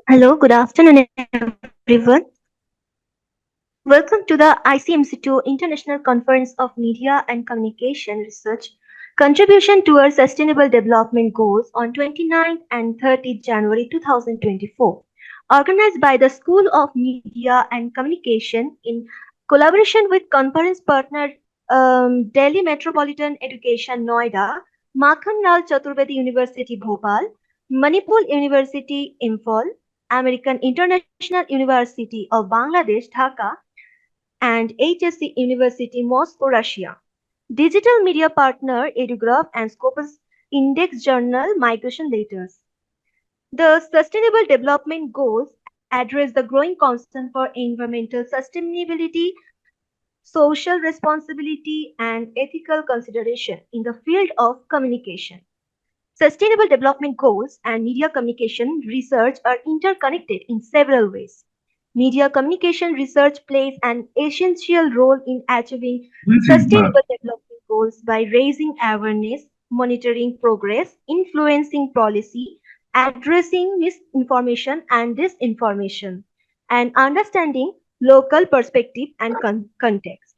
Hello, good afternoon, everyone. Welcome to the ICMC2 International Conference of Media and Communication Research Contribution towards Sustainable Development Goals on 29th and 30th January 2024, organized by the School of Media and Communication in collaboration with conference partner Delhi Metropolitan Education Noida, Makhanlal Chaturvedi University Bhopal, Manipur University Imphal, American International University of Bangladesh Dhaka, and HSC University Moscow, Russia. Digital media partner EduGraph and Scopus Index Journal Migration Letters. The Sustainable Development Goals address the growing concern for environmental sustainability, social responsibility, and ethical consideration in the field of communication. Sustainable development goals and media communication research are interconnected in several ways. Media communication research plays an essential role in achieving sustainable development goals by raising awareness, monitoring progress, influencing policy, addressing misinformation and disinformation, and understanding local perspective and context.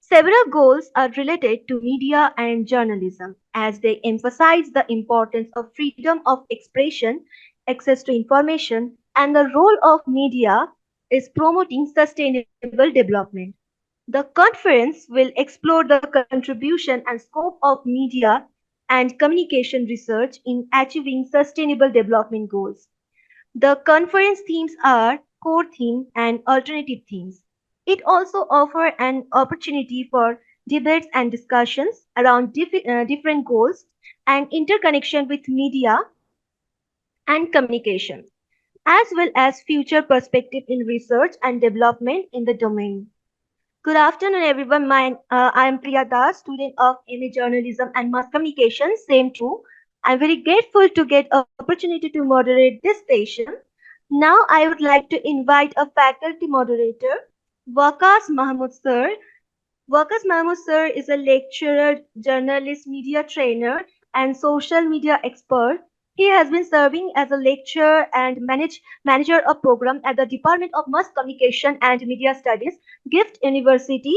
Several goals are related to media and journalism as they emphasize the importance of freedom of expression, access to information, and the role of media is promoting sustainable development. The conference will explore the contribution and scope of media and communication research in achieving sustainable development goals. The conference themes are core theme and alternative themes. It also offers an opportunity for debates and discussions around different goals and interconnection with media and communication, as well as future perspective in research and development in the domain. Good afternoon, everyone. I am Priya Das, student of MA Journalism and Mass Communication, same too. I'm very grateful to get opportunity to moderate this session. Now, I would like to invite a faculty moderator, Waqas Mahmood Sir. Waqas Mahmood Sir is a lecturer, journalist, media trainer, and social media expert. He has been serving as a lecturer and manager of program at the Department of Mass Communication and Media Studies, Gift University,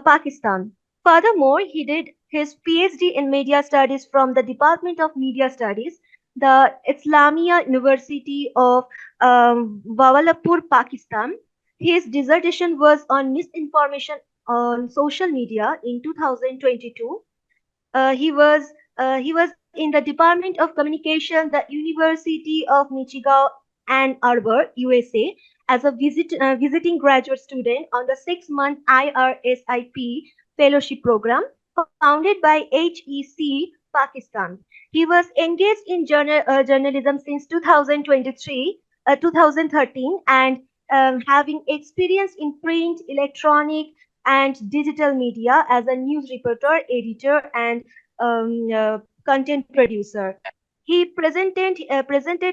Pakistan. Furthermore, he did his PhD in Media Studies from the Department of Media Studies, the Islamia University of Bawalapur, Pakistan. His dissertation was on misinformation on social media in 2022. He was in the Department of Communication, the University of Michigan Ann Arbor, USA, as a visiting graduate student on the 6-month IRSIP fellowship program founded by HEC Pakistan. He was engaged in journalism since 2013, and having experience in print, electronic, and digital media as a news reporter, editor, and content producer. He presented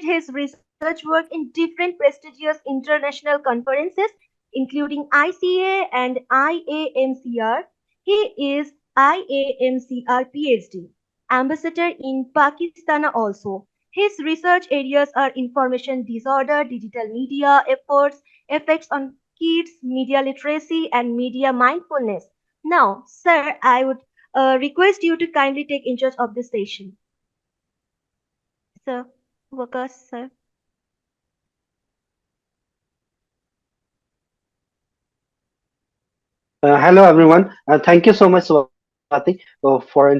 his research work in different prestigious international conferences, including ICA and IAMCR. He is IAMCR PhD ambassador in Pakistan also. His research areas are information disorder, digital media efforts, effects on kids, media literacy, and media mindfulness. Now, sir, I would request you to kindly take in charge of this session. Sir, Waqas, sir. Hello, everyone. Thank you so much, Swati, for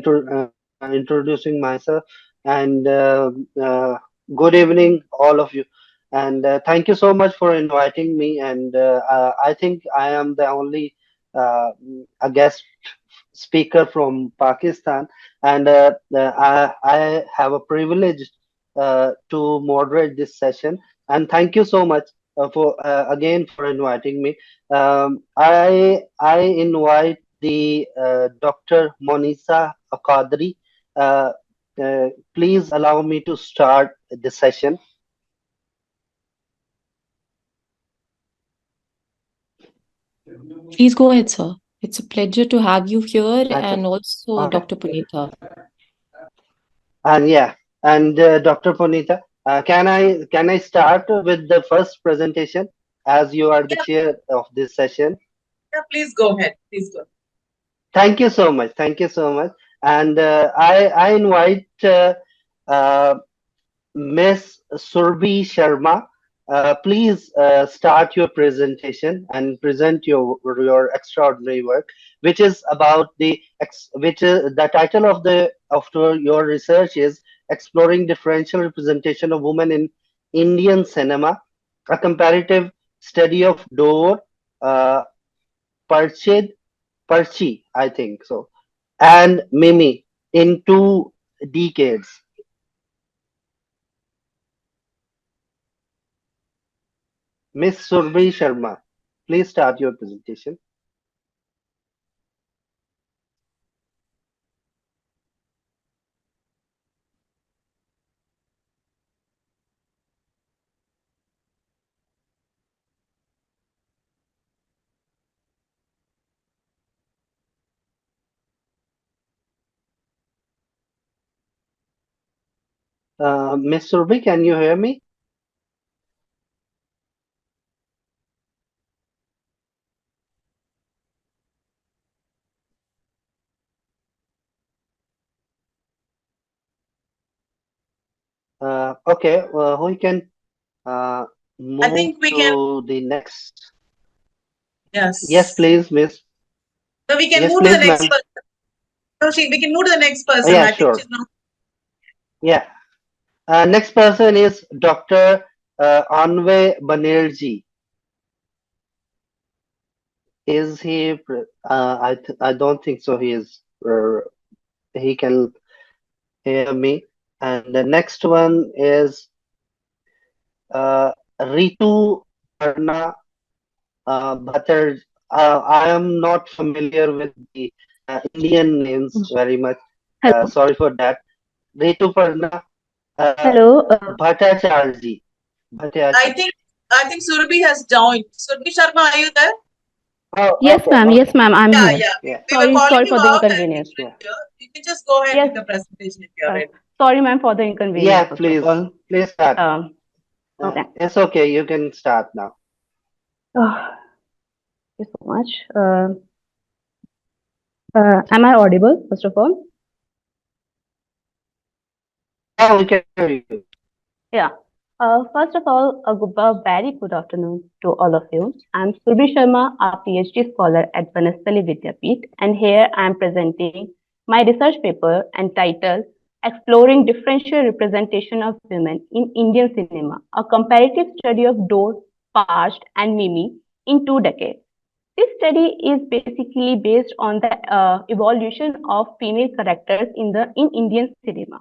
introducing myself. And good evening, all of you. And thank you so much for inviting me. And I think I am the only a guest speaker from Pakistan, and I have a privilege to moderate this session. And thank you so much for again for inviting me. I invite the Dr. Monisa Akadri. Uh, Please allow me to start the session. Please go ahead, sir. It's a pleasure to have you here Okay. and also Okay. Dr. Punita. And yeah, and Dr. Ponita, Can I start with the first presentation as you are the Yeah, chair of this session? yeah, please go ahead. Please go. Thank you so much. Thank you so much. And I invite uh, Miss Surbhi Sharma. Please start your presentation and present your extraordinary work, which is about which is the title of your research is exploring differential representation of women in Indian cinema, a comparative study of Dor, uh, Parchid, Parchi, I think so, and Mimi in 2 decades. Miss Surbhi Sharma, please start your presentation. Miss Surbhi, can you hear me? Okay, we can uh, I move think we can, to the next. Yes, yes. please, Miss. So we can Yes, move to the please, next ma'am. person. No, we can move to the next person. Yeah, I think sure. she's not. Yeah. Next person is Dr. Anve Banerjee. Is he? I don't think so. He is. He can hear me. And the next one is Ritu Parna Bhatter. I am not familiar with the Indian names very much. Hello. Sorry for that. Ritu Parna uh, Hello. Bhattacharjee. I Bhattacharjee. think I think Surabhi has joined. Surabhi Sharma, are you there? Oh, Yes, okay, ma'am. Yes, okay. ma'am. I'm Yeah, here. yeah. Yeah, We were Sorry, calling sorry you for the out and we inconvenience. yeah. couldn't hear. You can just go ahead Yes. with the presentation if you're ready. Sorry, ma'am, for the inconvenience. Yeah, First of please. all. Please start. Okay. It's okay. You can start now. Oh, thank you so much. Am I audible? First of all. Yeah, we can hear you. Yeah. First of all, a very good afternoon to all of you. I'm Surbhi Sharma, a PhD scholar at Vanaspali Vidyapeeth, and here I'm presenting my research paper entitled Exploring Differential Representation of Women in Indian Cinema, a comparative study of Dor, Past, and Mimi in 2 decades. This study is basically based on the evolution of female characters in Indian cinema.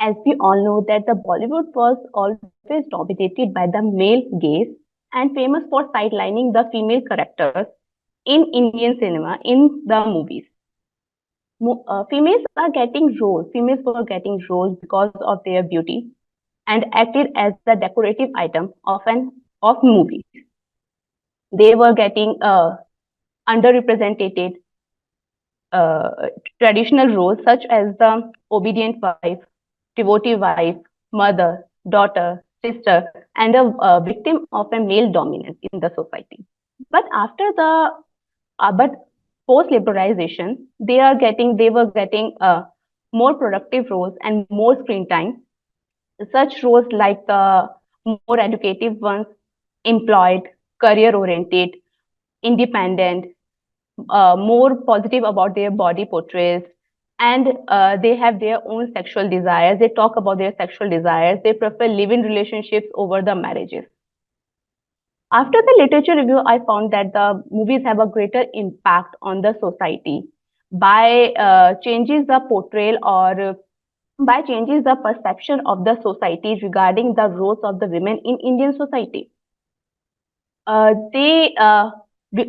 As we all know that the Bollywood was always dominated by the male gaze and famous for sidelining the female characters in Indian cinema in the movies. Females are getting roles. Females were getting roles because of their beauty and acted as the decorative item of movies. They were getting underrepresented uh, traditional roles such as the obedient wife, devotee wife, mother, daughter, sister, and a victim of a male dominance in the society. But after the but post liberalization, they were getting more productive roles and more screen time. Such roles like the more educative ones, employed, career oriented, independent, more positive about their body portraits, and they have their own sexual desires. They talk about their sexual desires. They prefer live-in relationships over the marriages. After the literature review, I found that the movies have a greater impact on the society by changes the portrayal or by changes the perception of the society regarding the roles of the women in Indian society. They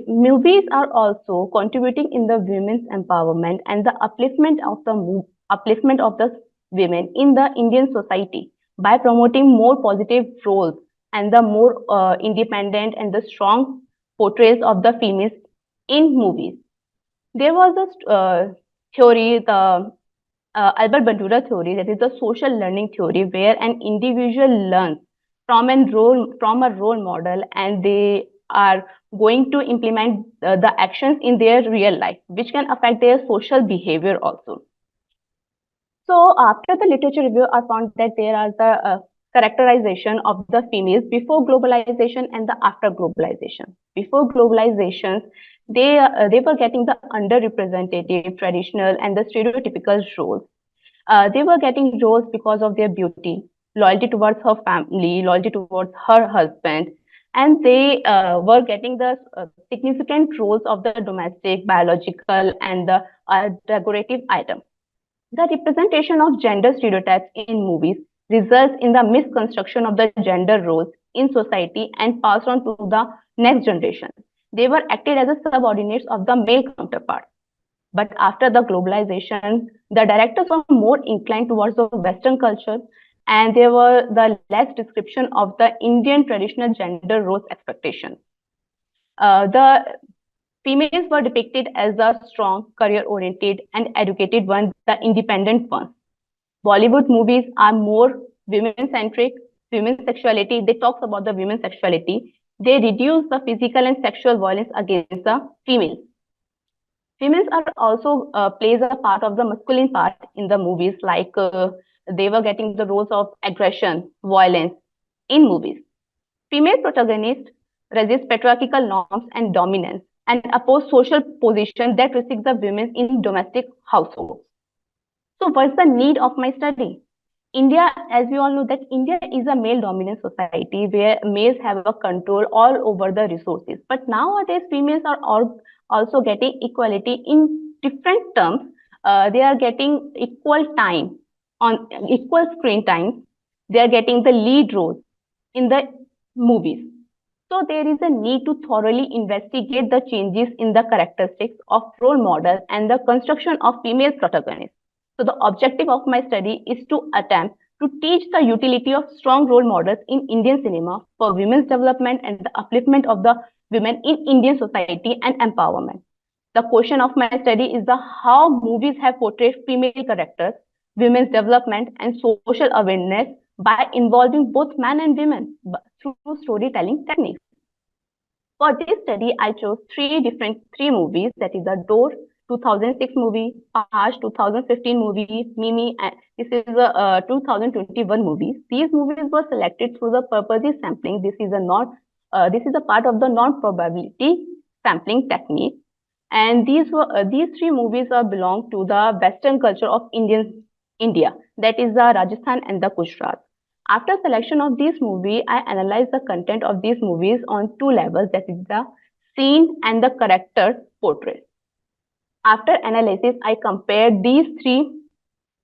movies are also contributing in the women's empowerment and the upliftment of the women in the Indian society by promoting more positive roles and the more independent and the strong portrayals of the females in movies. There was a theory. The Albert Bandura theory, that is the social learning theory, where an individual learns from a role model, and they are going to implement the actions in their real life, which can affect their social behavior also. So after the literature review, I found that there are the characterization of the females before globalization and the after globalization. Before globalization, they were getting the underrepresented, traditional, and the stereotypical roles. They were getting roles because of their beauty, loyalty towards her family, loyalty towards her husband, and they were getting the significant roles of the domestic, biological, and the decorative item. The representation of gender stereotypes in movies results in the misconstruction of the gender roles in society and passed on to the next generation. They were acted as a subordinates of the male counterpart. But after the globalization, the directors were more inclined towards the Western culture, and there were the less description of the Indian traditional gender roles expectations. The females were depicted as the strong, career-oriented, and educated ones, the independent ones. Bollywood movies are more women-centric, women's sexuality. They talk about the women's sexuality. They reduce the physical and sexual violence against the females. Females are also plays a part of the masculine part in the movies, like they were getting the roles of aggression, violence in movies. Female protagonists resist patriarchal norms and dominance and oppose social position that restrict the women in domestic households. So what's the need of my study? India, as we all know, that India is a male-dominant society where males have a control all over the resources. But nowadays, females are also getting equality in different terms. They are getting equal time on equal screen time. They are getting the lead roles in the movies. So there is a need to thoroughly investigate the changes in the characteristics of role model and the construction of female protagonists. So the objective of my study is to attempt to teach the utility of strong role models in Indian cinema for women's development and the upliftment of the women in Indian society and empowerment. The question of my study is the how movies have portrayed female characters, women's development, and social awareness by involving both men and women through storytelling techniques. For this study, I chose three movies, that is the Door 2006 movie, Pash 2015 movie, Mimi, and this is a 2021 movie. These movies were selected through the purposive sampling. This is a part of the non-probability sampling technique. And these three movies belong to the Western culture of India, that is the Rajasthan and the Gujarat. After selection of this movie, I analyzed the content of these movies on two levels, that is the scene and the character portrait. After analysis, I compared these three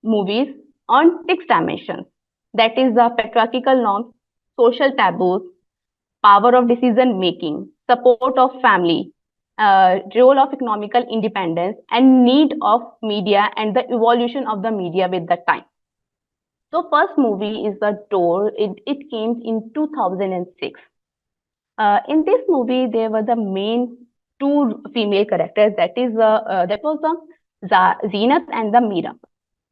movies on 6 dimensions, that is the patriarchal norms, social taboos, power of decision making, support of family, role of economical independence, and need of media and the evolution of the media with the time. So first movie is The Door. It came in 2006. In this movie, there were the main two female characters. That was the Zeenat and the Meera.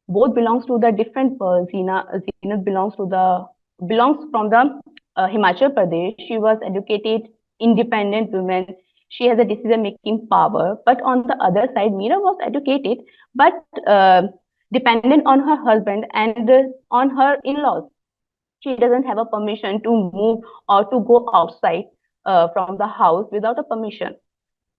Both belongs to the different world. Zeenat belongs from the Himachal Pradesh. She was educated, independent woman. She has a decision-making power. But on the other side, Meera was educated, but dependent on her husband and on her in-laws. She doesn't have a permission to move or to go outside from the house without a permission.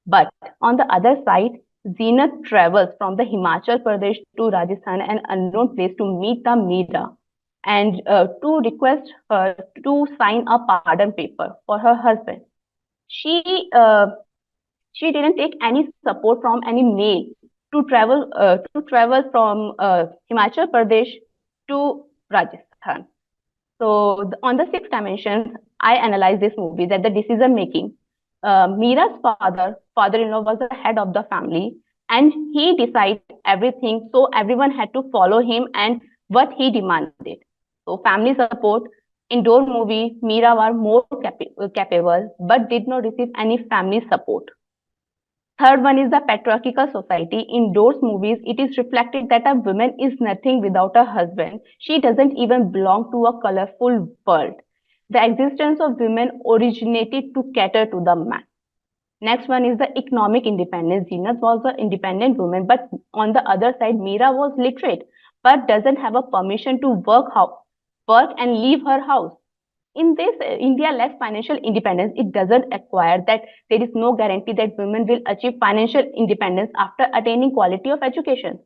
But on the other side, Zeenat travels from the Himachal Pradesh to Rajasthan, an unknown place, to meet the Meera and to request her to sign a pardon paper for her husband. She didn't take any support from any male to travel from Himachal Pradesh to Rajasthan. So on the 6 dimensions, I analyzed this movie that the decision making. Meera's father-in-law was the head of the family, and he decided everything. So everyone had to follow him and what he demanded. So family support. In Door movie, Meera was more capable, but did not receive any family support. Third one is the patriarchal society. In those movies, it is reflected that a woman is nothing without a husband. She doesn't even belong to a colorful world. The existence of women originated to cater to the man. Next one is the economic independence. Zenat was an independent woman, but on the other side, Meera was literate, but doesn't have a permission to work and leave her house. In this, India lacks financial independence. It doesn't acquire that there is no guarantee that women will achieve financial independence after attaining quality of education.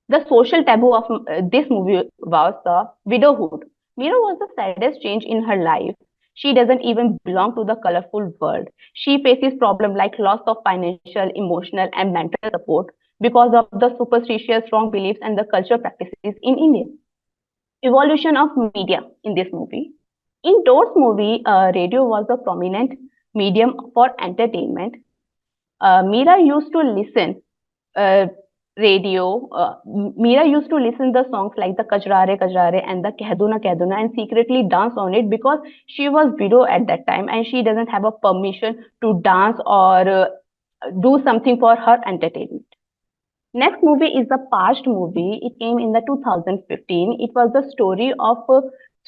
The social taboo of this movie was the widowhood. Meera was the saddest change in her life. She doesn't even belong to the colorful world. She faces problems like loss of financial, emotional, and mental support because of the superstitious wrong beliefs and the cultural practices in India. Evolution of media in this movie. In Toad's movie, radio was a prominent medium for entertainment. Meera used to listen uh, radio. Meera used to listen the songs like the Kajrare and the Keh Do Na and secretly dance on it because she was widow at that time and she doesn't have a permission to dance or do something for her entertainment. Next movie is the Past movie. It came in the 2015. It was the story of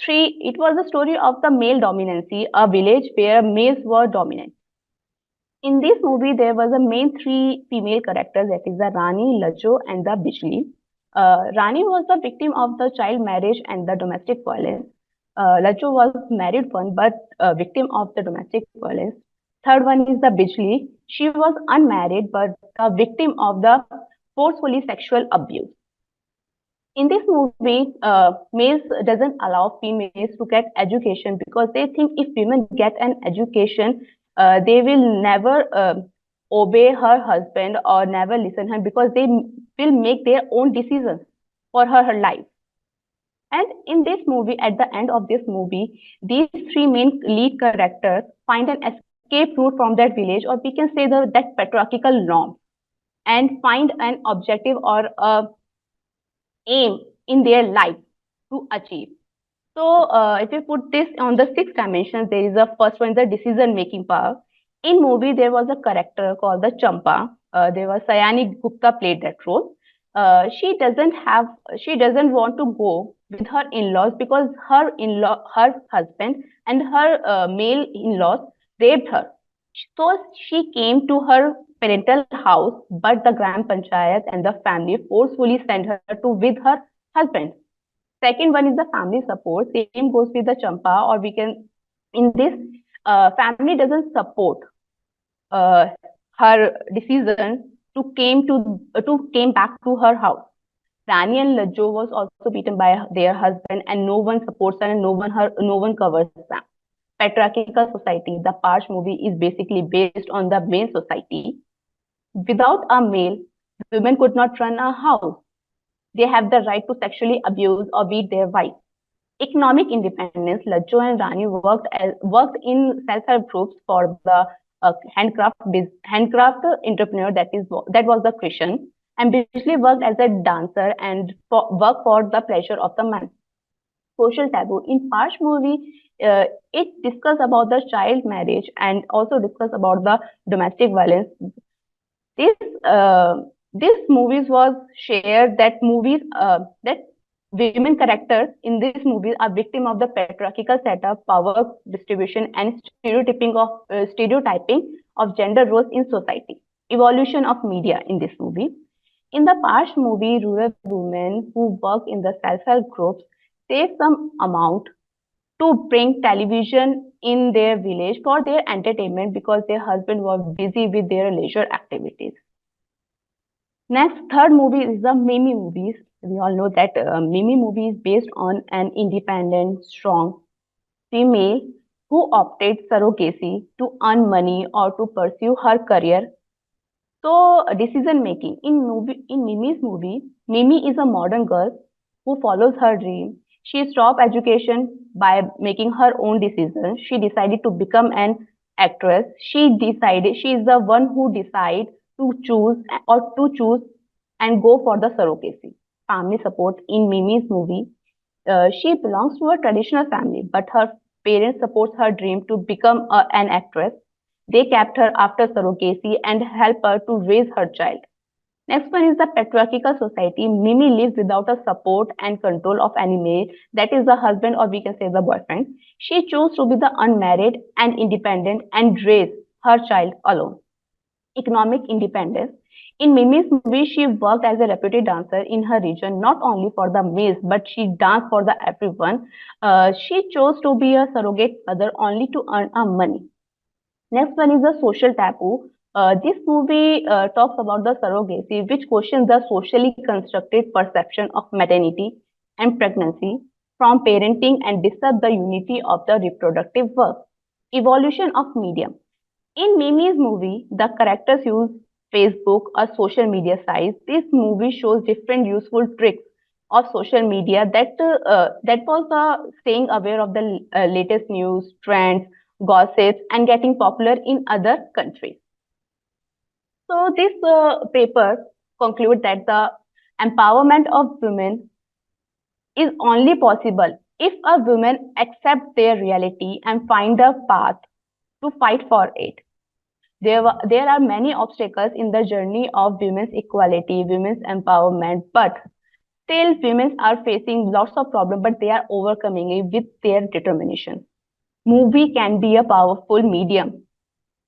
It was the story of the male dominancy, a village where males were dominant. In this movie, there was a main three female characters, that is the Rani, Lajo, and the Bijli. Rani was the victim of the child marriage and the domestic violence. Lajo was married one, but victim of the domestic violence. Third one is the Bijli. She was unmarried, but a victim of the forcefully sexual abuse. In this movie, males doesn't allow females to get education because they think if women get an education, they will never obey her husband or never listen her because they will make their own decisions for her life. And in this movie, at the end of this movie, these three main lead characters find an escape route from that village, or we can say that patriarchal norm, and find an objective or a aim in their life to achieve. So, if we put this on the six dimensions, there is a first one, the decision-making power. In movie, there was a character called the Champa. There was Sayani Gupta played that role. She doesn't want to go with her in-laws because her husband and her male in-laws raped her. So she came to her parental house, but the Gram Panchayat and the family forcefully sent her to with her husband. Second one is the family support. Same goes with the Champa, or we can in this family doesn't support uh, her decision to came back to her house. Rani and Lajo was also beaten by their husband, and no one supports her and no one covers them. Patriarchal society. The Parch movie is basically based on the male society. Without a male, women could not run a house. They have the right to sexually abuse or beat their wife. Economic independence. Lajo and Rani worked in self-help groups for the handcraft entrepreneur that was the Christian, and Bijli worked as a dancer and worked for the pleasure of the man. Social taboo. In Parch movie, it discuss about the child marriage and also discuss about the domestic violence. This this movies was shared that women characters in these movies are victim of the patriarchal setup, power distribution, and stereotyping of gender roles in society. Evolution of media in this movie. In the past movie, rural women who work in the self-help groups save some amount to bring television in their village for their entertainment because their husband was busy with their leisure activities. Next, third movie is the Mimi movies. We all know that Mimi movie is based on an independent, strong female who opted surrogacy to earn money or to pursue her career. So, decision making in Mimi's movie, Mimi is a modern girl who follows her dream. She stopped education by making her own decisions. She decided to become an actress. She is the one who decide to choose and go for the surrogacy. Family support in Mimi's movie. She belongs to a traditional family, but her parents supports her dream to become an actress. They kept her after surrogacy and helped her to raise her child. Next one is the patriarchal society. Mimi lives without a support and control of any male, that is the husband or we can say the boyfriend. She chose to be the unmarried and independent and raise her child alone. Economic independence. In Mimi's movie, she worked as a reputed dancer in her region, not only for the males, but she danced for the everyone. She chose to be a surrogate mother only to earn a money. Next one is the social taboo. This movie talks about the surrogacy, which questions the socially constructed perception of maternity and pregnancy from parenting and disturb the unity of the reproductive work. Evolution of medium. In Mimi's movie, the characters use Facebook or social media sites. This movie shows different useful tricks of social media that was staying aware of the latest news, trends, gossips, and getting popular in other countries. So this paper concludes that the empowerment of women is only possible if a woman accepts their reality and find a path to fight for it. There are many obstacles in the journey of women's equality, women's empowerment, but still women are facing lots of problems, but they are overcoming it with their determination. Movie can be a powerful medium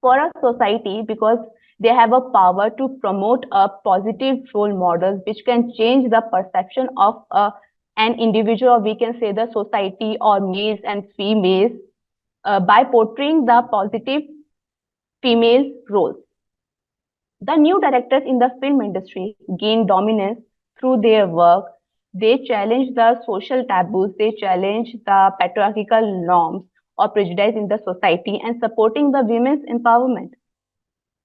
for a society because they have a power to promote a positive role models which can change the perception of an individual, or we can say the society or males and females by portraying the positive female roles. The new directors in the film industry gain dominance through their work. They challenge the social taboos, they challenge the patriarchal norms or prejudice in the society and supporting the women's empowerment.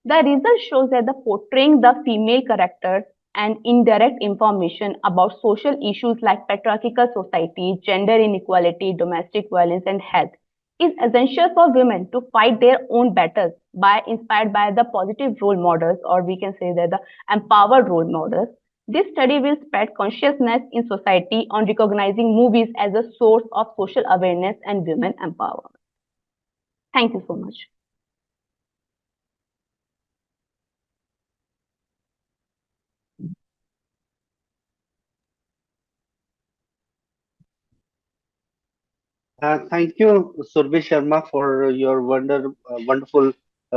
The result shows that the portraying the female characters and indirect information about social issues like patriarchal society, gender inequality, domestic violence, and health is essential for women to fight their own battles by inspired by the positive role models, or we can say that the empowered role models. This study will spread consciousness in society on recognizing movies as a source of social awareness and women empowerment. Thank you so much. Thank you, Surbhi Sharma, for your wonderful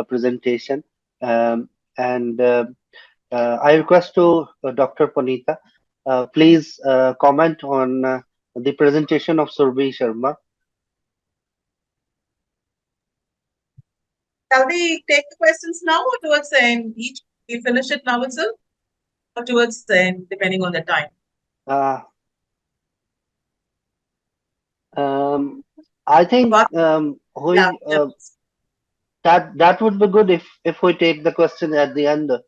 presentation. And I request to Dr. Ponita, please comment on the presentation of Surbhi Sharma. Shall we take the questions now or towards the end? Each we finish it now itself or towards the end, depending on the time. Uh, I think What? Yeah, that would be good if we take the question at the end of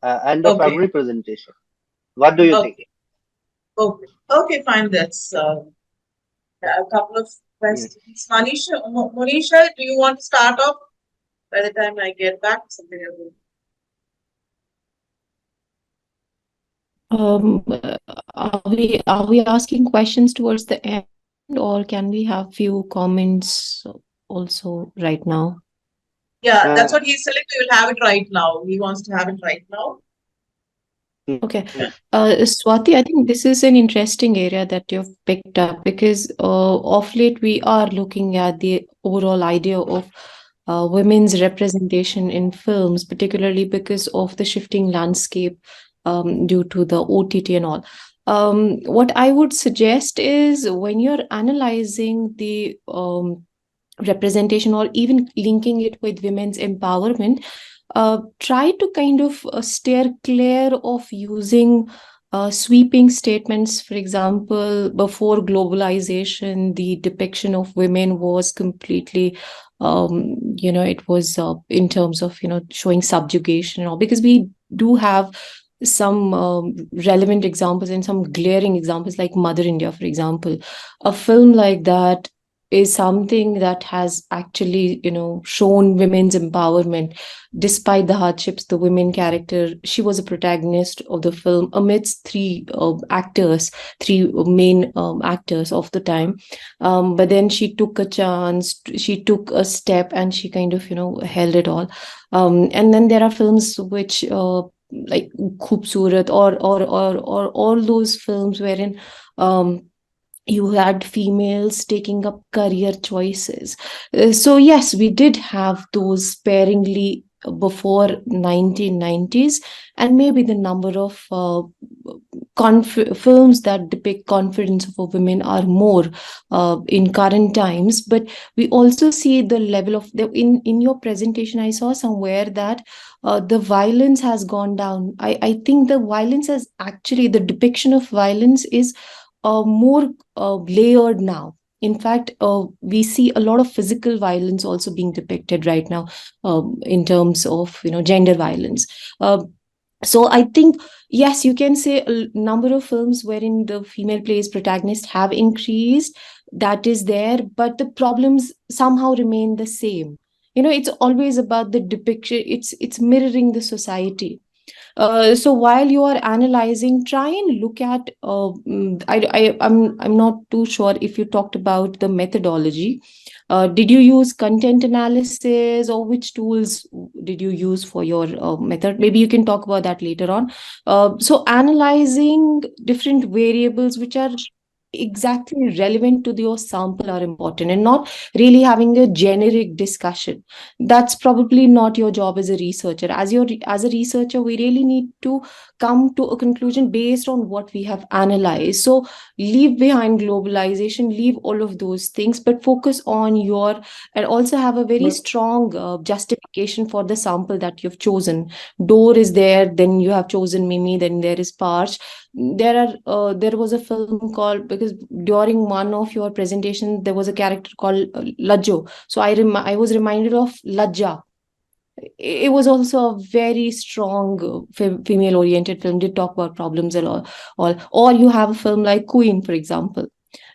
okay. every presentation. What do you think? Okay. Okay, fine. That's a couple of questions. Monisha, do you want to start off? By the time I get back, something else. Are we asking questions towards the end, or can we have few comments also right now? Yeah, that's what he's telling. We will have it right now. He wants to have it right now. Okay. Swati, I think this is an interesting area that you've picked up because of late we are looking at the overall idea of women's representation in films, particularly because of the shifting landscape due to the OTT and all. What I would suggest is when you're analyzing the representation or even linking it with women's empowerment, try to kind of steer clear of using sweeping statements. For example, before globalization, the depiction of women was completely, it was in terms of, showing subjugation and all, because we do have some relevant examples and some glaring examples like Mother India, for example. A film like that is something that has actually, shown women's empowerment. Despite the hardships, the women character, she was a protagonist of the film amidst three main actors of the time. But then she took a chance, she took a step, and she kind of, held it all. And then there are films which, like Khoobsurat, or all those films wherein you had females taking up career choices. So yes, we did have those sparingly before 1990s, and maybe the number of films that depict confidence of a women are more in current times. But we also see the level of in your presentation, I saw somewhere that the violence has gone down. I think the violence has actually, the depiction of violence is more layered now. In fact, we see a lot of physical violence also being depicted right now, in terms of gender violence. So I think, yes, you can say a number of films wherein the female plays protagonist have increased. That is there, but the problems somehow remain the same. It's always about the depiction. It's mirroring the society. So while you are analyzing, try and look at. I'm not too sure if you talked about the methodology. Did you use content analysis, or which tools did you use for your method? Maybe you can talk about that later on. So analyzing different variables which are exactly relevant to your sample are important, and not really having a generic discussion. That's probably not your job as a researcher. As a researcher, we really need to come to a conclusion based on what we have analyzed. So leave behind globalization, leave all of those things, but focus on your, and also have a very strong justification for the sample that you've chosen. Door is there, then you have chosen Mimi, then there is Parch. There was a film called, because during one of your presentation there was a character called Lajjo, so I was reminded of Lajja. It was also a very strong female oriented film, did talk about problems and all. Or you have a film like Queen, for example,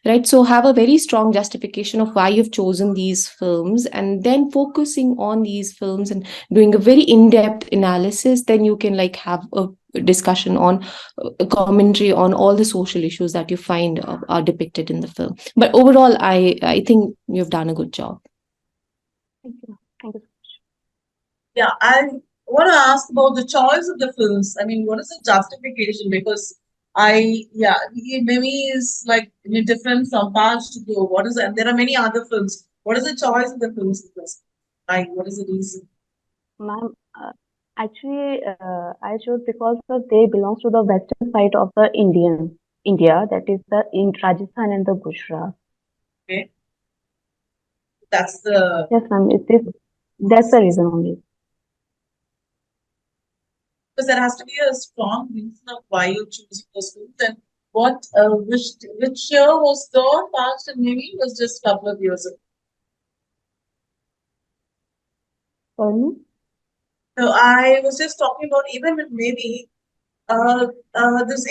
right? So have a very strong justification of why you've chosen these films, and then focusing on these films and doing a very in-depth analysis. Then you can like have a discussion on a commentary on all the social issues that you find are depicted in the film. But overall, I think you've done a good job. Thank you. Thank you. Yeah, I want to ask about the choice of the films. I mean, what is the justification? Because Mimi is like different from Paj to Go. What is it? There are many other films. What is the choice of the films? Like, what is the reason? Ma'am, actually, I chose because of they belong to the western side of the India, that is the in Rajasthan and the Gujarat. Okay, that's the Yes, ma'am. That's the reason only. because there has to be a strong reason of why you're choosing those films. And which year was the past, and maybe it was just a couple of years ago. Pardon? So I was just talking about even with maybe it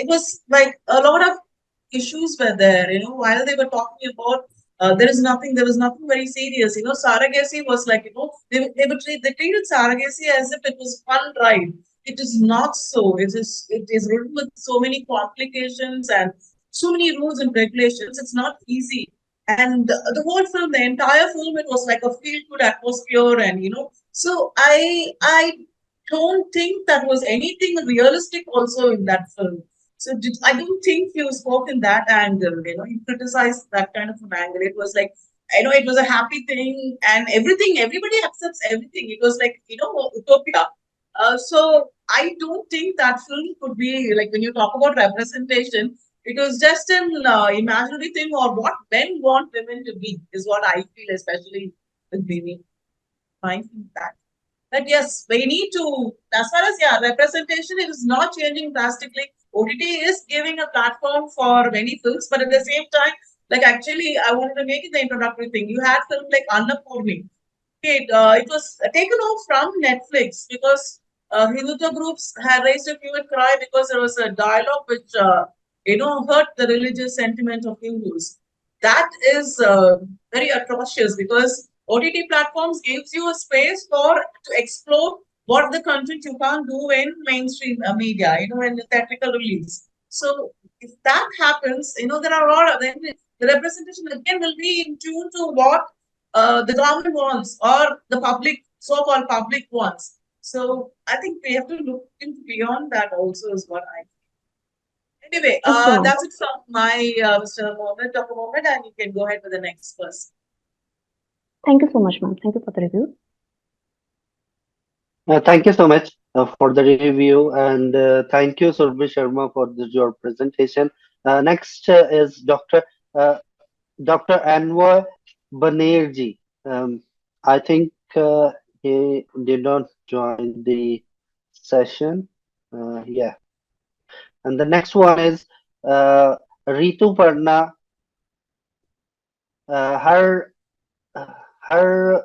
was like a lot of issues were there, while they were talking about there was nothing very serious, surrogacy was like, they treated surrogacy as if it was fun ride. It is not so. It is written with so many complications and so many rules and regulations. It's not easy. And the whole film, the entire film, it was like a feel good atmosphere, and so I don't think that was anything realistic also in that film. So I don't think you spoke in that angle, you criticized that kind of an angle. It was like, it was a happy thing and everything, everybody accepts everything. It was like, utopia. So I don't think that film could be like, when you talk about representation, it was just an imaginary thing, or what men want women to be is what I feel, especially with Mimi. I think that. But yes, we need to, as far as representation, it is not changing drastically. OTT is giving a platform for many films, but at the same time, like actually, I wanted to make it the introductory thing. You had films like Annapurni. It was taken off from Netflix because Hindutva groups had raised a hue and cry because there was a dialogue which hurt the religious sentiment of Hindus. that is very atrocious, because OTT platforms gives you a space for to explore what the content you can't do in mainstream media, in the theatrical release. So if that happens, there are a lot of then the representation again will be in tune to what the government wants or the public, so-called public wants. So I think we have to look into beyond that also is what I. Anyway, Okay, ma'am. that's it from my Mr. Mohammed, Dr. Mohammed, and you can go ahead with the next person. Thank you so much, ma'am. Thank you for the review. Thank you so much for the review, and thank you, Surbhi Sharma, for your presentation. Next is Dr. Anwar Banerjee. I think he did not join the session. Yeah, and the next one is Ritu Parna. Her her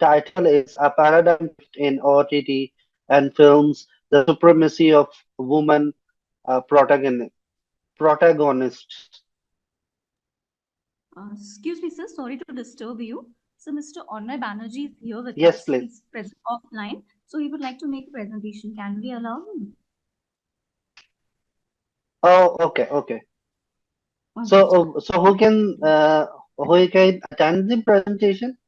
title is A Paradigm Shift in OTT and Films: The Supremacy of Women Protagonists. Excuse me, sir. Sorry to disturb you. So, Mr. Ornay Banerjee is here with Yes, us. please. He's present offline. So, he would like to make a presentation. Can we allow him? Oh, okay, okay. One So, minute. so who can attend the presentation?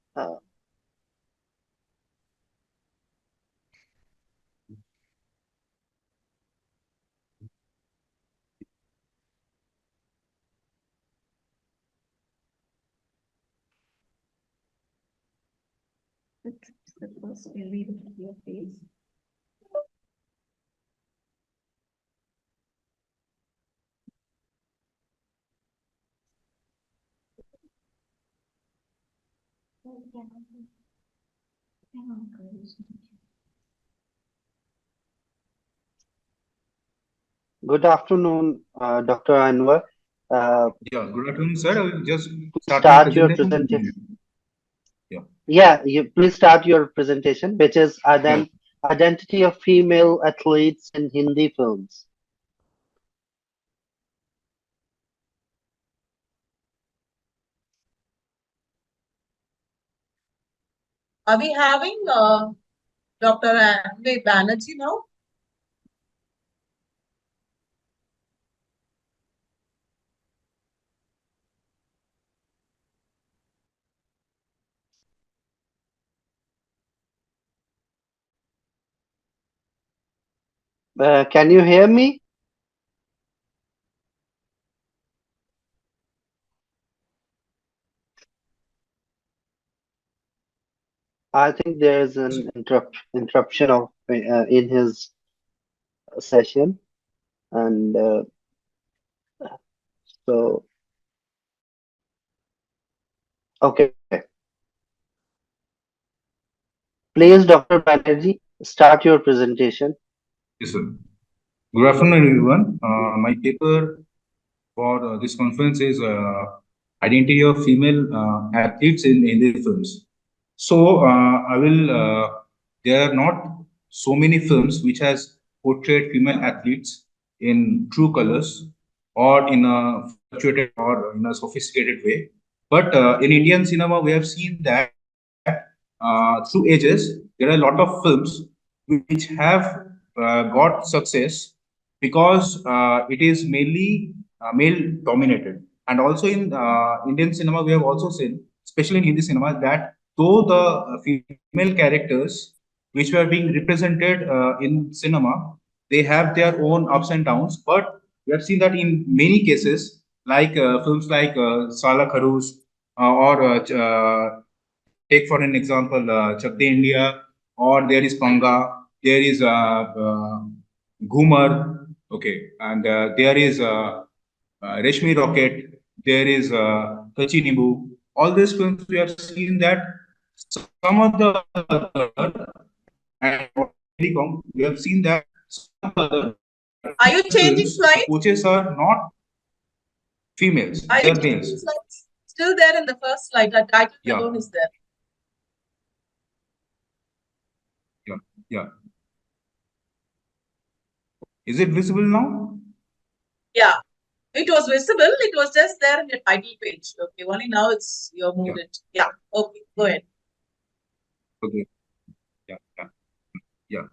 First, we'll read your face. Good afternoon, Dr. Anwar. Yeah, good afternoon, sir. I will just start my Start your presentation. presentation. Yeah, Yeah, you please start your presentation, which is yeah. identity of female athletes in Hindi films. Are we having Dr. Anway Banerjee now? Can you hear me? I think there is an interruption of in his session, and so okay. Please, Dr. Banerjee, start your presentation. Yes, sir. Good afternoon, everyone. My paper for this conference is identity of female athletes in Hindi films. So I will. There are not so many films which has portrayed female athletes in true colors or in a fluctuated or in a sophisticated way. But in Indian cinema, we have seen that through ages there are a lot of films which have got success because it is mainly male dominated. And also in Indian cinema, we have also seen, especially in Hindi cinema, that though the female characters which were being represented in cinema, they have their own ups and downs. But we have seen that in many cases, like films like Sala Kharoos or take for an example Chak De India, or there is Panga, there is Ghumar, okay, and there is Reshmi Rocket, there is Kachi Nibu. All these films we have seen that some of the other, and telecom, we have seen that some of the other Are you films, changing the slides? coaches are not females, they Are are you males. changing slides? Still there in the first slide. That title Yeah, alone is there. yeah, yeah. Is it visible now? Yeah. It was visible. It was just there in the title page. Okay, only now it's you're moved it. Yeah. Okay, go ahead. Okay. Yeah. Yeah. Yeah.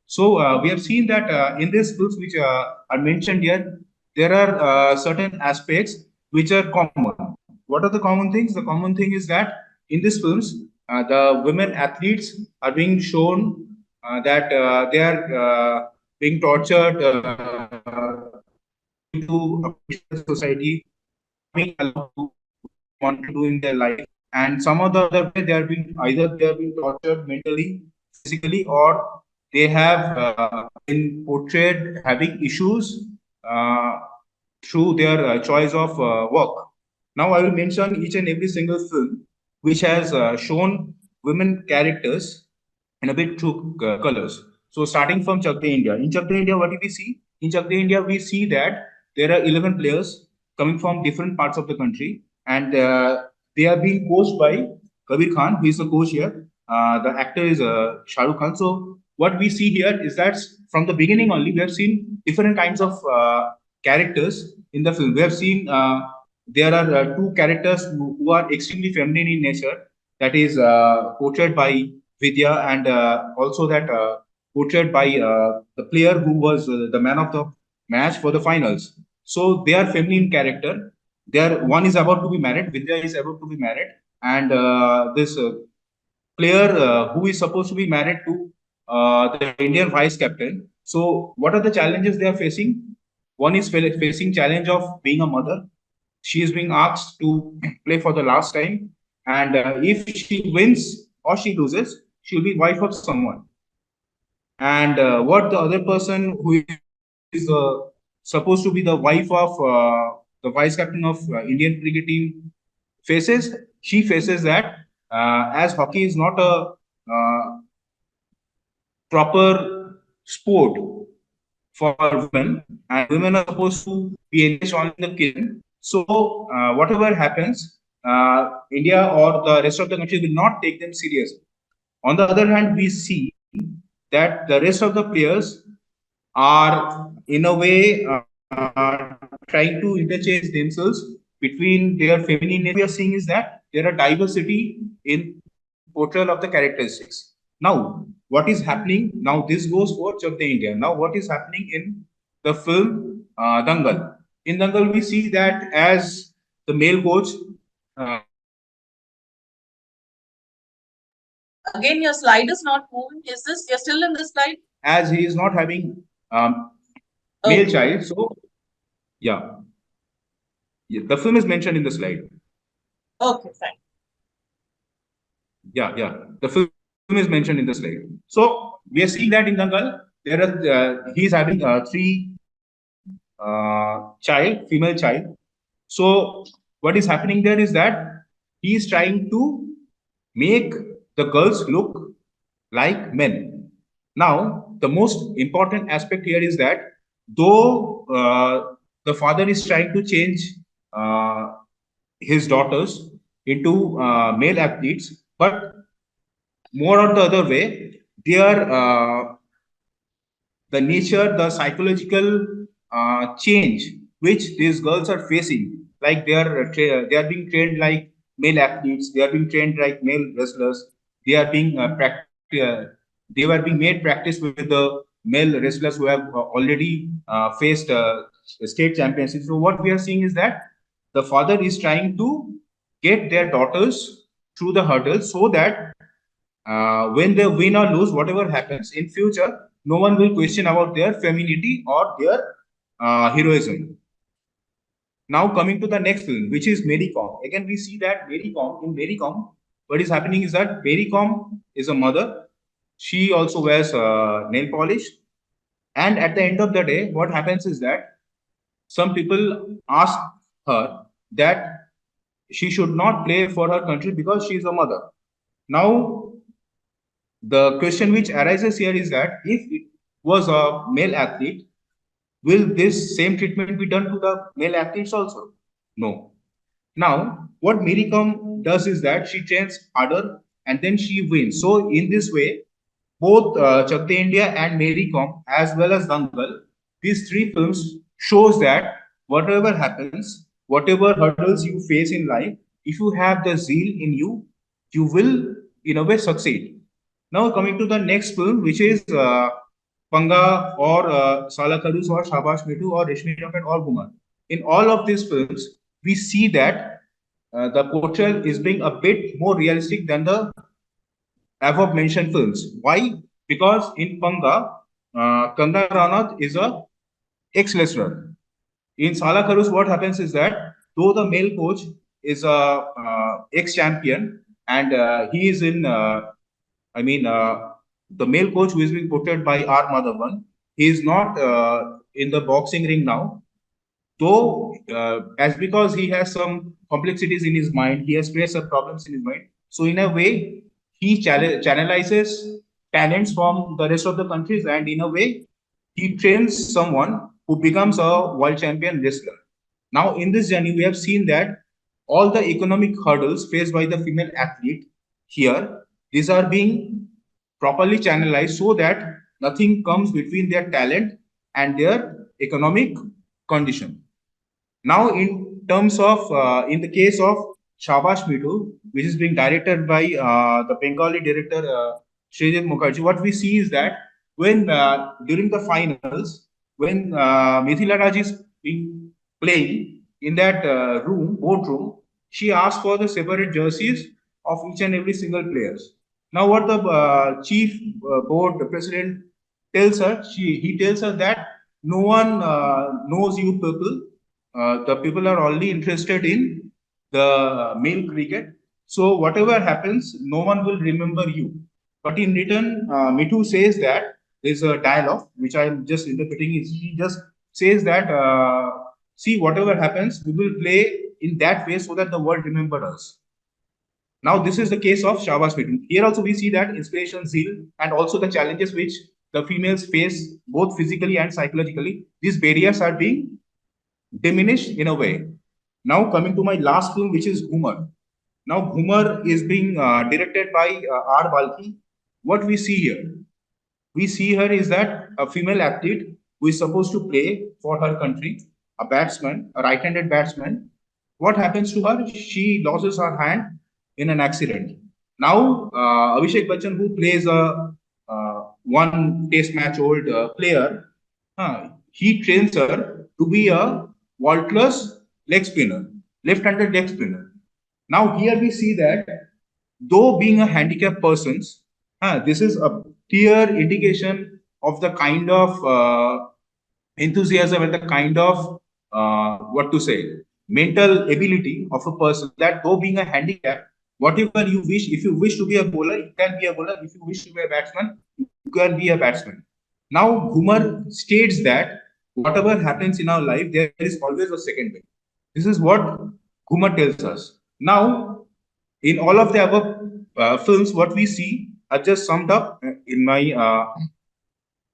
So we have seen that in these films which are mentioned here, there are certain aspects which are common. What are the common things? The common thing is that in these films, the women athletes are being shown that they are being tortured due to a pressure society, not being allowed to want to do in their life. And some of the other way they are being either they are being tortured mentally, physically, or they have been portrayed having issues uh, through their choice of work. Now I will mention each and every single film which has shown women characters in a bit through colors. So starting from Chak De India. In Chak De India, what do we see? In Chak De India, we see that there are 11 players coming from different parts of the country, and they are being coached by Kabir Khan, who is the coach here. The actor is Shah Rukh Khan. So what we see here is that from the beginning only, we have seen different kinds of characters in the film. We have seen there are two characters who are extremely feminine in nature. That is portrayed by Vidya, and also that portrayed by the player who was the man of the match for the finals. So they are feminine character. They are one is about to be married. Vidya is about to be married, and this player who is supposed to be married to the Indian vice captain. So what are the challenges they are facing? One is facing challenge of being a mother. She is being asked to play for the last time, and if she wins or she loses, she'll be wife of someone. And what the other person who is supposed to be the wife of the vice captain of Indian cricket team faces, she faces that as hockey is not a proper sport for women, and women are supposed to be engaged on in the kitchen. So, whatever happens, India or the rest of the country will not take them seriously. On the other hand, we see that the rest of the players are, in a way, trying to interchange themselves between their feminine nature. We are seeing is that there are diversity in portrayal of the characteristics. Now, what is happening? Now, this goes for Chak De India. Now, what is happening in the film Dangal? In Dangal, we see that as the male coach, Again, your slide is not moving. Is this you're still in this slide? as he is not having male Okay. child, so yeah. Yeah, the film is mentioned in the slide. Okay, fine. Yeah, yeah. The film is mentioned in the slide. So we are seeing that in Dangal, there are he is having three child, female child. So what is happening there is that he is trying to make the girls look like men. Now, the most important aspect here is that though the father is trying to change uh, his daughters into male athletes, but more on the other way, they are the nature, the psychological change which these girls are facing. Like they are being trained like male athletes, they are being trained like male wrestlers, they are being they were being made practice with the male wrestlers who have already faced state championships. So what we are seeing is that the father is trying to get their daughters through the hurdles so that when they win or lose, whatever happens in future, no one will question about their femininity or their heroism. Now coming to the next film, which is Mary Com. Again, we see that Mary Com, what is happening is that Mary Com is a mother. She also wears nail polish. And at the end of the day, what happens is that some people ask her that she should not play for her country because she is a mother. Now, the question which arises here is that if it was a male athlete, will this same treatment be done to the male athletes also? No. Now, what Mary Kom does is that she trains harder and then she wins. So, in this way, both Chak De India and Mary Kom, as well as Dangal, these three films shows that whatever happens, whatever hurdles you face in life, if you have the zeal in you, you will in a way succeed. Now coming to the next film, which is Panga or Sala Kadus or Shabash Mitu or Reshmi Rocket or Gumar. In all of these films, we see that the portrayal is being a bit more realistic than the above mentioned films. Why? Because in Panga, Kanga Ranaut is a ex-wrestler. In Sala Kharus, what happens is that though the male coach is a ex-champion and he is in, I mean, the male coach who is being portrayed by R. Madhavan, he is not in the boxing ring now. Though, as because he has some complexities in his mind, he has faced some problems in his mind. So, in a way, he channelizes talents from the rest of the countries, and in a way, he trains someone who becomes a world champion wrestler. Now, in this journey, we have seen that all the economic hurdles faced by the female athlete here, these are being properly channelized so that nothing comes between their talent and their economic condition. Now, in terms of, in the case of Shabash Mitu, which is being directed by the Bengali director Srijit Mukherjee, what we see is that when during the finals, when Mithila Raj is being playing in that boardroom, she asked for the separate jerseys of each and every single players. Now, what the chief board president tells her, he tells her that no one knows you people, the people are only interested in the male cricket. So whatever happens, no one will remember you. But in return, Mitu says that there's a dialogue which I'm just interpreting. Is he just says that see whatever happens, we will play in that way so that the world remember us. Now this is the case of Shahbaz Mitu. Here also we see that inspiration, zeal, and also the challenges which the females face both physically and psychologically. These barriers are being diminished in a way. Now coming to my last film, which is Ghumar. Now Ghumar is being directed by R. Balki. What we see here, we see her is that a female athlete who is supposed to play for her country, a batsman, a right-handed batsman. What happens to her? She loses her hand in an accident. Now Abhishek Bachchan, who plays a one test match old player, he trains her to be a vaultless leg spinner, left-handed leg spinner. Now here we see that though being a handicapped persons, this is a clear indication of the kind of enthusiasm and the kind of what to say mental ability of a person that though being a handicap, whatever you wish, if you wish to be a bowler, you can be a bowler. If you wish to be a batsman, you can be a batsman. Now, Ghumar states that whatever happens in our life, there is always a second way. This is what Ghumar tells us. Now, in all of the above films, what we see are just summed up in my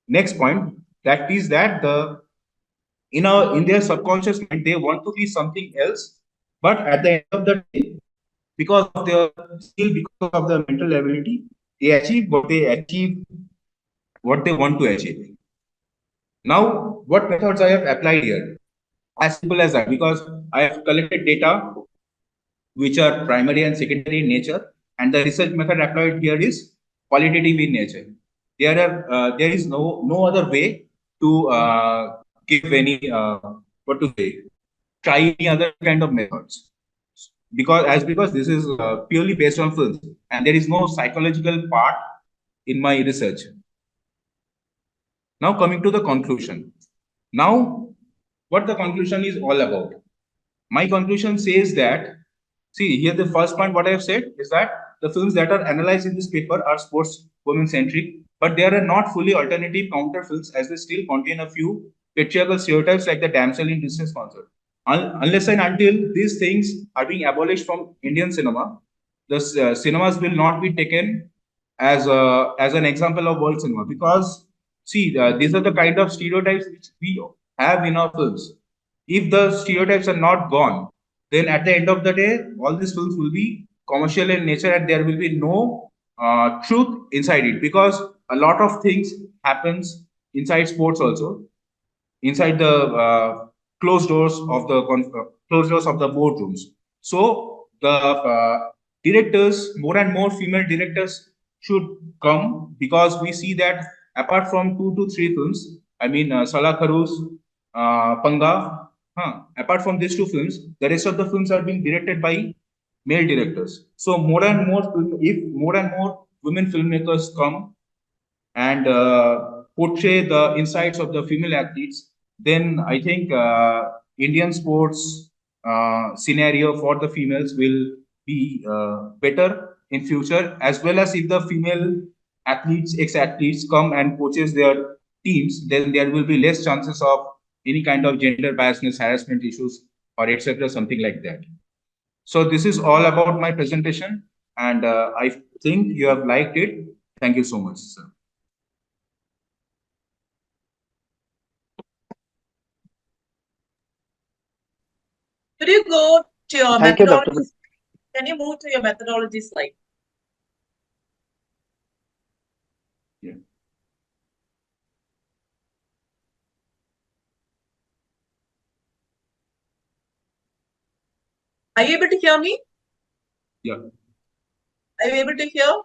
next point. That is that in their subconscious mind they want to be something else, but at the end of the day, because of their skill, because of their mental ability, they achieve what they want to achieve. Now, what methods I have applied here? As simple as that, because I have collected data which are primary and secondary in nature, and the research method applied here is qualitative in nature. There is no other way to give any what to say, try any other kind of methods, because this is purely based on films and there is no psychological part in my research. Now coming to the conclusion. Now, what the conclusion is all about. My conclusion says that, see here the first point what I have said is that the films that are analyzed in this paper are sports women centric, but they are not fully alternative counter films as they still contain a few patriarchal stereotypes like the damsel in distress concept. Unless and until these things are being abolished from Indian cinema, the cinemas will not be taken as an example of world cinema, because see these are the kind of stereotypes which we have in our films. If the stereotypes are not gone, then at the end of the day, all these films will be commercial in nature and there will be no truth inside it, because a lot of things happens inside sports also, inside the closed doors of the boardrooms. So the directors, more and more female directors should come, because we see that apart from 2 to 3 films, I mean Salakharus, Panga, apart from these 2 films, the rest of the films are being directed by male directors. So more and more, if more and more women filmmakers come and portray the insights of the female athletes, then I think Indian sports scenario for the females will be better in future, as well as if the female athletes, ex-athletes come and coaches their teams, then there will be less chances of any kind of gender biasness, harassment issues, or etc., something like that. So this is all about my presentation, and I think you have liked it. Thank you so much, sir. Could you go to your Thank you, Dr. methodology? Can you move to your methodology slide? Yeah. Are you able to hear me? Yeah. Are you able to hear?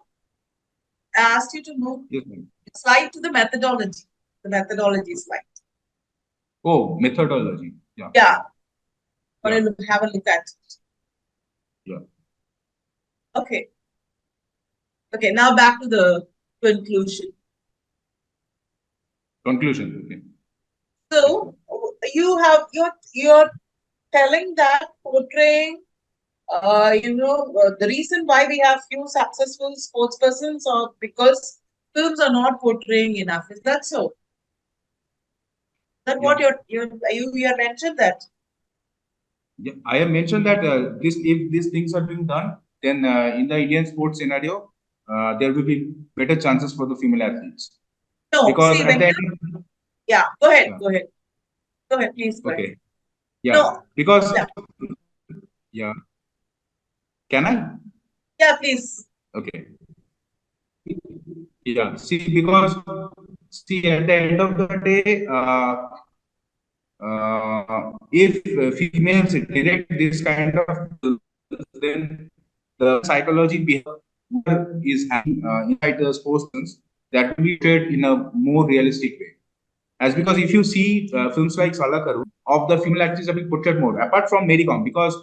I asked you to move Yes, ma'am. slide to the methodology slide. Oh, methodology. Yeah. Yeah. Yeah. Want to have a look at it. Yeah. Okay. Okay, now back to the conclusion. Conclusion. Okay. So you're telling that portraying the reason why we have few successful sports persons are because films are not portraying enough. Is that so? That Yeah. what you have mentioned that? Yeah, I have mentioned that if these things are being done, then in the Indian sports scenario, there will be better chances for the female athletes. No, Because see, at when the you, end, yeah, go ahead, yeah. go ahead. Go ahead, please go ahead. Okay. Yeah. No. Because Yeah. Yeah. Can I? Yeah, please. Okay. Yeah. Because at the end of the day, if females direct this kind of films, then the psychology behind is happening inside the sportsmen, that will be portrayed in a more realistic way. As because if you see films like Salakaru, of the female actors have been portrayed more, apart from Mary Kom, because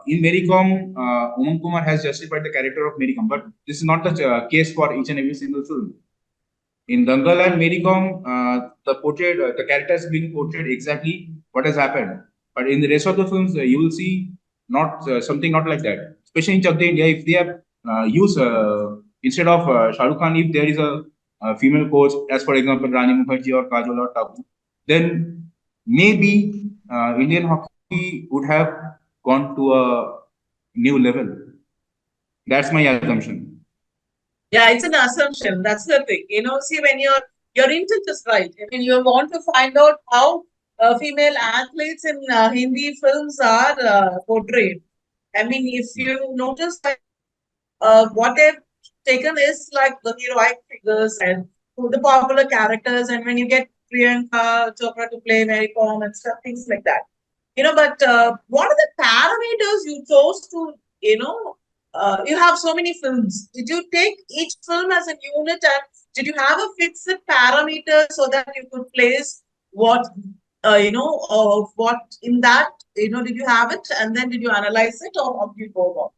in Mary Kom, Umang Kumar has justified the character of Mary Kom, but this is not the case for each and every single film. In Dangal and Mary Kom, the characters being portrayed exactly what has happened. But in the rest of the films, you will see not something not like that. Especially in Chak De India, if they have used instead of Shah Rukh Khan, if there is a female coach, as for example Rani Mukherjee or Kajol or Tabu, then maybe Indian hockey would have gone to a new level. That's my assumption. Yeah, it's an assumption. That's the thing. See, when your intent is right. I mean, you want to find out how female athletes in Hindi films are portrayed. I mean, if you notice that what they've taken is like the heroic figures and the popular characters, and when you get Priyanka Chopra to play Mary Kom and stuff, things like that. But what are the parameters you chose to, you have so many films. Did you take each film as a unit, and did you have a fixed parameter so that you could place what, what in that, did you have it, and then did you analyze it, or how did you go about?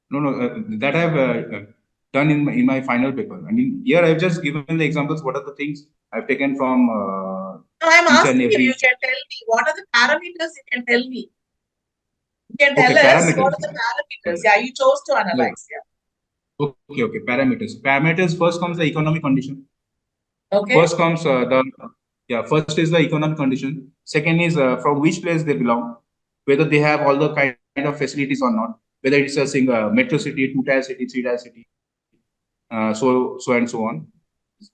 No, that I've done in my final paper. I mean, here I've just given the examples. What are the things I've taken from No, I'm each and asking you. every. You can tell me what are the parameters. You can tell me. You can Okay, tell us what parameters. are the parameters. Yeah, you chose to analyze. Yeah. Okay, parameters. Parameters, first comes the economic condition. Okay. First comes first is the economic condition. Second is from which place they belong, whether they have all the kind of facilities or not, whether it's a single metro city, 2-tier city, 3-tier city, so and so on.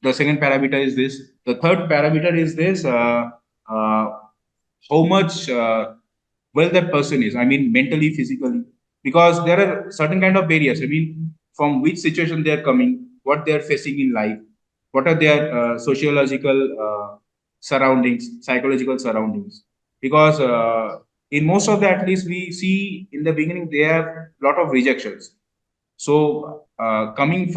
The second parameter is this. The third parameter is this: how much well that person is. I mean, mentally, physically, because there are certain kind of barriers. I mean, from which situation they are coming, what they are facing in life, what are their sociological surroundings, psychological surroundings. Because in most of the athletes, we see in the beginning they have a lot of rejections. So coming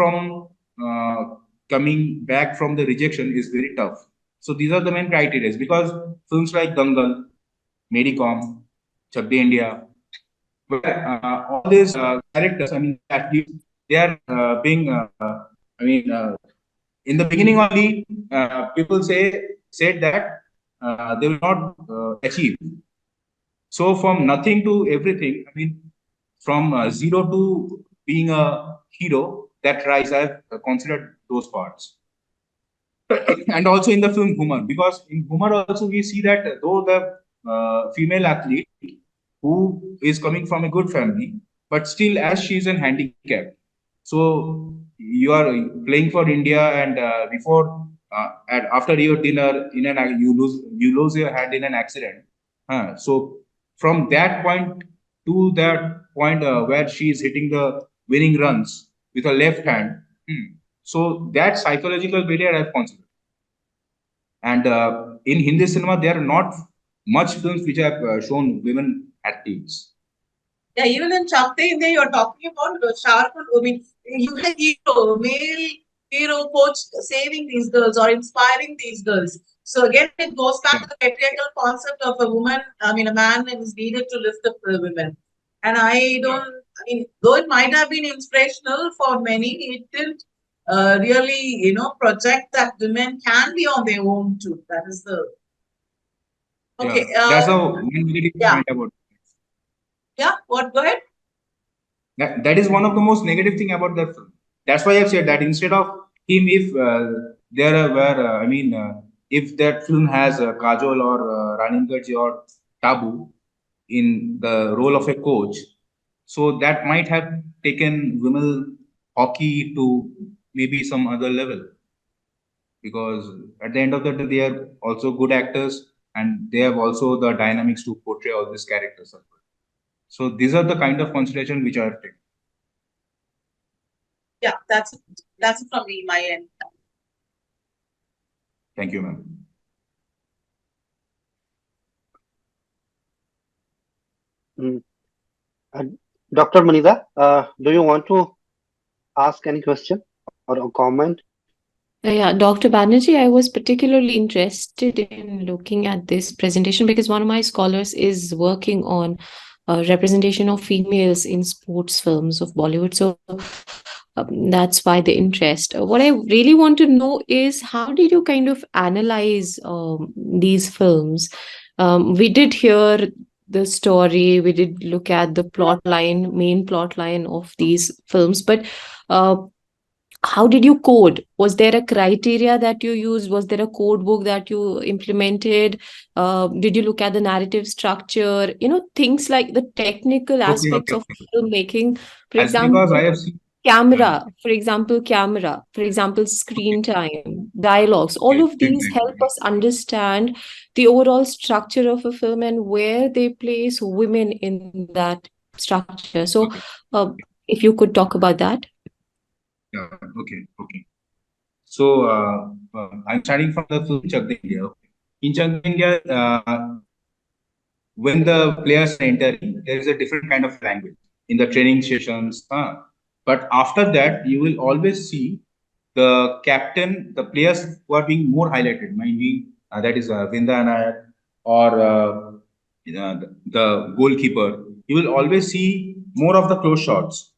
back from the rejection is very tough. So these are the main criteria. Because films like Dangal, Medicom, Chak De India, where all these characters, I mean, athletes, they are I mean, in the beginning only, people said that they will not achieve. So from nothing to everything, I mean, from zero to being a hero, that rise, I've considered those parts. And also in the film Humor, because in Humor also we see that though the female athlete who is coming from a good family, but still as she is an handicap. So you are playing for India, and before and after your dinner, you lose your hand in an accident. So from that point to that point where she is hitting the winning runs with her left hand. So that psychological barrier I've considered. And in Hindi cinema, there are not much films which have shown women athletes. Yeah, even in Chapte India, you're talking about sharp. I mean, you had male hero coach saving these girls or inspiring these girls. So again, it goes back to the patriarchal concept of a woman. I mean, a man is needed to lift up the women. And I don't. I mean, though it might have been inspirational for many, it didn't really, project that women can be on their own too. That is the okay. That's the one negative point about. Yeah. What? Go ahead. That is one of the most negative thing about that film. That's why I've said that instead of him, if there were, if that film has Kajol or Rani Mukherjee or Tabu in the role of a coach, so that might have taken women hockey to maybe some other level. Because at the end of the day, they are also good actors, and they have also the dynamics to portray all these characters as well. So these are the kind of consideration which I have taken. Yeah, that's it from me, my end. Thank you, ma'am. Dr. Maniza, do you want to ask any question or a comment? Yeah, Dr. Banerjee, I was particularly interested in looking at this presentation because one of my scholars is working on representation of females in sports films of Bollywood. So that's why the interest. What I really want to know is how did you kind of analyze these films? We did hear the story, we did look at the main plot line of these films, but how did you code? Was there a criteria that you used? Was there a code book that you implemented? Did you look at the narrative structure? Things like the technical aspects of filmmaking. For example, because I have seen camera, for example, screen time, dialogues. All of these help us understand the overall structure of a film and where they place women in that structure. So, if you could talk about that. Yeah, okay. So I'm starting from the film Chak De India. In Chak De India, when the players are entering, there is a different kind of language in the training sessions. But after that, you will always see the captain, the players who are being more highlighted, maybe that is Vinda Nayak or the goalkeeper. You will always see more of the close shots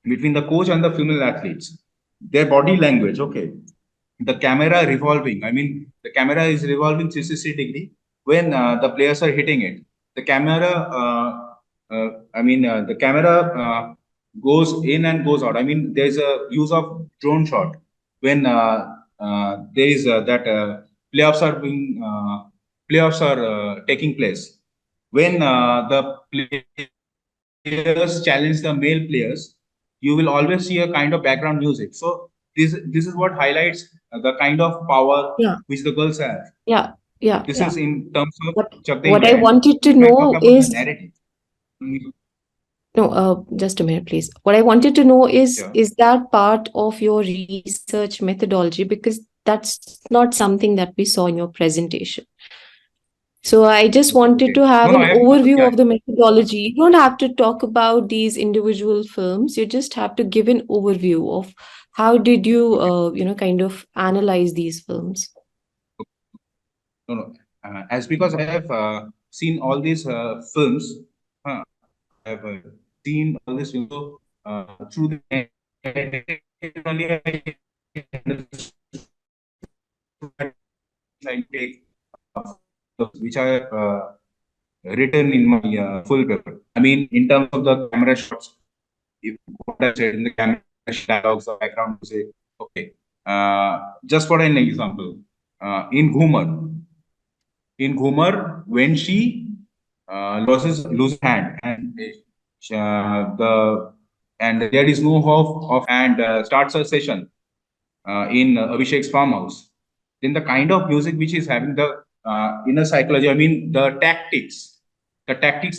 between the coach and the female athletes. Their body language, okay. The camera revolving. I mean, the camera is revolving 360 degree when the players are hitting it. The camera, the camera goes in and goes out. I mean, there's a use of drone shot when there is that playoffs are being playoffs are taking place. When the players challenge the male players, you will always see a kind of background music. So this is what highlights the kind of power which the girls have. This is in terms of what I wanted to know is the narrative. No, just a minute, please. What I wanted to know is that part of your research methodology? Because that's not something that we saw in your presentation. So I just wanted Okay. to have No, an I have, overview yeah, of the methodology. You don't have to talk about these individual films. You just have to give an overview of how did you, kind of analyze these films. no, no. As because I have seen all these films, I have seen all these films. So through the narrative only I understood that I take which are written in my full paper. I mean, in terms of the camera shots, if what I said in the camera dialogues, the background music. Okay. Just for an example, in Ghumar, when she loses hand the and there is no hope of and starts a session in Abhishek's farmhouse, then the kind of music which is having the inner psychology, I mean the tactics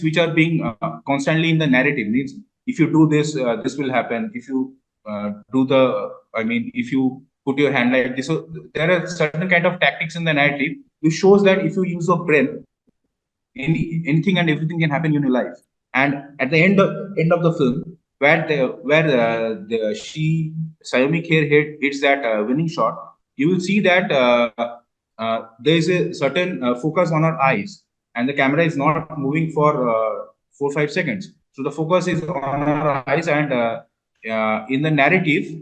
which are being constantly in the narrative means if you do this, this will happen. If you I mean, if you put your hand like this, so there are certain kind of tactics in the narrative which shows that if you use your brain, anything and everything can happen in your life. And at the end of the film, where she Sayumi Kher hits that winning shot, you will see that there is a certain focus on her eyes, and the camera is not moving for 4 5 seconds. So the focus is on her eyes, and in the narrative,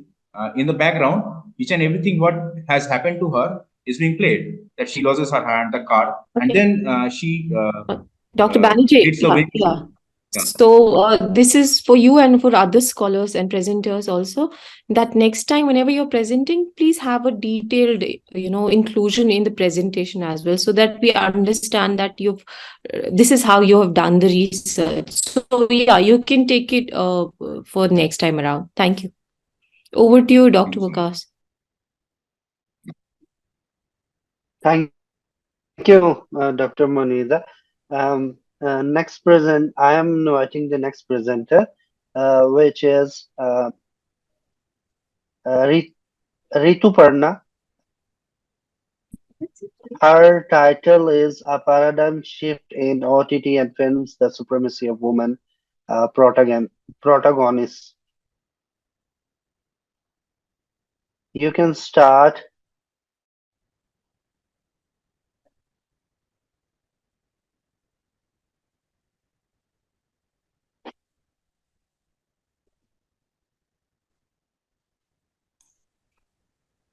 in the background, each and everything what has happened to her is being played. That she loses her hand, the card, and Okay. then she Dr. Banerjee, hits the yeah, wing. yeah. Yeah. So this is for you and for other scholars and presenters also, that next time whenever you're presenting, please have a detailed, inclusion in the presentation as well, so that we understand that this is how you have done the research. So yeah, you can take it for next time around. Thank you. Over to you, Dr. Thank you so much. Vikas. Thank you, Dr. Monida. Next present, I am inviting the next presenter, which is Ritu Parna. Her title is A Paradigm Shift in OTT and Films, The Supremacy of Women Protagonists. You can start.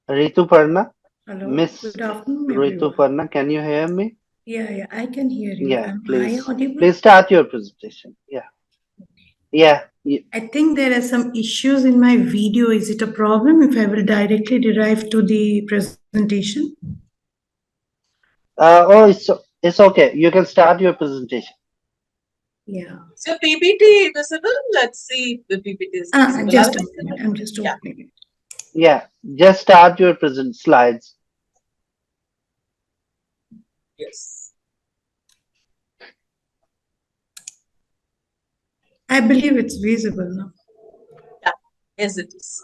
Ritu Parna, Hello, Miss good afternoon, Ritu everyone. Parna, can you hear me? Yeah, I can hear you. Yeah, Am I please. audible? Please start your presentation. Yeah. Yeah. I think there are some issues in my video. Is it a problem if I will directly derive to the presentation? Oh, it's okay. You can start your presentation. Yeah. So PPT visible? Let's see if the PPT is visible. Just a Otherwise, minute. I'm just opening it. Yeah, just start your present slides. yes. I believe it's visible now. Yeah. Yes, it is.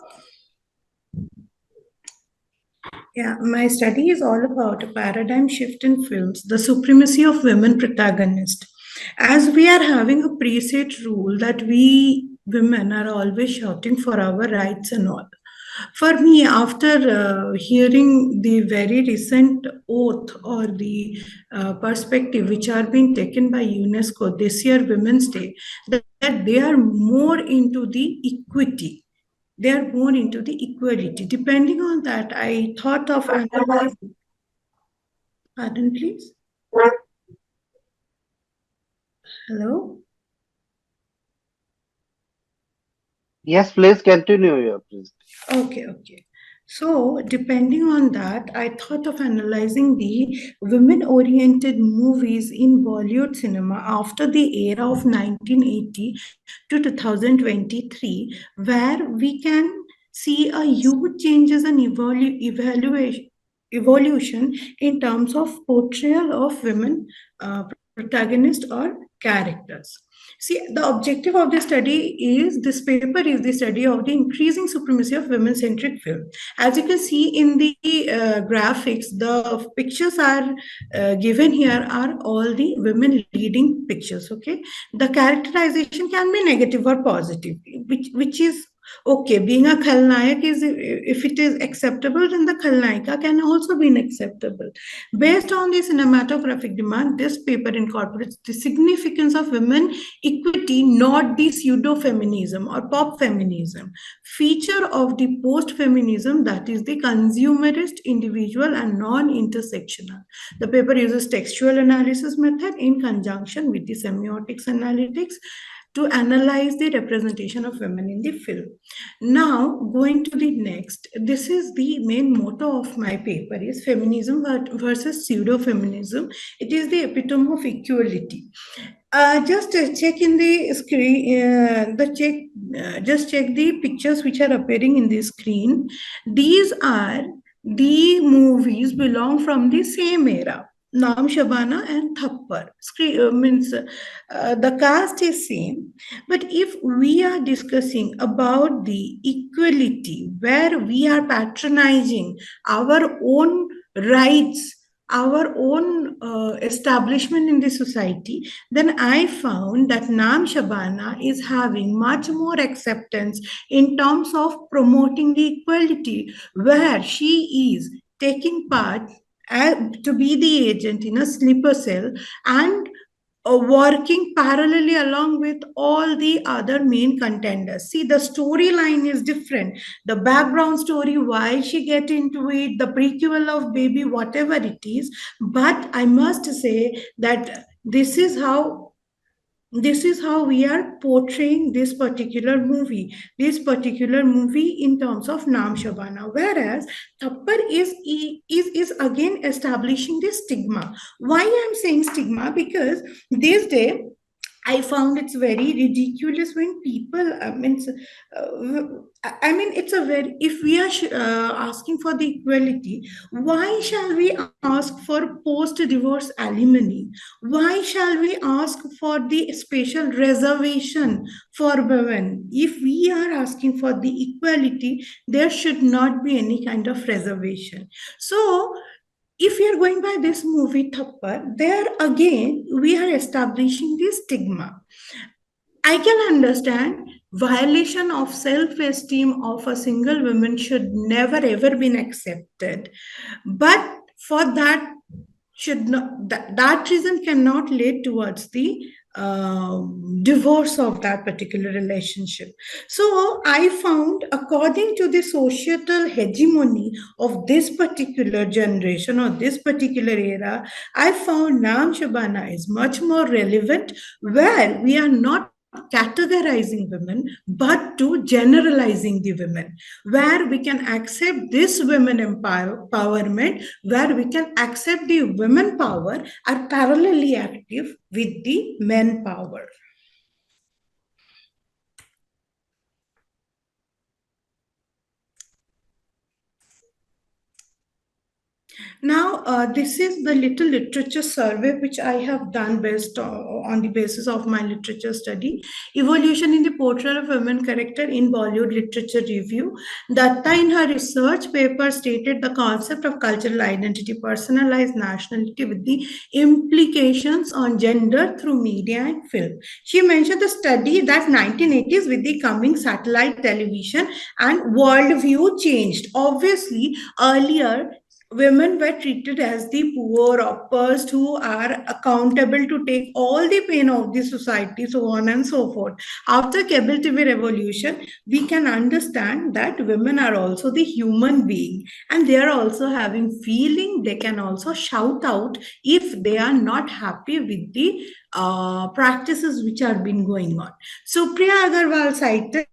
Yeah, my study is all about a paradigm shift in films, the supremacy of women protagonists. As we are having a preset rule that we women are always shouting for our rights and all. For me, after hearing the very recent oath or the perspective which are being taken by UNESCO this year, Women's Day, that they are more into the equity, they are more into the equality. Depending on that, I thought of analyzing. Pardon, please. Hello. Yes, please continue your presentation. Okay. So, depending on that, I thought of analyzing the women oriented movies in Bollywood cinema after the era of 1980 to 2023, where we can see a huge changes and evolution in terms of portrayal of women protagonists or characters. See, the objective of this study is, this paper is the study of the increasing supremacy of women-centric film. As you can see in the graphics, the pictures are given here are all the women leading pictures, okay? The characterization can be negative or positive, which is okay. Being a khalnayak is, if it is acceptable, then the khalnayika can also be acceptable. Based on the cinematographic demand, this paper incorporates the significance of women equity, not the pseudo-feminism or pop feminism feature of the post-feminism, that is the consumerist, individual and non-intersectional. The paper uses textual analysis method in conjunction with the semiotics analytics to analyze the representation of women in the film. Now, going to the next, this is the main motto of my paper, is feminism versus pseudo-feminism. It is the epitome of equality. Just check in the screen, just check the pictures which are appearing in the screen. These are the movies belong from the same era. Naam Shabana and Thappar. Means the cast is same. But if we are discussing about the equality, where we are patronizing our own rights, our own establishment in the society, then I found that Naam Shabana is having much more acceptance in terms of promoting the equality, where she is taking part to be the agent in a sleeper cell and working parallelly along with all the other main contenders. See, the storyline is different. The background story, why she get into it, the prequel of Baby, whatever it is. But I must say that this is how we are portraying this particular movie in terms of Naam Shabana, whereas Thappar is again establishing this stigma. Why I'm saying stigma? Because these days I found it's very ridiculous when people, it's a very, if we are asking for the equality, why shall we ask for post-divorce alimony? Why shall we ask for the special reservation for women? If we are asking for the equality, there should not be any kind of reservation. So, if we are going by this movie Thappar, there again we are establishing this stigma. I can understand violation of self-esteem of a single woman should never ever been accepted, but for that should not, that reason cannot lead towards the divorce of that particular relationship. So I found, according to the societal hegemony of this particular generation or this particular era, I found Naam Shabana is much more relevant, where we are not categorizing women but to generalizing the women, where we can accept this women empowerment, where we can accept the women power are parallelly active with the men power. Now, this is the little literature survey which I have done based on the basis of my literature study. Evolution in the portrayal of women character in Bollywood Literature Review. Datta in her research paper stated the concept of cultural identity, personalized nationality with the implications on gender through media and film. She mentioned the study that 1980s with the coming satellite television and worldview changed. Obviously, earlier women were treated as the poor oppressed who are accountable to take all the pain of the society, so on and so forth. After cable TV revolution, we can understand that women are also the human being and they are also having feeling. They can also shout out if they are not happy with the practices which are been going on. So Priya Agarwal cited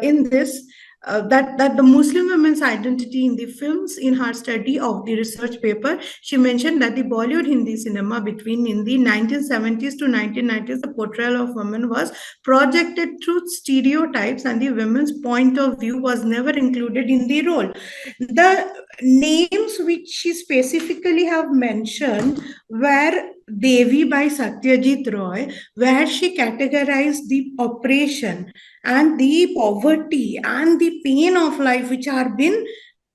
in this that the Muslim women's identity in the films in her study of the research paper. She mentioned that the Bollywood Hindi cinema between in the 1970s to 1990s, the portrayal of women was projected through stereotypes and the women's point of view was never included in the role. The names which she specifically have mentioned were Devi by Satyajit Roy, where she categorized the oppression and the poverty and the pain of life, which are been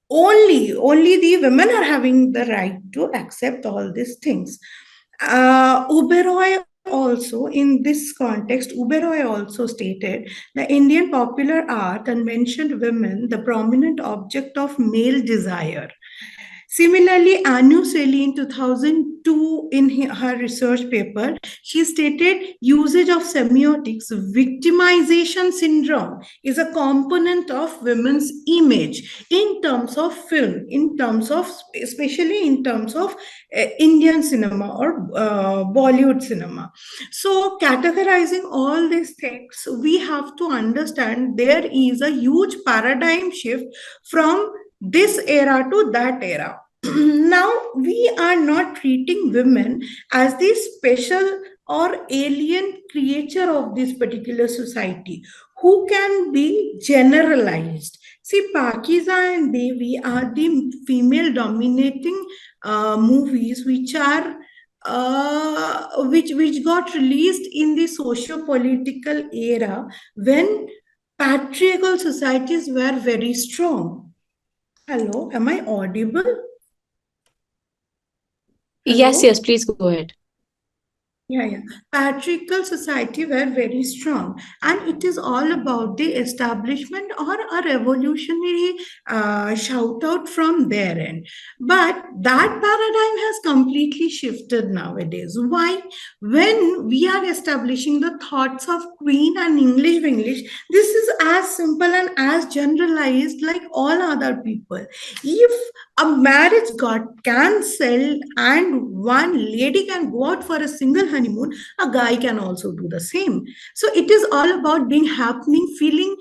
only the women are having the right to accept all these things. Uberoi also, in this context, Uberoi also stated the Indian popular art and mentioned women the prominent object of male desire. Similarly, Anu Seli in 2002, in her research paper, she stated usage of semiotics, victimization syndrome is a component of women's image in terms of film, in terms of, especially in terms of Indian cinema or Bollywood cinema. So, categorizing all these things, we have to understand there is a huge paradigm shift from this era to that era. Now we are not treating women as the special or alien creature of this particular society who can be generalized. See, Pakiza and Devi are the female dominating movies which are which got released in the socio-political era when patriarchal societies were very strong. Hello, am I audible? Yes, Hello? yes, please go ahead. Yeah. Patriarchal society were very strong, and it is all about the establishment or a revolutionary shout out from their end. But that paradigm has completely shifted nowadays. Why? When we are establishing the thoughts of Queen and English, this is as simple and as generalized like all other people. If a marriage got cancelled and one lady can go out for a single honeymoon, a guy can also do the same. So it is all about being happening, feeling,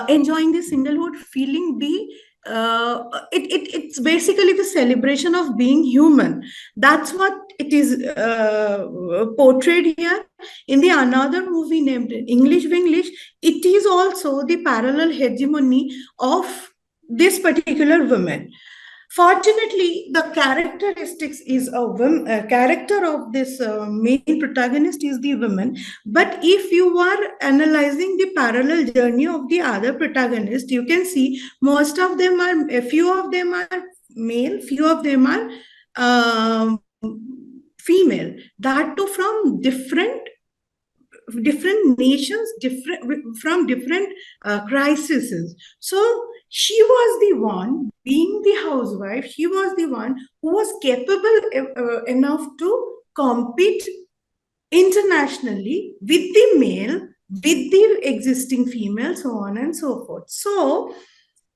enjoying the singlehood, feeling the it's basically the celebration of being human. That's what it is portrayed here. In the another movie named English Winglish, it is also the parallel hegemony of this particular woman. Fortunately, the characteristics is a woman, character of this main protagonist is the woman. But if you are analyzing the parallel journey of the other protagonist, you can see most of them are, a few of them are male, few of them are female. That too from different nations, different from different crises. So she was the one, being the housewife, she was the one who was capable enough to compete internationally with the male, with the existing female, so on and so forth. So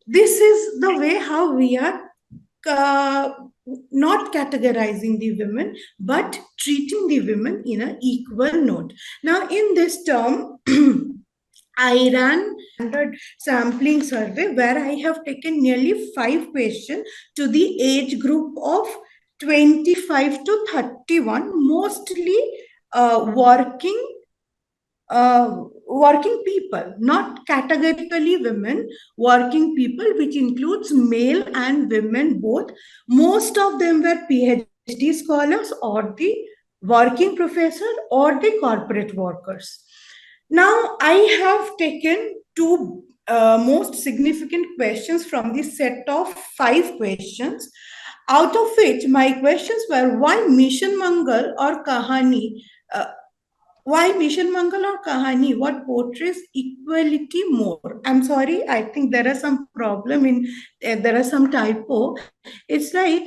this is the way how we are uh, not categorizing the women, but treating the women in an equal note. Now, in this term, I ran a sampling survey where I have taken nearly 5 questions to the age group of 25 to 31, mostly working people, not categorically women, working people, which includes male and women both. Most of them were PhD scholars or the working professor or the corporate workers. Now, I have taken two most significant questions from the set of 5 questions, out of which my questions were why Mission Mangal or Kahani, why Mission Mangal or Kahani, what portrays equality more? I'm sorry, I think there is some problem in, there is some typo. It's like,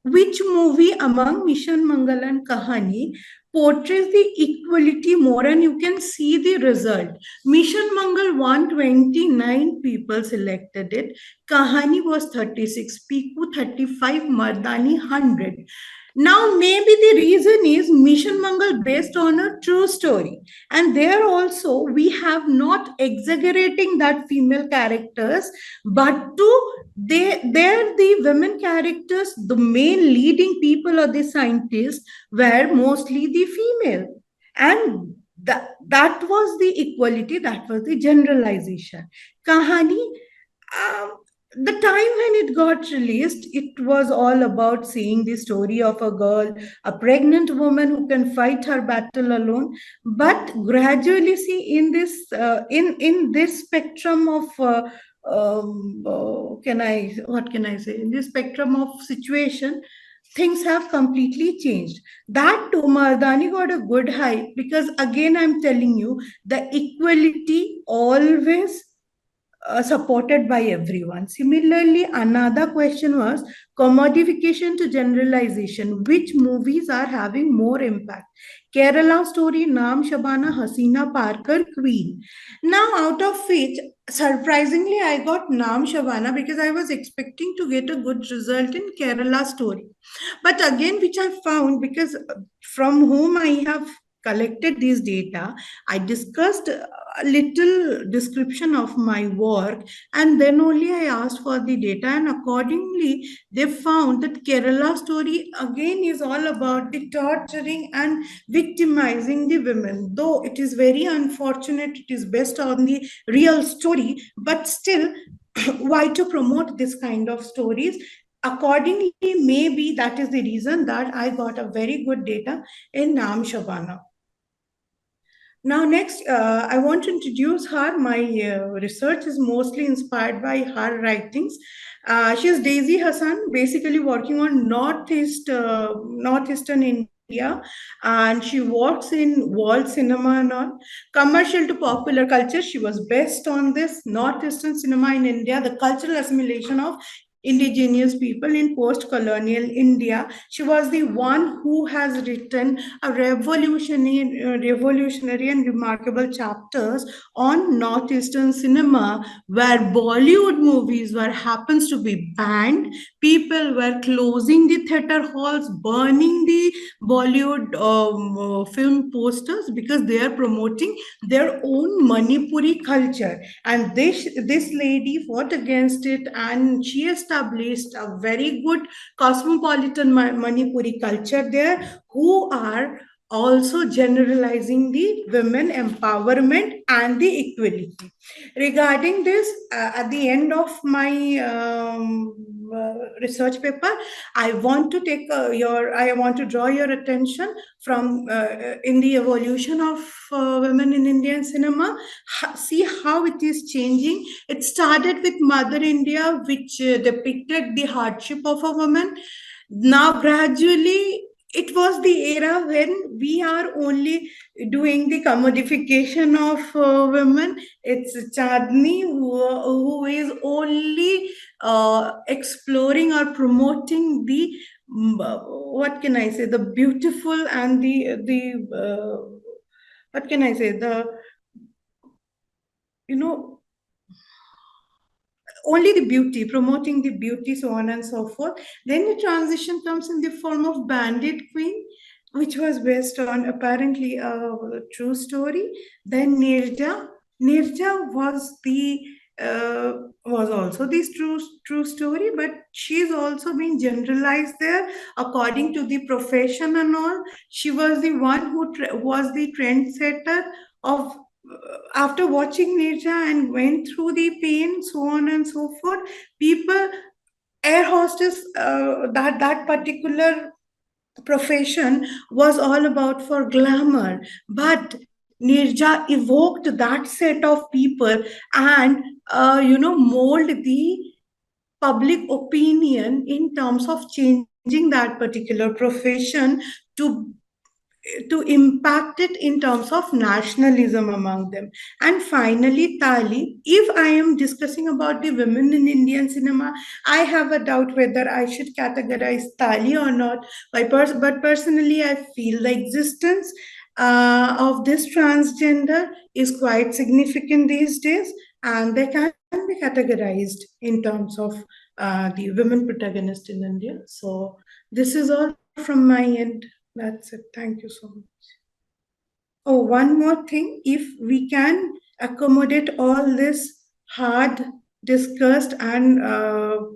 which movie among Mission Mangal and Kahani portrays the equality more, and you can see the result. Mission Mangal 129 people selected it, Kahani was 36, Piku 35, Mardani 100. Now, maybe the reason is Mission Mangal based on a true story. And there also, we have not exaggerating that female characters, but there the women characters, the main leading people or the scientists were mostly the female. And that was the equality, that was the generalization. Kahani, um, the time when it got released, it was all about seeing the story of a girl, a pregnant woman who can fight her battle alone. But gradually, see, in this spectrum of can I what can I say? In this spectrum of situation, things have completely changed. That too, Mardani got a good hype because again, I'm telling you, the equality always supported by everyone. Similarly, another question was commodification to generalization. Which movies are having more impact? Kerala Story, Naam Shabana, Hasina Parker, Queen. Now, out of which, surprisingly, I got Naam Shabana because I was expecting to get a good result in Kerala Story. But again, which I found, because from whom I have collected these data, I discussed a little description of my work, and then only I asked for the data, and accordingly they found that Kerala Story again is all about the torturing and victimizing the women. Though it is very unfortunate, it is based on the real story, but still why to promote this kind of stories? Accordingly, maybe that is the reason that I got a very good data in Naam Shabana. Now, next, I want to introduce her. My research is mostly inspired by her writings. She is Daisy Hassan, basically working on northeastern India, and she works in world cinema and all. Commercial to popular culture, she was based on this northeastern cinema in India, the cultural assimilation of indigenous people in post-colonial India. She was the one who has written a revolutionary and remarkable chapters on northeastern cinema, where Bollywood movies were happens to be banned. People were closing the theater halls, burning the Bollywood film posters because they are promoting their own Manipuri culture. And this lady fought against it, and she established a very good cosmopolitan Manipuri culture there, who are also generalizing the women empowerment and the equality. Regarding this, at the end of my research paper, I want to draw your attention from in the evolution of women in Indian cinema. See how it is changing. It started with Mother India, which depicted the hardship of a woman. Now, gradually, it was the era when we are only doing the commodification of women. It's Chandni who is only exploring or promoting the what can I say, the beautiful and the what can I say, the you know only the beauty, promoting the beauty, so on and so forth. Then the transition comes in the form of Bandit Queen, which was based on apparently a true story. Then Nirja. Nirja was also this true story, but she's also been generalized there according to the profession and all. She was the one who was the trendsetter of after watching Nirja and went through the pain, so on and so forth. People, air hostess, that particular profession was all about for glamour, but Nirja evoked that set of people and mold the public opinion in terms of changing that particular profession to impact it in terms of nationalism among them. And finally, Tali. If I am discussing about the women in Indian cinema, I have a doubt whether I should categorize Tali or not. But personally, I feel the existence of this transgender is quite significant these days, and they can be categorized in terms of the women protagonist in India. So this is all from my end. That's it. Thank you so much. Oh, one more thing. If we can accommodate all this hard, discussed, and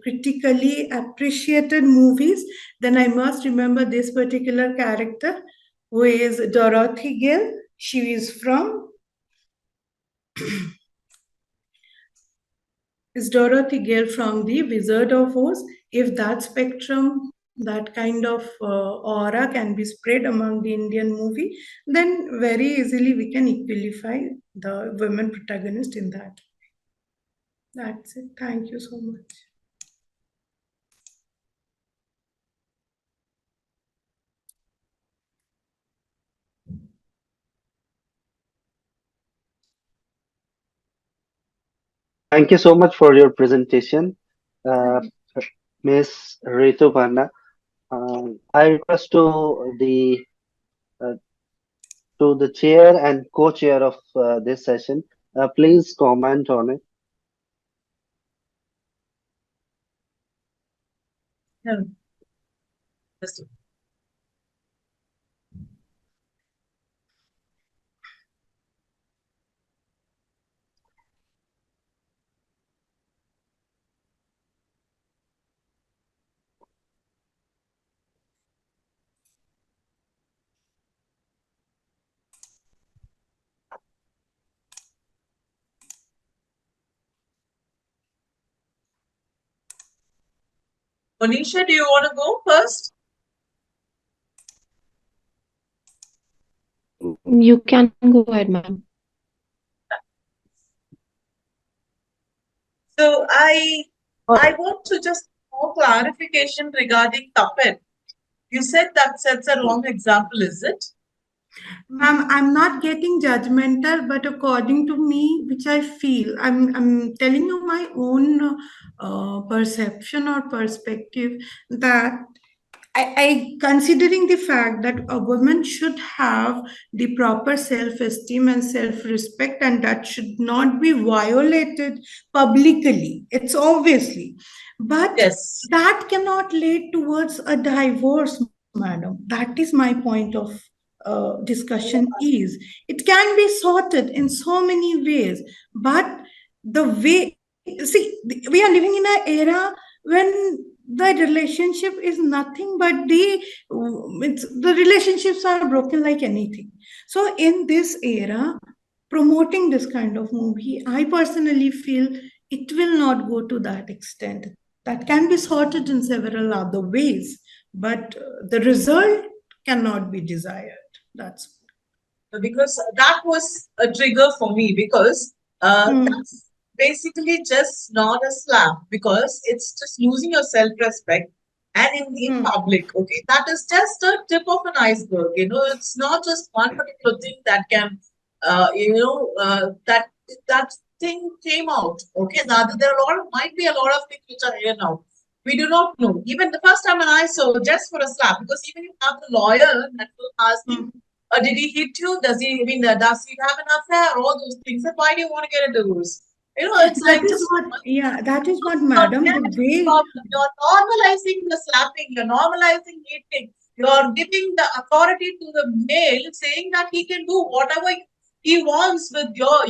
critically appreciated movies, then I must remember this particular character, who is Dorothy Gill. She is from is Dorothy Gale from The Wizard of Oz. If that spectrum, that kind of aura can be spread among the Indian movie, then very easily we can equalify the women protagonist in that. That's it. Thank you so much. Thank you so much for your presentation, uh, Ms. Ritu Panda. I request uh, to the chair and co-chair of this session. Please comment on it. Yeah. Just- Monisha, do you want to go first? You can go ahead, ma'am. So I want to just more clarification regarding Tapet. You said that sets a wrong example, is it? Ma'am, I'm not getting judgmental, but according to me, which I feel, I'm telling you my own perception or perspective that I considering the fact that a woman should have the proper self-esteem and self-respect, and that should not be violated publicly. It's obviously, but Yes. that cannot lead towards a divorce, madam. That is my point of discussion. Is it can be sorted in so many ways, but the way, see, we are living in an era when the relationship is nothing but the relationships are broken like anything. So in this era, promoting this kind of movie, I personally feel it will not go to that extent. That can be sorted in several other ways, but the result cannot be desired. That's Because that was a trigger for me because that's basically just not a slap because it's just losing your self-respect and in public. Okay, that is just a tip of an iceberg. It's not just one particular thing that can, that thing came out. Okay, now there are might be a lot of things which are here now. We do not know. Even the first time when I saw just for a slap, because even you have the lawyer that will ask him, did he hit you? Does he have an affair? All those things. And why do you want to get a divorce? It's that like is just what, yeah, that is what, you're madam, the way. normalizing the slapping, you're normalizing hitting, you're giving the authority to the male, saying that he can do whatever he wants with your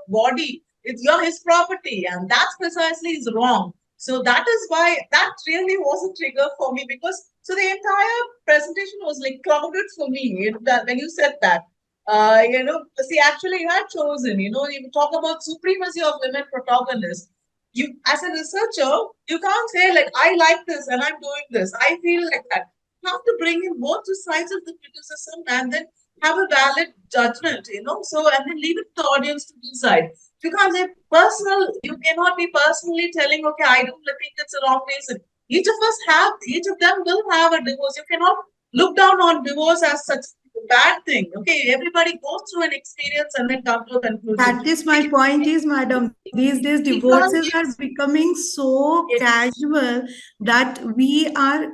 body. It's his property, and that's precisely is wrong. So that is why that really was a trigger for me because so the entire presentation was like clouded for me that when you said that. See, actually, you had chosen, you talk about supremacy of women protagonists. You, as a researcher, you can't say, like, I like this and I'm doing this. I feel like that. You have to bring in both the sides of the criticism and then have a valid judgment, So, and then leave it to the audience to decide. You can't say personal, you cannot be personally telling, okay, I don't think it's a wrong reason. Each of them will have a divorce. You cannot look down on divorce as such a bad thing. Okay, everybody goes through an experience and then come to a conclusion. That is my point is, madam, these days divorces are becoming so casual that we are,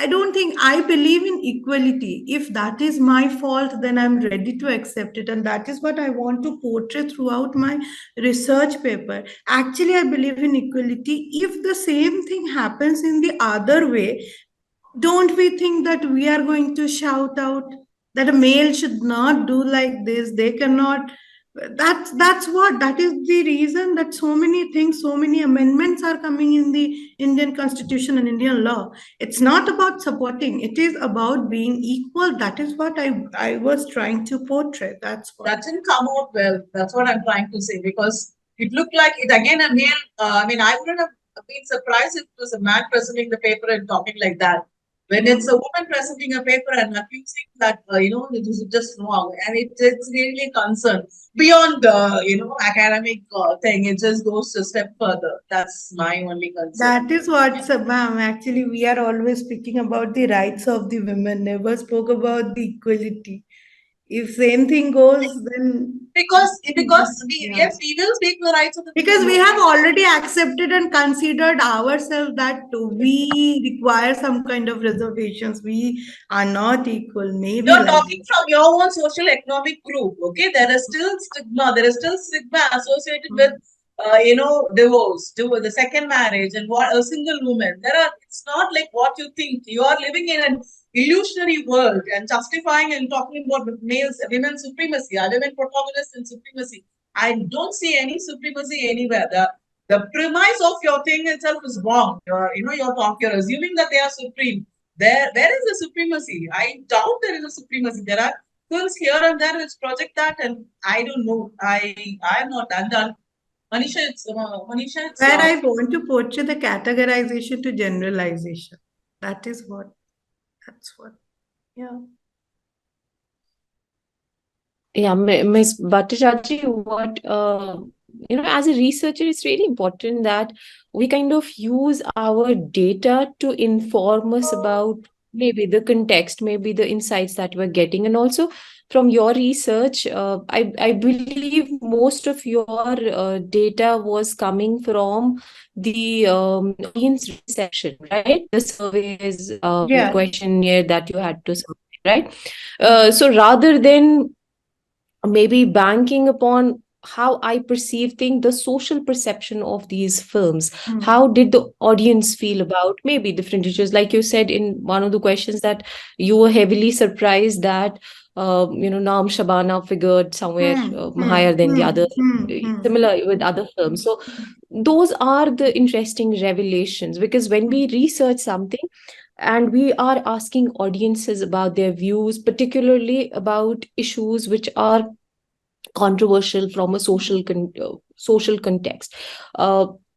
I don't think I believe in equality. If that is my fault, then I'm ready to accept it. And that is what I want to portray throughout my research paper. Actually, I believe in equality. If the same thing happens in the other way, don't we think that we are going to shout out that a male should not do like this? They cannot That is the reason that so many things, so many amendments are coming in the Indian constitution and Indian law. It's not about supporting, it is about being equal. That is what I was trying to portray. That's what. That didn't come out well. That's what I'm trying to say, because it looked like it again a male. I mean, I wouldn't have been surprised if it was a man presenting the paper and talking like that. When it's a woman presenting a paper and accusing that, it is just wrong, and it's really concern beyond academic thing. It just goes a step further. That's my only concern. That is what, ma'am. Actually, we are always speaking about the rights of the women, never spoke about the equality. If same thing goes, then Because we, yeah. yes, we will speak the rights of the Because we women. have already accepted and considered ourselves that we require some kind of reservations. We are not equal. Maybe You're like talking from your own social economic group, okay? There is still stigma. There is still stigma associated with, divorce, the second marriage, and what a single woman. It's not like what you think. You are living in an illusionary world and justifying and talking about women's supremacy, women protagonists and supremacy. I don't see any supremacy anywhere. The premise of your thing itself is wrong. You're assuming that they are supreme. There is a supremacy. I doubt there is a supremacy. There are films here and there which project that, and I don't know. I am not done. Manisha, it's where I want to portray the categorization to generalization. That is what. That's what. Yeah. Yeah, Ms. Bhattacharjee, as a researcher, it's really important that we kind of use our data to inform us about maybe the context, maybe the insights that we're getting. And also from your research, I believe most of your data was coming from the audience reception, right? The surveys, Yeah. questionnaire that you had to submit, right? So rather than maybe banking upon how I perceive things, the social perception of these films. How did the audience feel about maybe different issues? Like you said in one of the questions that you were heavily surprised that Naam Shabana figured somewhere higher than the other, similar with other films. So those are the interesting revelations, because when we research something and we are asking audiences about their views, particularly about issues which are controversial from a social context,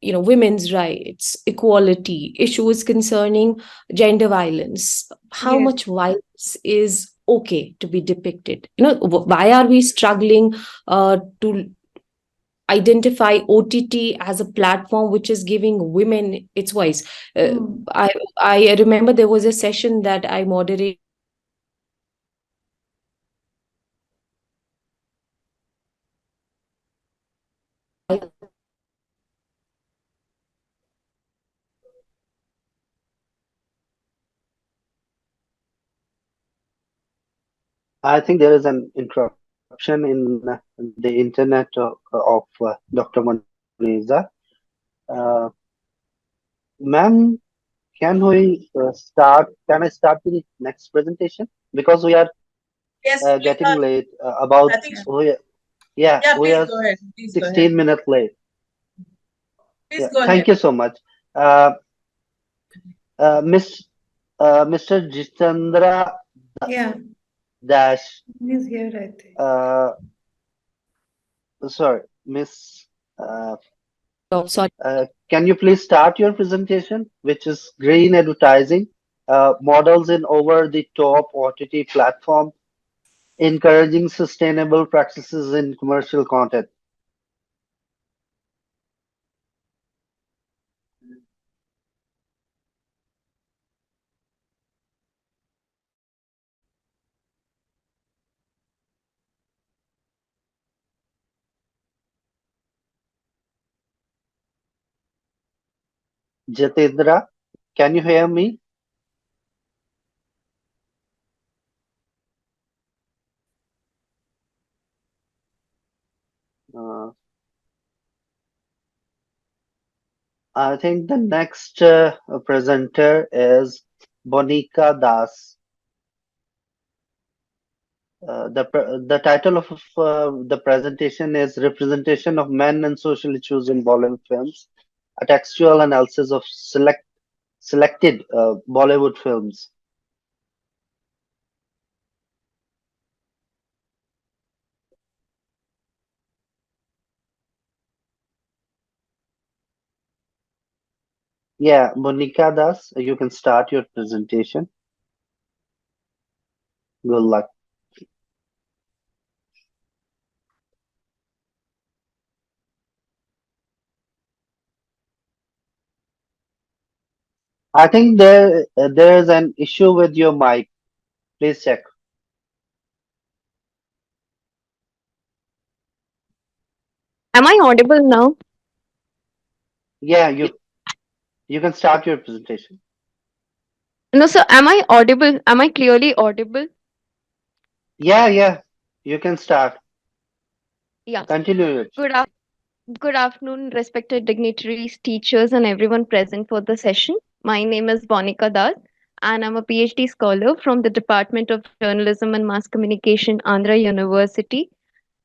women's rights, equality, issues concerning gender violence, how Yes. much violence is okay to be depicted, why are we struggling to identify OTT as a platform which is giving women its voice. I remember there was a session that I moderated. I think there is an interruption in the internet of Dr. Moniza. Uh, Ma'am, can I start the next presentation? Because we are yes, please, getting late. I think. Yeah, we Please are go ahead. Please go ahead. 16 minutes late. Please Yeah, go ahead. thank you so much. Miss, Mr. Jitendra Yeah. Dash, He's here, I think. sorry, Miss, uh, Oh, sorry. can you please start your presentation, which is green advertising, models in over-the-top OTT platform, encouraging sustainable practices in commercial content. Jitendra, can you hear me? Uh, I think the next presenter is Bonika Das. The title of the presentation is Representation of Men and Social Issues in Bollywood Films, a textual analysis of selected Bollywood films. Yeah, Monica Das, you can start your presentation. Good luck. I think there is an issue with your mic. Please check. Am I audible now? Yeah, you can start your presentation. No, sir. Am I audible? Am I clearly audible? Yeah, you can start. Yeah. Continue it. Good af Good afternoon, respected dignitaries, teachers, and everyone present for the session. My name is Bonika Das, and I'm a PhD scholar from the Department of Journalism and Mass Communication, Andhra University.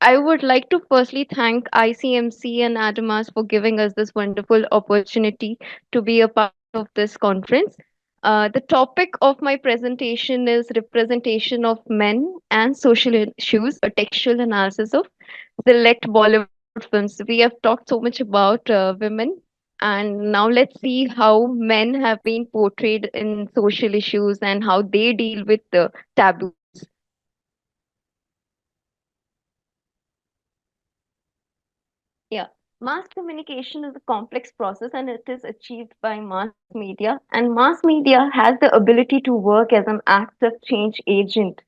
I would like to firstly thank ICMC and Adamas for giving us this wonderful opportunity to be a part of this conference. The topic of my presentation is representation of men and social issues, a textual analysis of select Bollywood films. We have talked so much about women, and now let's see how men have been portrayed in social issues and how they deal with the taboos. Yeah, mass communication is a complex process and it is achieved by mass media. And mass media has the ability to work as an active change agent.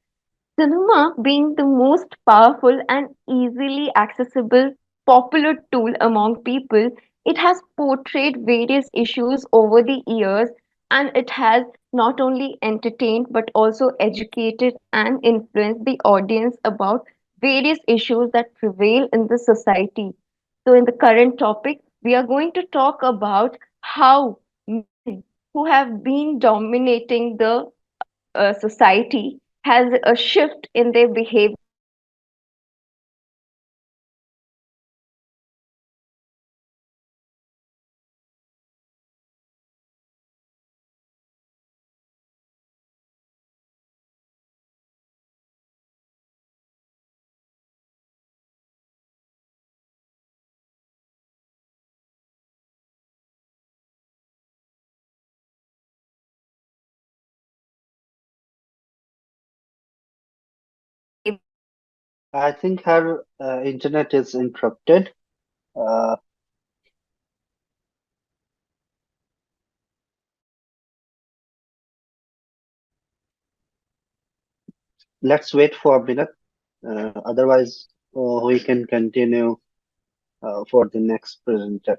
Cinema being the most powerful and easily accessible popular tool among people, it has portrayed various issues over the years and it has not only entertained but also educated and influenced the audience about various issues that prevail in the society. So, in the current topic, we are going to talk about how men who have been dominating the society has a shift in their behavior. I think her internet is interrupted. Uh, let's wait for a minute. Otherwise, we can continue for the next presenter.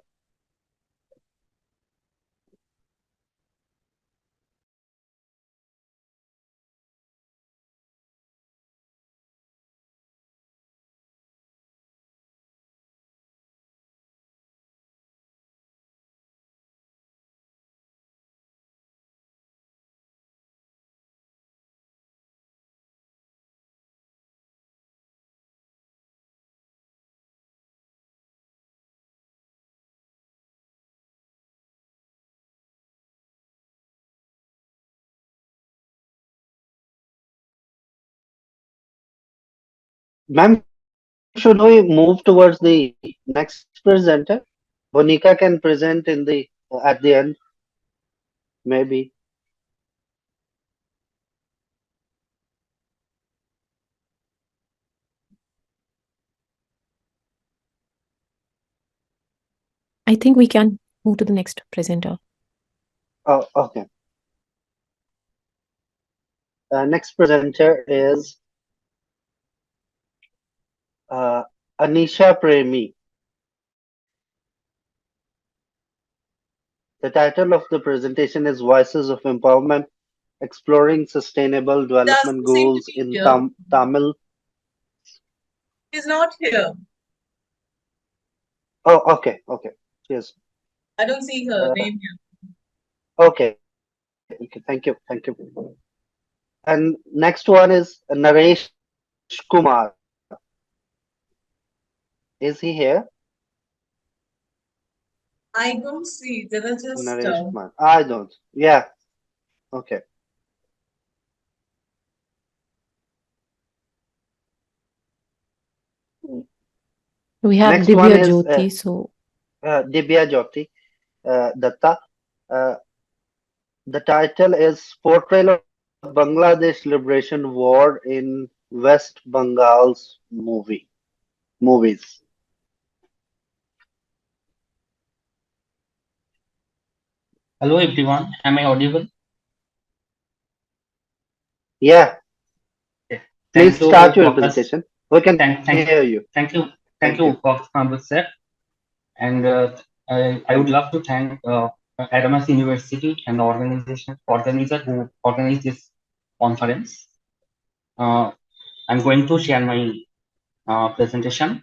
Ma'am, should we move towards the next presenter? Bonika can present in the at the end, maybe. I think we can move to the next presenter. Oh, okay. Next presenter is uh, Anisha Premi. The title of the presentation is Voices of Empowerment Exploring Sustainable Development Doesn't seem to Goals be in here. Tamil. She's not here. Oh, okay. Yes. I don't see her Uh, name here. okay. Thank you. And next one is Naresh Naik. Kumar. Is he here? I don't see. There are just Naresh Kumar. I don't. Yeah. Okay. We have Next one Divya is Jyoti, so Dibya Jyoti Datta. Uh, the title is Portrayal of Bangladesh Liberation War in West Bengal's movies. Hello everyone, am I audible? Yeah. Okay. Please Thank you, start your Focus. presentation. We can Thank, hear thank, you. thank you, thank Thank you. you, Focus, sir. And I would love to thank Adamas University and the organizer who organized this conference. Uh, I'm going to share my presentation.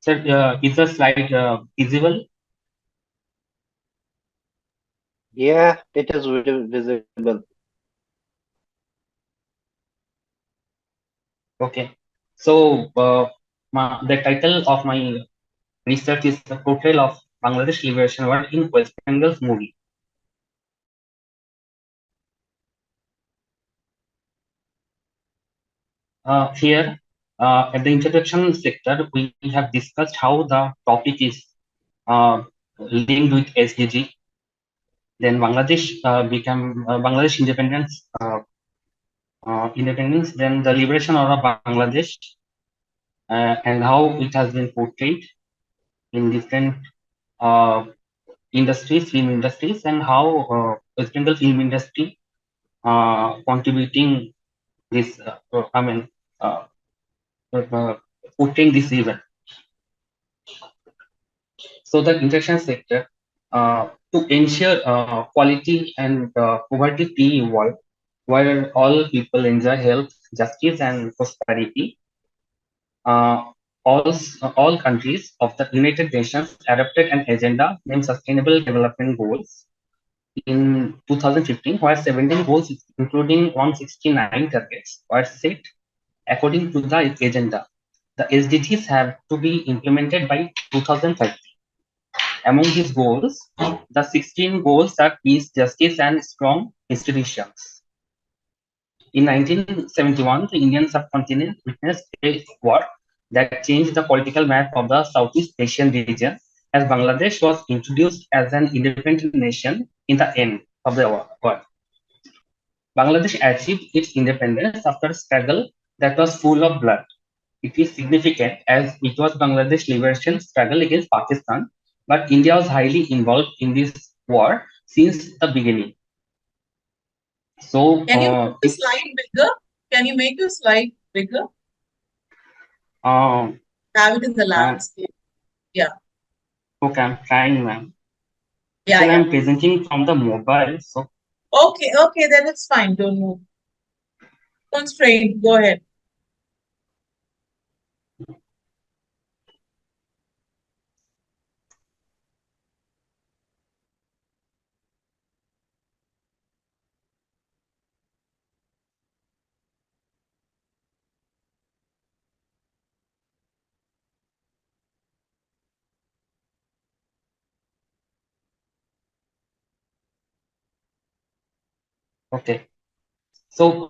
Sir, is the slide visible? Yeah, it is visible. Okay. So the title of my research is the portrayal of Bangladesh Liberation War in West Bengal's movie. Here, at the introduction sector, we have discussed how the topic is uh, linked with SDG. Then Bangladesh became Bangladesh independence. Then the liberation of Bangladesh and how it has been portrayed in different uh, industries, film industries, and how West Bengal film industry contributing this. Uh, portraying this event. So the interaction sector to ensure quality and poverty-free world where all people enjoy health, justice, and prosperity. Uh, all countries of the United Nations adopted an agenda named Sustainable Development Goals in 2015, where 17 goals, including 169 targets, were set according to the agenda. The SDGs have to be implemented by 2030. Among these goals, the 16 goals are peace, justice, and strong institutions. In 1971, the Indian subcontinent witnessed a war that changed the political map of the Southeast Asian region as Bangladesh was introduced as an independent nation in the end of the war. Bangladesh achieved its independence after a struggle that was full of blood. It is significant as it was Bangladesh liberation struggle against Pakistan, but India was highly involved in this war since the beginning. So, can you make the slide bigger? Can you make your slide bigger? Have it in the landscape. Yeah. Okay, I'm trying, ma'am. Yeah, Still, yeah. I'm presenting from the mobile, so. Okay, then it's fine. Don't move. Don't strain. Go ahead. Okay. So,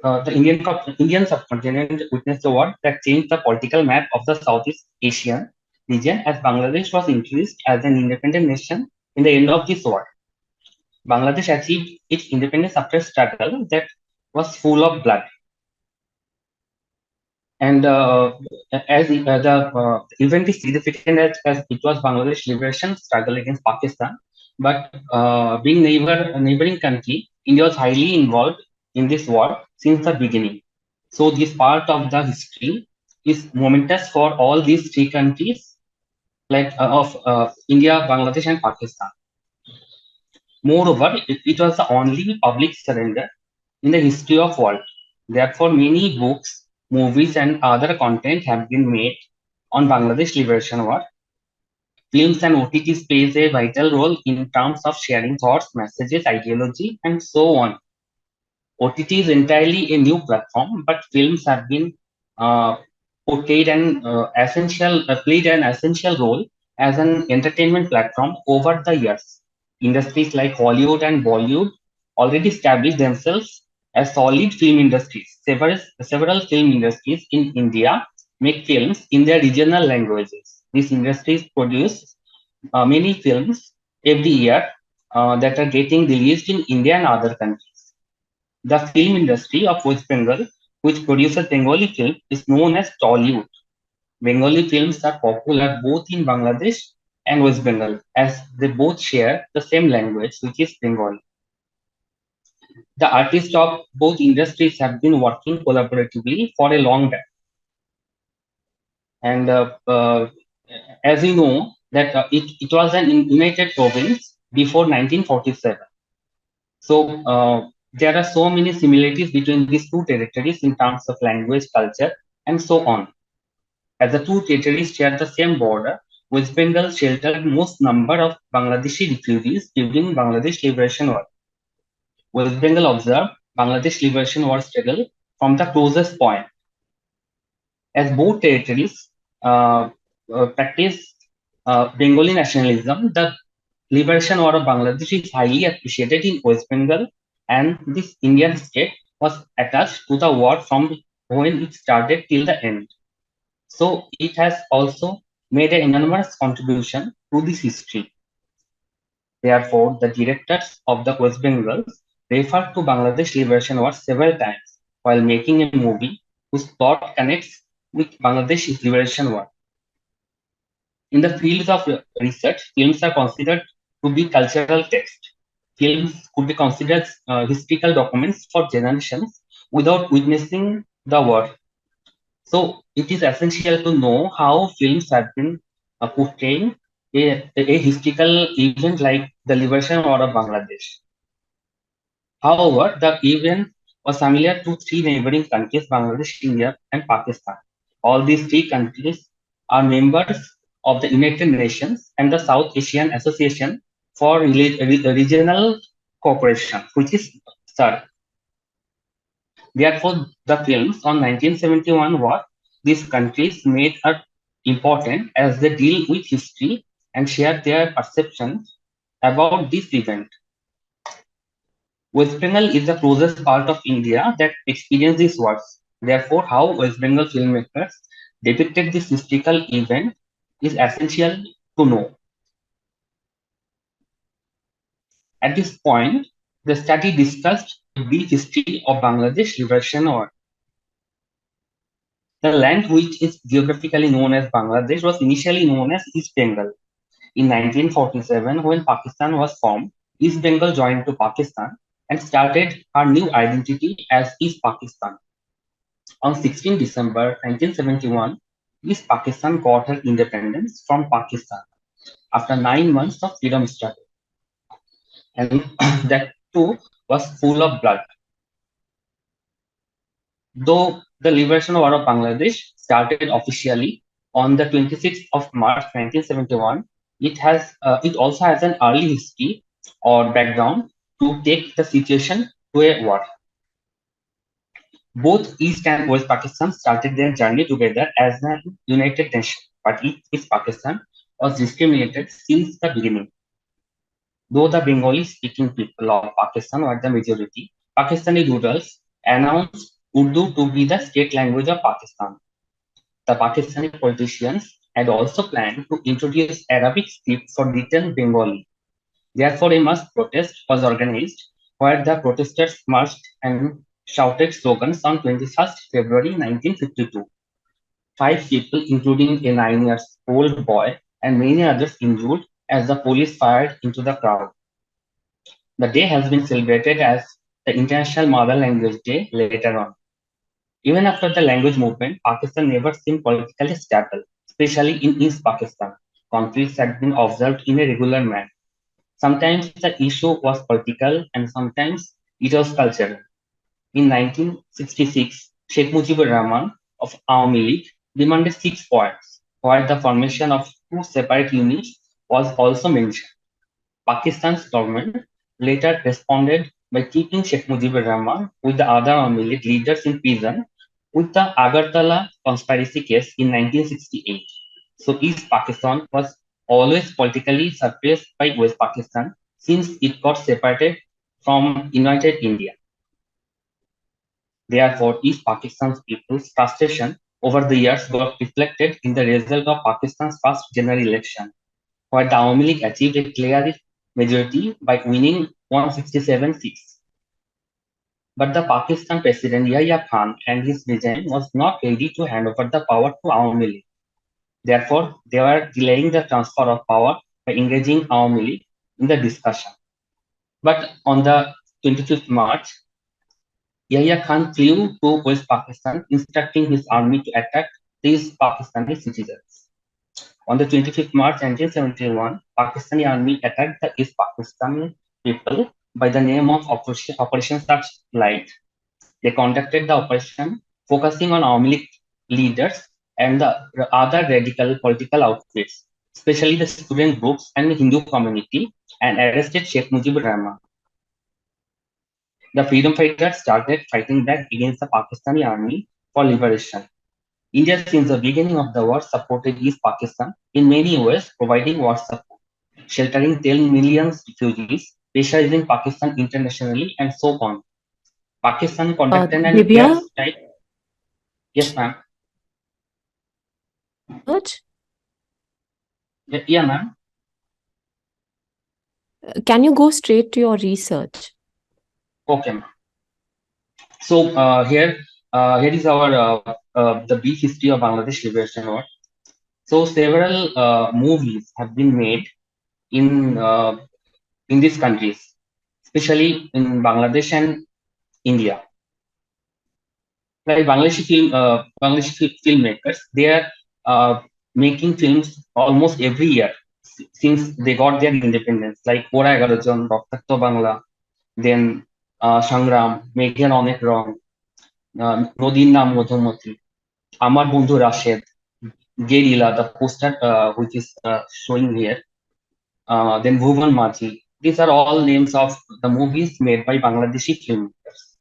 Indian subcontinent witnessed a war that changed the political map of the Southeast Asian region as Bangladesh was introduced as an independent nation in the end of this war. Bangladesh achieved its independence after a struggle that was full of blood. And as the event is significant as it was Bangladesh liberation struggle against Pakistan, but being neighboring country, India was highly involved in this war since the beginning. So this part of the history is momentous for all these three countries, like of India, Bangladesh, and Pakistan. Moreover, it was the only public surrender in the history of world. Therefore, many books, movies, and other content have been made on Bangladesh Liberation War. Films and OTTs plays a vital role in terms of sharing thoughts, messages, ideology, and so on. OTT is entirely a new platform, but films have been uh, played an essential role as an entertainment platform over the years. Industries like Hollywood and Bollywood already established themselves as solid film industries. Several film industries in India make films in their regional languages. These industries produce many films every year that are getting released in India and other countries. The film industry of West Bengal, which produces Bengali film, is known as Tollywood. Bengali films are popular both in Bangladesh and West Bengal, as they both share the same language, which is Bengali. The artists of both industries have been working collaboratively for a long time. And as you know, that it was an united province before 1947. So there are so many similarities between these two territories in terms of language, culture, and so on. As the two territories share the same border, West Bengal sheltered most number of Bangladeshi refugees during Bangladesh Liberation War. West Bengal observed Bangladesh Liberation War struggle from the closest point. As both territories practice Bengali nationalism, the liberation war of Bangladesh is highly appreciated in West Bengal, and this Indian state was attached to the war from when it started till the end. So it has also made an enormous contribution to this history. Therefore, the directors of the West Bengal referred to Bangladesh Liberation War several times while making a movie whose plot connects with Bangladesh Liberation War. In the fields of research, films are considered to be cultural text. Films could be considered historical documents for generations without witnessing the war. So it is essential to know how films have been portraying a historical event like the liberation war of Bangladesh. However, the event was familiar to three neighboring countries, Bangladesh, India, and Pakistan. All these three countries are members of the United Nations and the South Asian Association for Regional Cooperation, which is SARC. Therefore, the films on 1971 war, these countries made are important as they deal with history and share their perceptions about this event. West Bengal is the closest part of India that experienced these wars. Therefore, how West Bengal filmmakers depicted this historical event is essential to know. At this point, the study discussed the brief history of Bangladesh Liberation War. The land which is geographically known as Bangladesh was initially known as East Bengal. In 1947, when Pakistan was formed, East Bengal joined to Pakistan and started her new identity as East Pakistan. On 16 December 1971, East Pakistan got her independence from Pakistan after 9 months of freedom struggle. And that too was full of blood. Though the Liberation War of Bangladesh started officially on the 26th of March 1971, it also has an early history or background to take the situation to a war. Both East and West Pakistan started their journey together as a united nation, but East Pakistan was discriminated since the beginning. Though the Bengali-speaking people of Pakistan were the majority, Pakistani rurals announced Urdu to be the state language of Pakistan. The Pakistani politicians had also planned to introduce Arabic script for written Bengali. Therefore, a mass protest was organized where the protesters marched and shouted slogans on 21st February 1952. Five people, including a 9-year-old boy and many others injured as the police fired into the crowd. The day has been celebrated as the International Mother Language Day later on. Even after the language movement, Pakistan never seemed politically stable, especially in East Pakistan. Conflicts had been observed in a regular manner. Sometimes the issue was political and sometimes it was cultural. In 1966, Sheikh Mujibur Rahman of Awami League demanded 6 points, where the formation of two separate units was also mentioned. Pakistan's government later responded by keeping Sheikh Mujibur Rahman with the other Awami League leaders in prison with the Agartala conspiracy case in 1968. So East Pakistan was always politically suppressed by West Pakistan since it got separated from United India. Therefore, East Pakistan's people's frustration over the years got reflected in the result of Pakistan's first general election, where the Awami League achieved a clear majority by winning 167 seats. But the Pakistan president Yahya Khan and his regime was not ready to hand over the power to Awami League. Therefore, they were delaying the transfer of power by engaging Awami League in the discussion. But on the 25th March, Yahya Khan flew to West Pakistan, instructing his army to attack these Pakistani citizens. On the 25th March 1971, Pakistani army attacked the East Pakistani people by the name of Operation Searchlight. They conducted the operation focusing on Awami League leaders and the other radical political outfits, especially the student groups and the Hindu community, and arrested Sheikh Mujibur Rahman. The freedom fighters started fighting back against the Pakistani army for liberation. India, since the beginning of the war, supported East Pakistan in many ways, providing war support, sheltering 10 million refugees, pressurizing Pakistan internationally, and so on. Pakistan conducted an Divya, airstrike. Yes, ma'am. George, Yeah, ma'am. can you go straight to your research? Okay, ma'am. So here is our the brief history of Bangladesh Liberation War. So several movies have been made in these countries, especially in Bangladesh and India. Like Bangladeshi filmmakers, they are making films almost every year since they got their independence. Like Ora Egarajon, Roktakto Bangla, then Sangram, Megher Onek Rong, Nodin Nam Madhumati, Amar Bundhu Rashid, Gerila, the poster which is showing here, then Bhuvan Maji. These are all names of the movies made by Bangladeshi filmmakers.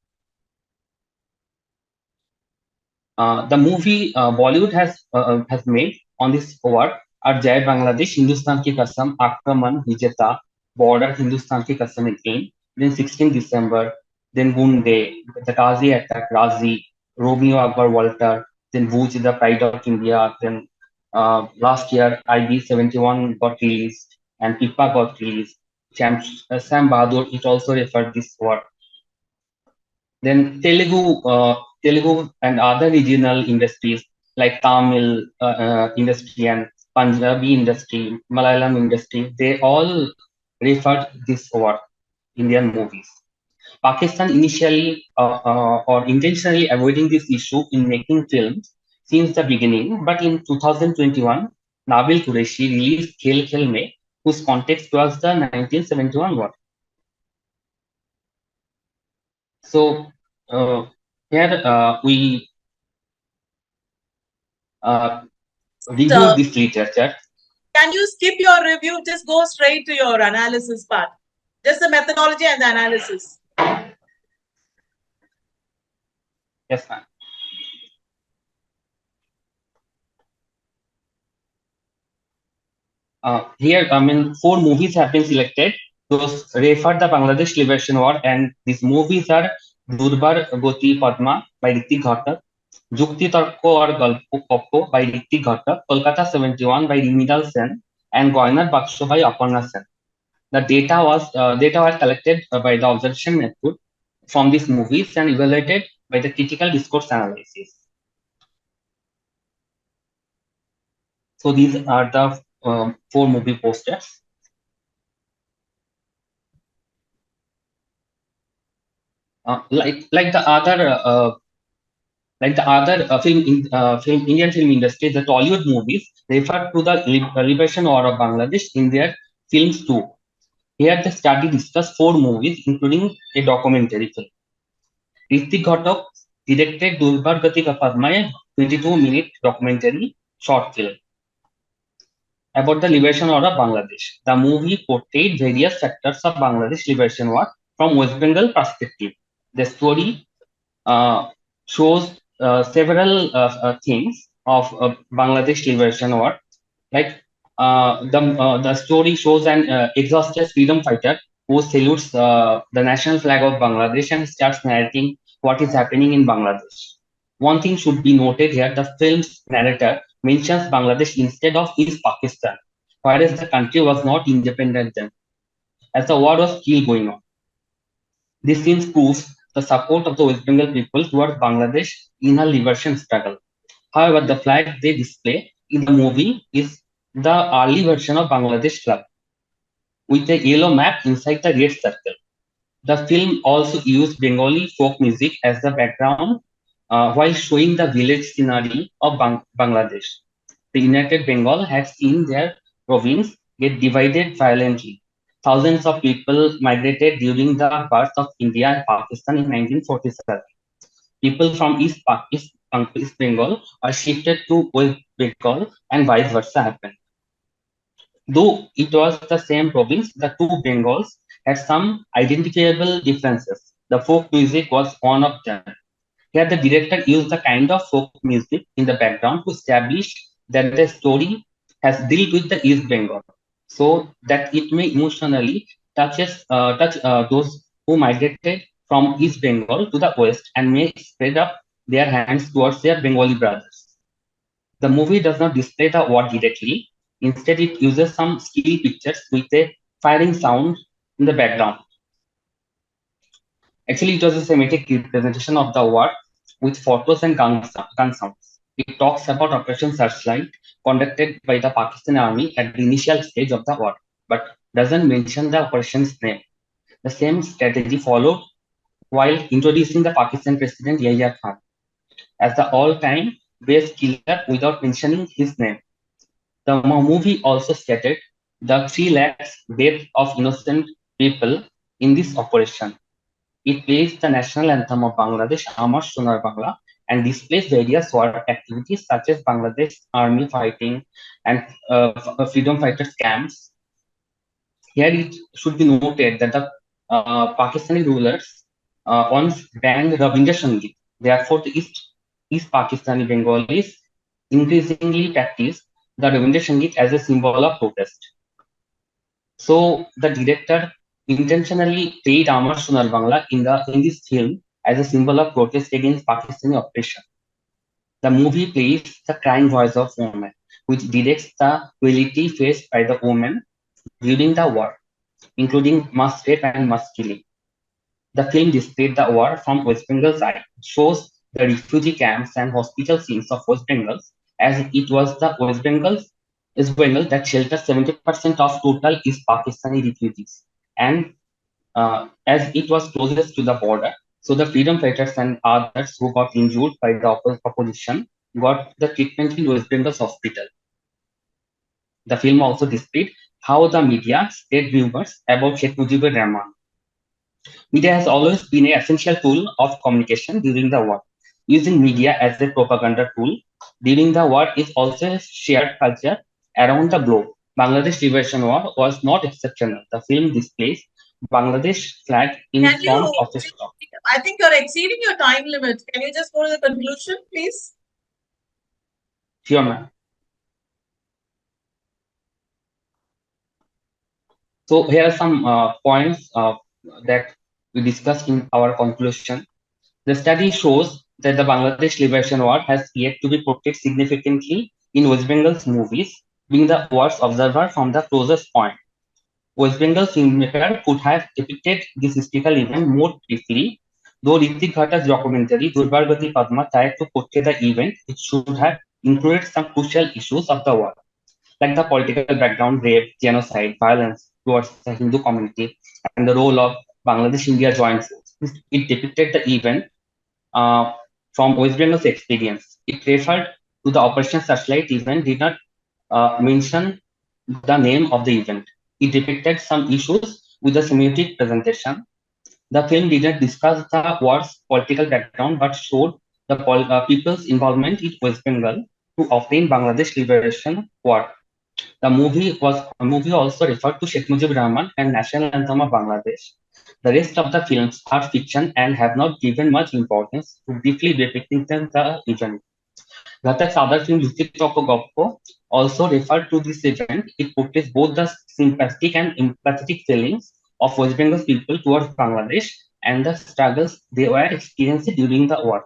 The movie Bollywood has made on this award are Jai Bangladesh, Hindustan Ki Kasam, Akraman, Vijeta, Border, Hindustan Ki Kasam again, then 16 December, then Gunde, the Ghazi attack, Razi, Romeo Akbar Walter, then Bhuj, the Pride of India, then last year IB-71 got released and Pippa got released. Sam Bahadur, it also referred this award. Then Telugu and other regional industries like Tamil industry and Punjabi industry, Malayalam industry, they all referred this over Indian movies. Pakistan initially or intentionally avoiding this issue in making films since the beginning, but in 2021, Nabil Qureshi released Khel Khel Me, whose context was the 1971 war. So here we review So, this literature. can you skip your review? Just go straight to your analysis part. Just the methodology and the analysis. Yes, ma'am. Here, I mean, 4 movies have been selected. Those refer the Bangladesh Liberation War, and these movies are দুর্বার গতি Padma by Ritwik Ghatak, যুক্তিতর্ক or গল্প কক্ষ by Ritwik Ghatak, Kolkata 71 by রিমিদাল Sen, and গয়নার বাক্স by Aparna Sen. The data were collected by the observation method from these movies and evaluated by the critical discourse analysis. So these are the 4 movie posters. Like the other Indian film industry, the Tollywood movies refer to the liberation war of Bangladesh in their films too. Here the study discussed 4 movies, including a documentary film. Hrithik Ghatak directed Durbar Gati Ka Padma, 22-minute documentary short film about the liberation war of Bangladesh. The movie portrayed various sectors of Bangladesh liberation war from West Bengal perspective. The story shows several themes of Bangladesh liberation war. Like the story shows an exhausted freedom fighter who salutes the national flag of Bangladesh and starts narrating what is happening in Bangladesh. One thing should be noted here: the film's narrator mentions Bangladesh instead of East Pakistan, whereas the country was not independent then, as the war was still going on. This scene proves the support of the West Bengal people towards Bangladesh in her liberation struggle. However, the flag they display in the movie is the early version of Bangladesh flag with a yellow map inside the red circle. The film also used Bengali folk music as the background while showing the village scenery of Bangladesh. The United Bengal had seen their province get divided violently. Thousands of people migrated during the birth of India and Pakistan in 1947. People from East Bengal are shifted to West Bengal and vice versa happened. Though it was the same province, the two Bengals had some identifiable differences. The folk music was one of them. Here, the director used the kind of folk music in the background to establish that the story has dealt with the East Bengal, so that it may emotionally touch those who migrated from East Bengal to the West and may spread up their hands towards their Bengali brothers. The movie does not display the war directly. Instead, it uses some still pictures with a firing sound in the background. Actually, it was a semantic representation of the war with photos and gun sounds. It talks about Operation Searchlight conducted by the Pakistan Army at the initial stage of the war, but doesn't mention the operation's name. The same strategy followed while introducing the Pakistan President Yahya Khan as the all-time best killer without mentioning his name. The movie also stated the 3 lakhs death of innocent people in this operation. It plays the national anthem of Bangladesh, Amar Sonar Bangla, and displays various war activities such as Bangladesh army fighting and freedom fighters camps. Here it should be noted that the Pakistani rulers once banned Rabindra Sangeet. Therefore, the East Pakistani Bengalis increasingly practice the Rabindra Sangeet as a symbol of protest. So the director intentionally played Amar Sonar Bangla in this film as a symbol of protest against Pakistani oppression. The movie plays the crying voice of women, which directs the reality faced by the women during the war, including mass rape and mass killing. The film displayed the war from West Bengal's side, shows the refugee camps and hospital scenes of West Bengal, as it was the West Bengal that shelters 70% of total East Pakistani refugees, and as it was closest to the border, so the freedom fighters and others who got injured by the opposition got the treatment in West Bengal's hospital. The film also displayed how the media spread rumors about Sheikh Mujibur Rahman. Media has always been an essential tool of communication during the war. Using media as a propaganda tool during the war is also a shared culture around the globe. Bangladesh Liberation War was not exceptional. The film displays Bangladesh flag in Can front you? of a stop. I think you're exceeding your time limit. Can you just go to the conclusion, please? Sure, ma'am. So here are some points that we discussed in our conclusion. The study shows that the Bangladesh Liberation War has yet to be portrayed significantly in West Bengal's movies, being the worst observer from the closest point. West Bengal filmmaker could have depicted this historical event more briefly, though Ritik Ghatta's documentary Durbargati Padma tried to portray the event, it should have included some crucial issues of the war, like the political background, rape, genocide, violence towards the Hindu community, and the role of Bangladesh India joint force. It depicted the event uh, from West Bengal's experience. It referred to the Operation Searchlight event, did not mention the name of the event. It depicted some issues with the semiotic presentation. The film did not discuss the war's political background but showed the people's involvement in West Bengal to obtain Bangladesh Liberation War. The movie also referred to Sheikh Mujibur Rahman and national anthem of Bangladesh. The rest of the films are fiction and have not given much importance to briefly depicting the event. Ghatak's other film Luchit Toko Goppo also referred to this event. It portrays both the sympathetic and empathetic feelings of West Bengal's people towards Bangladesh and the struggles they were experiencing during the war.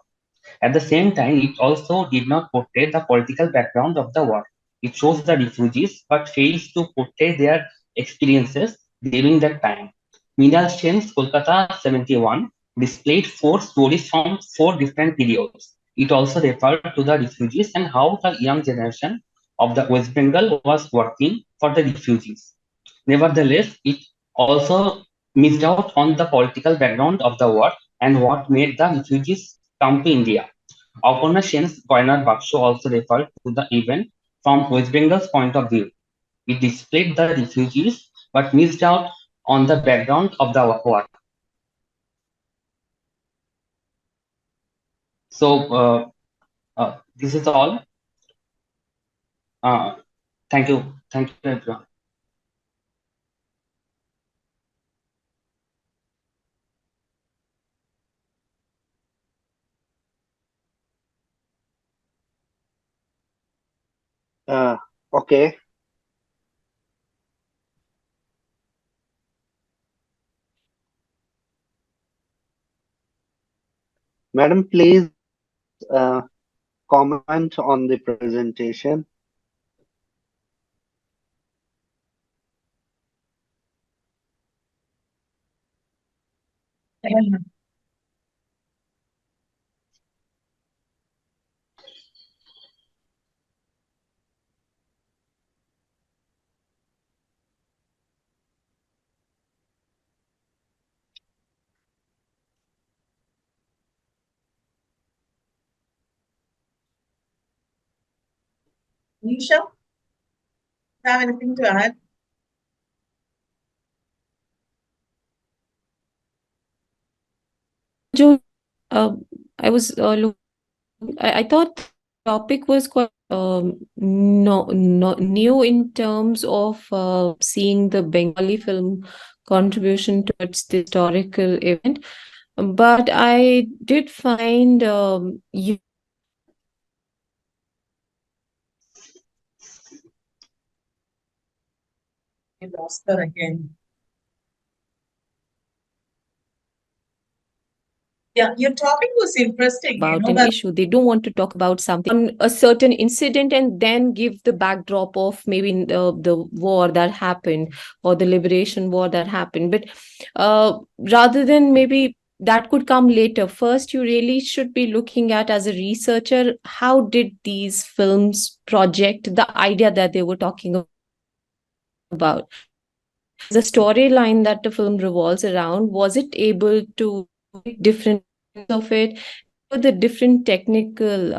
At the same time, it also did not portray the political background of the war. It shows the refugees but fails to portray their experiences during that time. Minal Sen's Kolkata 71 displayed four stories from four different periods. It also referred to the refugees and how the young generation of the West Bengal was working for the refugees. Nevertheless, it also missed out on the political background of the war and what made the refugees come to India. Aparna Sen's Koynar Baksho also referred to the event from West Bengal's point of view. It displayed the refugees but missed out on the background of the war. So this is all. Uh, thank you everyone. Okay. Madam, please comment on the presentation. Nisha, have anything to add? Jo, I was I thought the topic was quite no new in terms of seeing the Bengali film contribution towards the historical event, but I did find you. We lost her again. Yeah, your topic was interesting. About an issue. They don't want to talk about something, a certain incident, and then give the backdrop of maybe the war that happened or the liberation war that happened. But rather than maybe that could come later, first you really should be looking at, as a researcher, how did these films project the idea that they were talking about? The storyline that the film revolves around, was it able to different of it, the different technical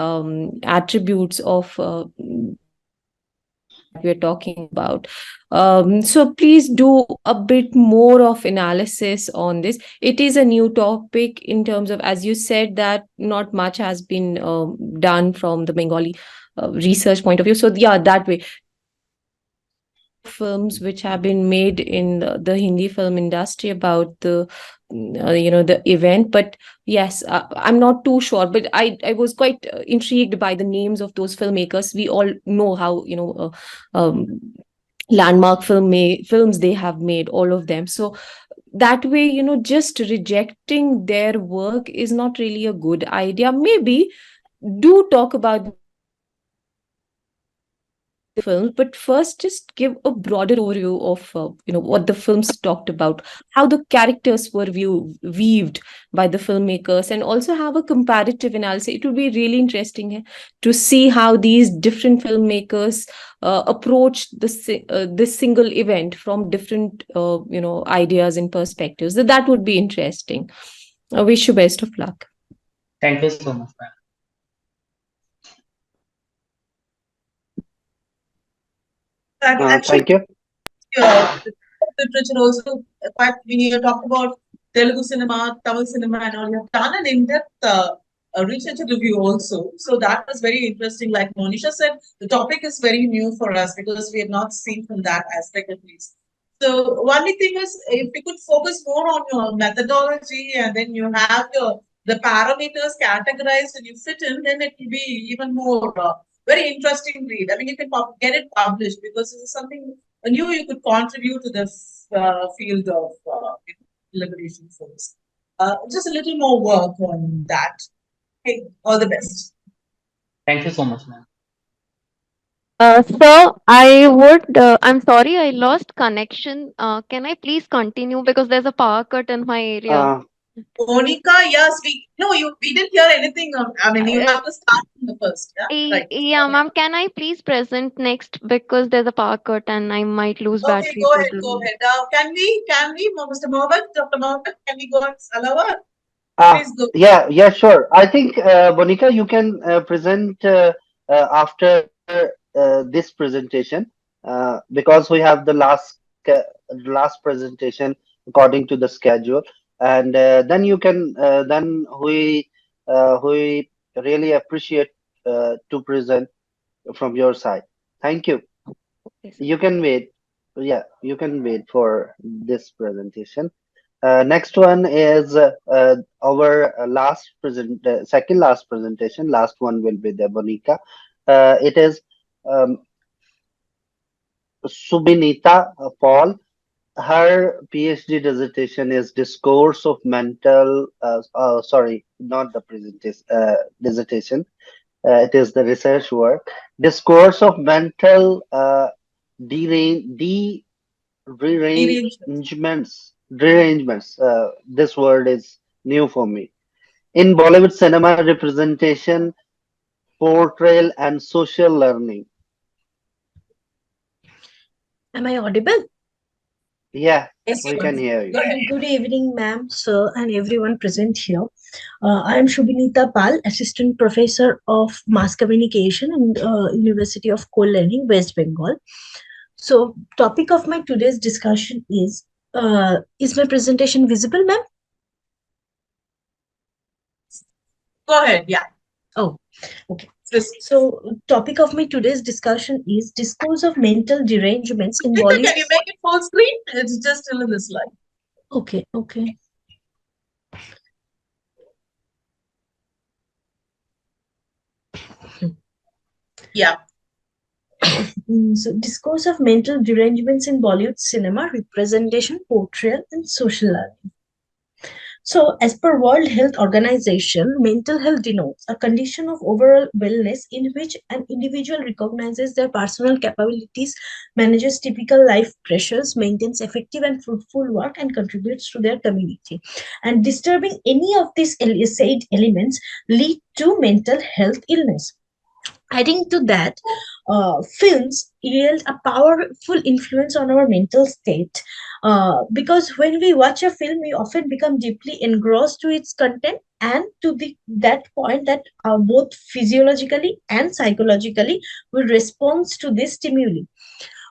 attributes of we're talking about. So please do a bit more of analysis on this. It is a new topic in terms of, as you said, that not much has been done from the Bengali research point of view. So yeah, that way. Films which have been made in the Hindi film industry about the the event, but yes, I'm not too sure, but I was quite intrigued by the names of those filmmakers. We all know how landmark films they have made, all of them. So that way, just rejecting their work is not really a good idea. Maybe do talk about films, but first just give a broader overview of what the films talked about, how the characters were weaved by the filmmakers, and also have a comparative analysis. It would be really interesting to see how these different filmmakers approach this single event from different ideas and perspectives. That would be interesting. I wish you best of luck. Thank you so much, ma'am. Actually, Thank you. literature also, quite when you talk about Telugu cinema, Tamil cinema, and all, you have done an in-depth research review also. So that was very interesting. Like Monisha said, the topic is very new for us because we have not seen from that aspect at least. So only thing is, if you could focus more on your methodology and then you have the parameters categorized and you fit in, then it will be even more very interesting read. I mean, you can get it published because this is something new you could contribute to this field of liberation force. Just a little more work on that. Okay, all the best. Thank you so much, ma'am. Sir, I'm sorry, I lost connection. Can I please continue because there's a power cut in my area? Monica, yes, we didn't hear anything. I mean, you have to start from the first. Yeah, right. Yeah, ma'am. Can I please present next because there's a power cut and I might lose Okay, battery go for ahead, the. go ahead. Mr. Mohammed, Dr. Mohammed, can we go on Alawa? Please go. Yeah, sure. I think, Monica, you can present after this presentation because we have the last presentation according to the schedule, and then you can then we really appreciate to present from your side. Thank you. You can wait. Yeah, you can wait for this presentation. Next one is our second last presentation. Last one will be the Bonica. It is um, Subinita Paul. Her PhD dissertation is Discourse of Mental. Sorry, not the presentation. Dissertation. It is the research work. Discourse of Mental derangements. This word is new for me. In Bollywood cinema, representation, portrayal, and social learning. Am I audible? Yeah, Yes, we can hear you. Good evening, ma'am, sir, and everyone present here. I am Shubhinita Pal, Assistant Professor of Mass Communication in University of Co-Learning, West Bengal. So, topic of my today's discussion is my presentation visible, ma'am? Go ahead, yeah. Oh, okay. So, topic of my today's discussion is discourse of mental derangements in Bollywood. Can you make it full screen? It's just still in the slide. Okay. Yeah. So, discourse of mental derangements in Bollywood cinema, representation, portrayal, and social learning. So, as per World Health Organization, mental health denotes a condition of overall wellness in which an individual recognizes their personal capabilities, manages typical life pressures, maintains effective and fruitful work, and contributes to their community. And disturbing any of these said elements lead to mental health illness. Adding to that, films yield a powerful influence on our mental state because when we watch a film, we often become deeply engrossed to its content and to that point that both physiologically and psychologically we respond to this stimuli.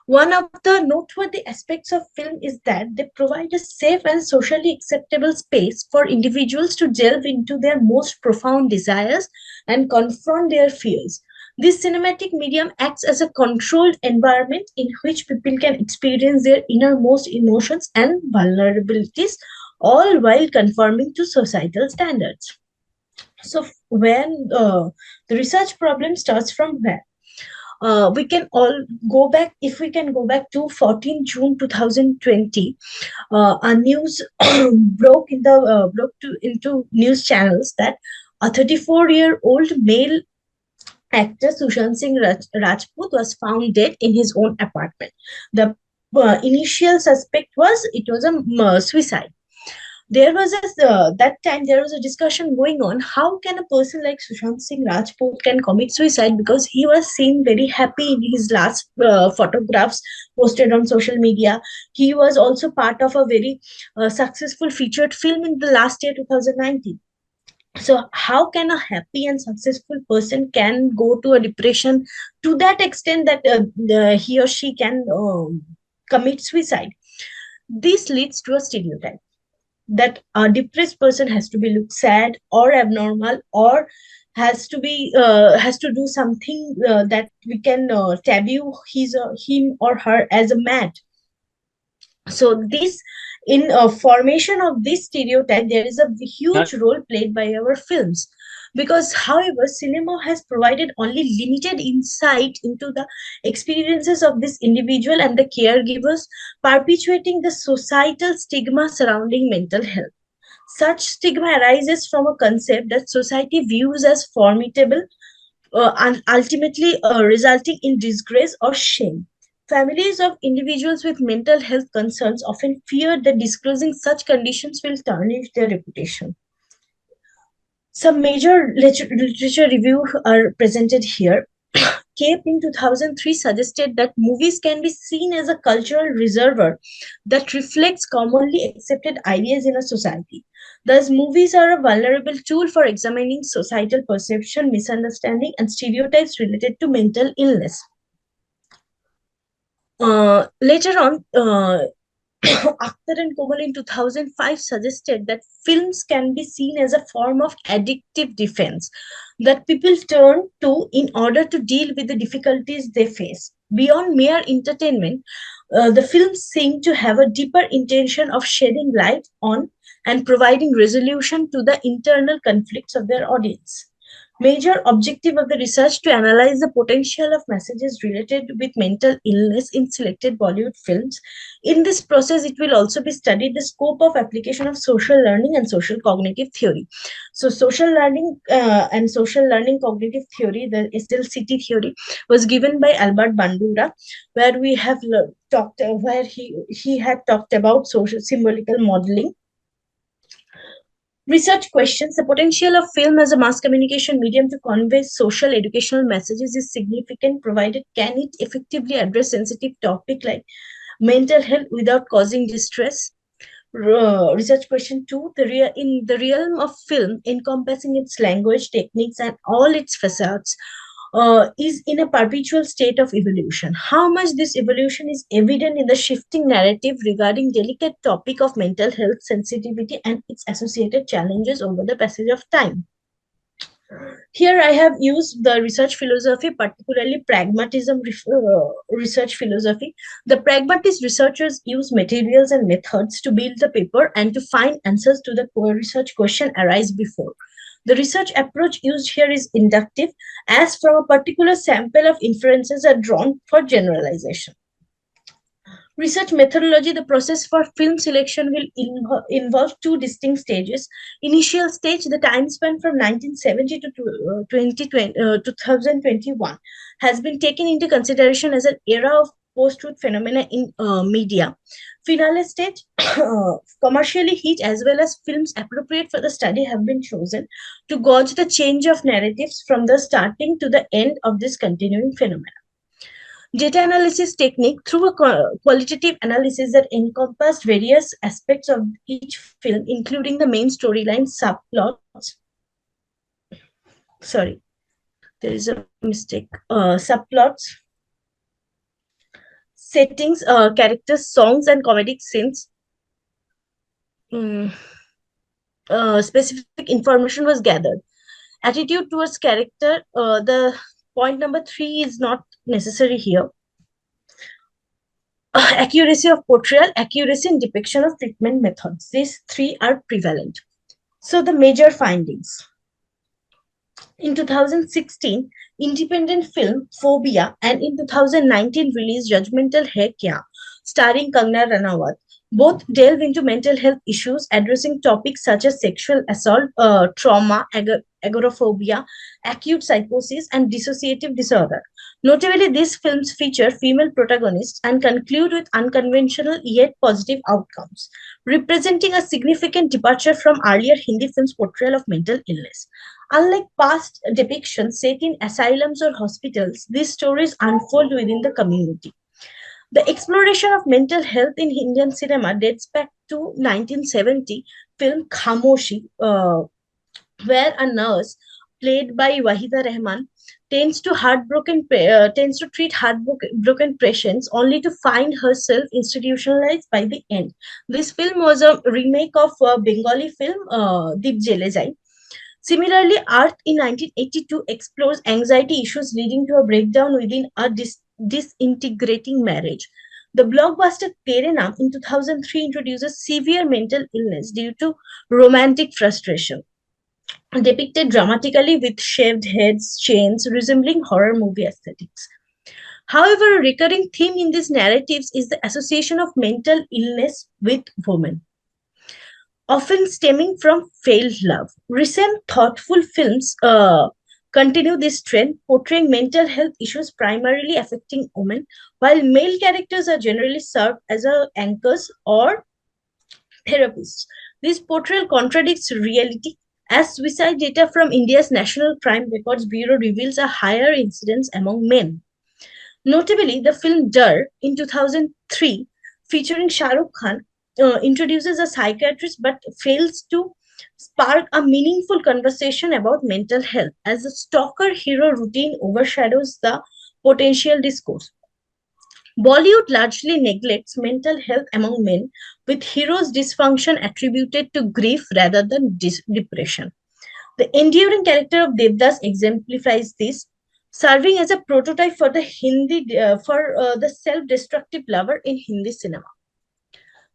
One of the noteworthy aspects of film is that they provide a safe and socially acceptable space for individuals to delve into their most profound desires and confront their fears. This cinematic medium acts as a controlled environment in which people can experience their innermost emotions and vulnerabilities, all while conforming to societal standards. So, when the research problem starts from where? We can all go back, if we can go back to 14 June 2020, a news broke into news channels that a 34-year-old male actor Sushant Singh Rajput was found dead in his own apartment. The initial suspect was a suicide. There was that time there was a discussion going on, how can a person like Sushant Singh Rajput can commit suicide, because he was seen very happy in his last photographs posted on social media. He was also part of a very successful featured film in the last year 2019. So how can a happy and successful person can go to a depression to that extent that he or she can commit suicide? This leads to a stereotype that a depressed person has to be look sad or abnormal, or has to do something that we can taboo him or her as a mad. So this, in formation of this stereotype, there is a huge role played by our films, because however cinema has provided only limited insight into the experiences of this individual and the caregivers, perpetuating the societal stigma surrounding mental health. Such stigma arises from a concept that society views as formidable, and ultimately resulting in disgrace or shame. Families of individuals with mental health concerns often fear that disclosing such conditions will tarnish their reputation. Some major literature reviews are presented here. Cape in 2003 suggested that movies can be seen as a cultural reservoir that reflects commonly accepted ideas in a society. Thus, movies are a vulnerable tool for examining societal perception, misunderstanding, and stereotypes related to mental illness. Later on, Akhtar and Komal in 2005 suggested that films can be seen as a form of addictive defense that people turn to in order to deal with the difficulties they face. Beyond mere entertainment, the films seem to have a deeper intention of shedding light on and providing resolution to the internal conflicts of their audience. Major objective of the research to analyze the potential of messages related with mental illness in selected Bollywood films. In this process, it will also be studied the scope of application of social learning and social cognitive theory. So, social learning and social learning cognitive theory, the SLCT theory, was given by Albert Bandura, where we have talked, where he had talked about social symbolical modeling. Research questions: the potential of film as a mass communication medium to convey social educational messages is significant, provided can it effectively address sensitive topic like mental health without causing distress. Research question 2: in the realm of film, encompassing its language, techniques, and all its facets, is in a perpetual state of evolution. How much this evolution is evident in the shifting narrative regarding delicate topic of mental health sensitivity and its associated challenges over the passage of time. Here I have used the research philosophy, particularly pragmatism research philosophy. The pragmatist researchers use materials and methods to build the paper and to find answers to the research question arise before. The research approach used here is inductive, as from a particular sample of inferences are drawn for generalization. Research methodology: the process for film selection will involve two distinct stages. Initial stage, the time span from 1970 to 2021 has been taken into consideration as an era of post-truth phenomena in media. Finale stage, commercially hit as well as films appropriate for the study have been chosen to gauge the change of narratives from the starting to the end of this continuing phenomena. Data analysis technique: through a qualitative analysis that encompassed various aspects of each film, including the main storyline, subplots. Sorry, there is a mistake. Subplots, settings, characters, songs, and comedic scenes. Specific information was gathered. Attitude towards character. The point number 3 is not necessary here. Accuracy of portrayal, accuracy in depiction of treatment methods. These 3 are prevalent. So the major findings. In 2016, independent film Phobia, and in 2019 released Judgmental Hai Kya, starring Kangna Ranawat. Both delve into mental health issues, addressing topics such as sexual assault, trauma, agoraphobia, acute psychosis, and dissociative disorder. Notably, these films feature female protagonists and conclude with unconventional yet positive outcomes, representing a significant departure from earlier Hindi films' portrayal of mental illness. Unlike past depictions set in asylums or hospitals, these stories unfold within the community. The exploration of mental health in Indian cinema dates back to 1970 film Khamoshi, where a nurse played by Wahida Rahman tends to treat heartbroken patients only to find herself institutionalized by the end. This film was a remake of a Bengali film Deep Jele Jai. Similarly, Earth in 1982 explores anxiety issues leading to a breakdown within a disintegrating marriage. The blockbuster Tere Naam in 2003 introduces severe mental illness due to romantic frustration, depicted dramatically with shaved heads, chains, resembling horror movie aesthetics. However, a recurring theme in these narratives is the association of mental illness with women, often stemming from failed love. Recent thoughtful films continue this trend, portraying mental health issues primarily affecting women, while male characters are generally served as anchors or therapists. This portrayal contradicts reality, as suicide data from India's National Crime Records Bureau reveals a higher incidence among men. Notably, the film Dar in 2003, featuring Shah Rukh Khan, introduces a psychiatrist but fails to spark a meaningful conversation about mental health, as the stalker hero routine overshadows the potential discourse. Bollywood largely neglects mental health among men, with heroes' dysfunction attributed to grief rather than depression. The enduring character of Devdas exemplifies this, serving as a prototype for the self-destructive lover in Hindi cinema.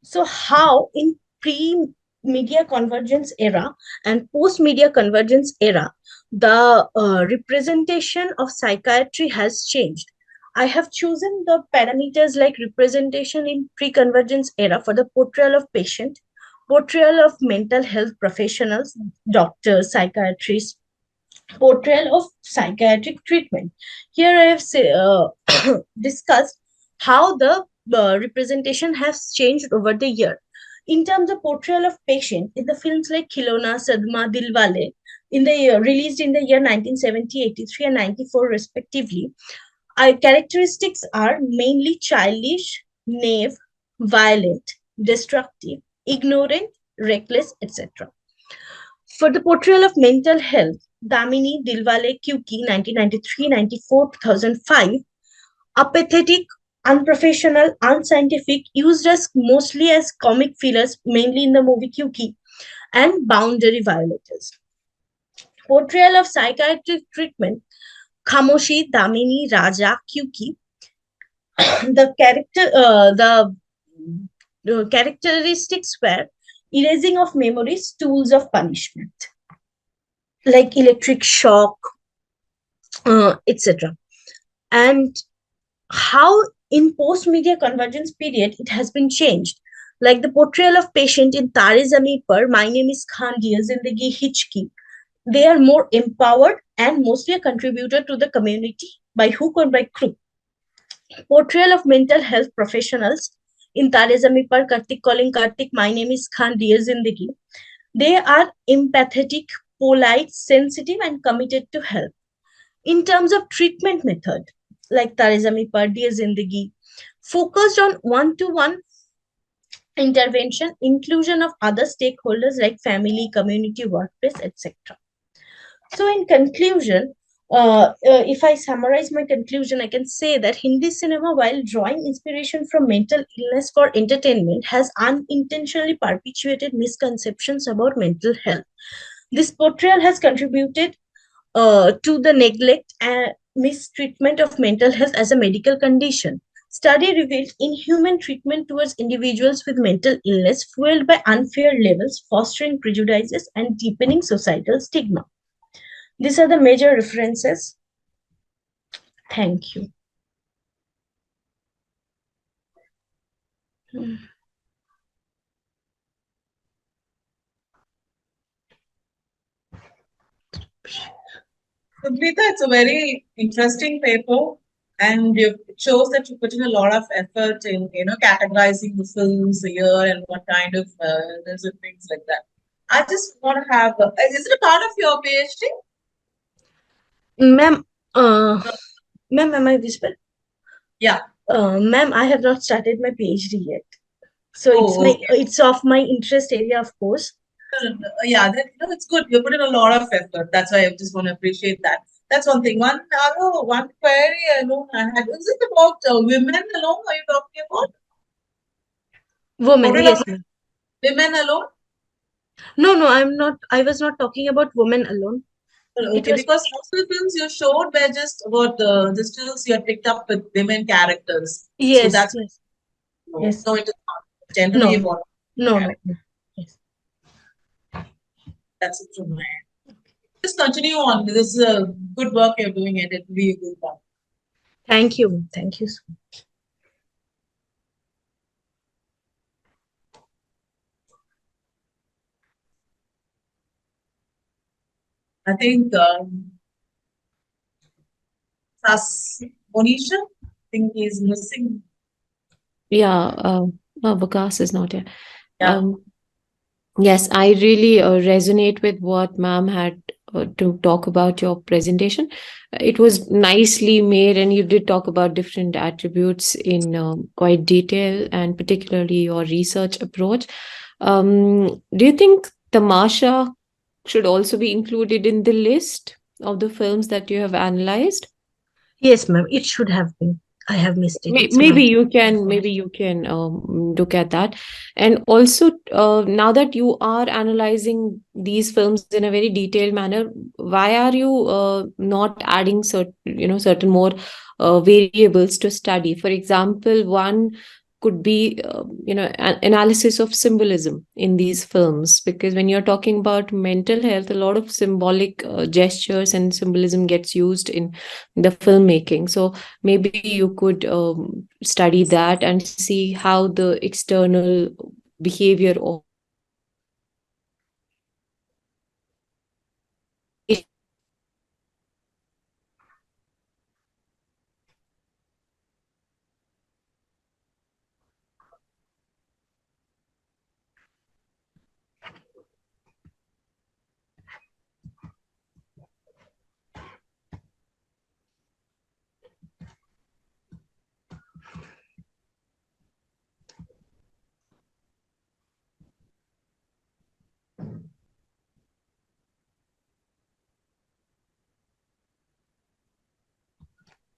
So, how in pre-media convergence era and post-media convergence era, the representation of psychiatry has changed? I have chosen the parameters like representation in pre-convergence era for the portrayal of patient, portrayal of mental health professionals, doctors, psychiatrists, portrayal of psychiatric treatment. Here I have discussed how the representation has changed over the year. In terms of portrayal of patient, in the films like Khilona, Sadma, Dilwale, released in the year 1970, 83, and 94 respectively, our characteristics are mainly childish, naive, violent, destructive, ignorant, reckless, etc. For the portrayal of mental health, Damini, Dilwale, Kyuki, 1993, 94, 2005, apathetic, unprofessional, unscientific, used as mostly as comic fillers, mainly in the movie Kyuki, and boundary violators. Portrayal of psychiatric treatment, Khamoshi, Damini, Raja, Kyuki. The characteristics were erasing of memories, tools of punishment, like electric shock, etc. And how in post-media convergence period it has been changed, like the portrayal of patient in Tare Zameen Par, My Name is Khan, Dear Zindagi, Hichki. They are more empowered and mostly a contributor to the community by hook or by crook. Portrayal of mental health professionals in Tare Zameen Par, Kartik Calling Kartik, My Name is Khan, Dear Zindagi. They are empathetic, polite, sensitive, and committed to help. In terms of treatment method, like Tare Zameen Par, Dear Zindagi, focused on one-to-one intervention, inclusion of other stakeholders like family, community, workplace, etc. So in conclusion, if I summarize my conclusion, I can say that Hindi cinema, while drawing inspiration from mental illness for entertainment, has unintentionally perpetuated misconceptions about mental health. This portrayal has contributed to the neglect and mistreatment of mental health as a medical condition. Study revealed inhuman treatment towards individuals with mental illness, fueled by unfair levels, fostering prejudices and deepening societal stigma. These are the major references. Thank you. Subrita, it's a very interesting paper, and it shows that you put in a lot of effort in categorizing the films here and what kind of there's and things like that. I just want to have. Is it a part of your PhD? Ma'am, ma'am, am I visible? Yeah. Ma'am, I have not started my PhD yet. So Oh, okay. it's of my interest area, of course. Yeah, it's good. You put in a lot of effort. That's why I just want to appreciate that. That's one thing. One query alone I had. Is it about women alone? Are you talking about? Women, Total yes, of ma'am. women alone? No, I'm not. I was not talking about women alone. It Okay, was because most of the films you showed were just about the stills you had picked up with women characters. So yes, that's yes, no, yes. no, it is not generally No, about no. characters. Yes. That's it from my end. Just continue on. This is a good work you're doing, and it will be a good one. Thank you. Thank you so much. I think Monisha, I think he's missing. Yeah, Vikas is not here. Yeah. Yes, I really resonate with what ma'am had to talk about your presentation. It was nicely made, and you did talk about different attributes in quite detail, and particularly your research approach. Do you think Tamasha should also be included in the list of the films that you have analyzed? Yes, ma'am. It should have been. I have missed it. It's my Maybe you can look at that. And also, now that you are analyzing these films in a very detailed manner, why are you not adding certain more variables to study? For example, one could be an analysis of symbolism in these films, because when you're talking about mental health, a lot of symbolic gestures and symbolism gets used in the filmmaking. So maybe you could study that and see how the external behavior of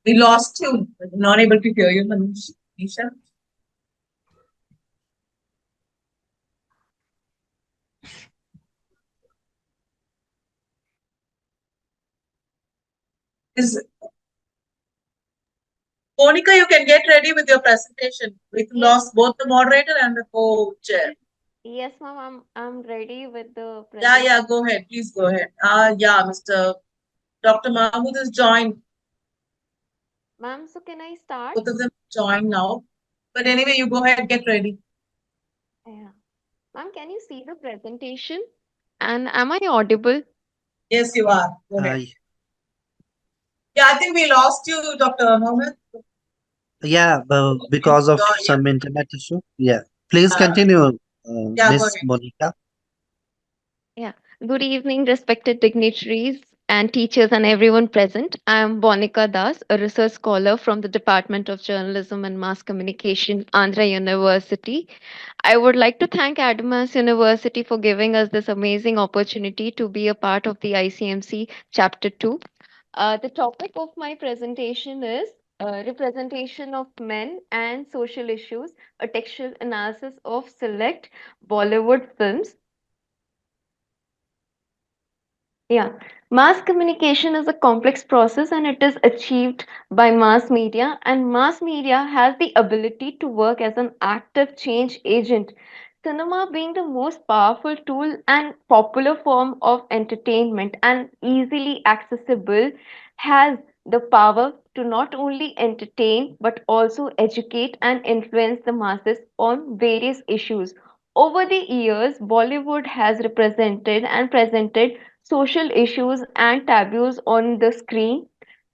We lost you. Not able to hear you, Manisha. Is Monica, you can get ready with your presentation. We lost both the moderator and the co-chair. Yes, ma'am, I'm ready with the Yeah, go ahead. Please go ahead. Yeah, Mr. Dr. Mahmood has joined. Ma'am, so can I start? Both of them join now. But anyway, you go ahead, get ready. Yeah. Ma'am, can you see the presentation? And am I audible? Yes, you are. Go ahead. Yeah, I think we lost you, Dr. Mohammed. Yeah, because of some internet issue. Yeah, please continue, Yeah, go Miss ahead. Monica. Yeah. Good evening, respected dignitaries and teachers and everyone present. I am Bonika Das, a research scholar from the Department of Journalism and Mass Communication, Andhra University. I would like to thank Adamas University for giving us this amazing opportunity to be a part of the ICMC Chapter 2. The topic of my presentation is representation of men and social issues, a textual analysis of select Bollywood films. Yeah, mass communication is a complex process and it is achieved by mass media, and mass media has the ability to work as an active change agent cinema being the most powerful tool and popular form of entertainment and easily accessible has the power to not only entertain but also educate and influence the masses on various issues. Over the years, Bollywood has represented and presented social issues and taboos on the screen.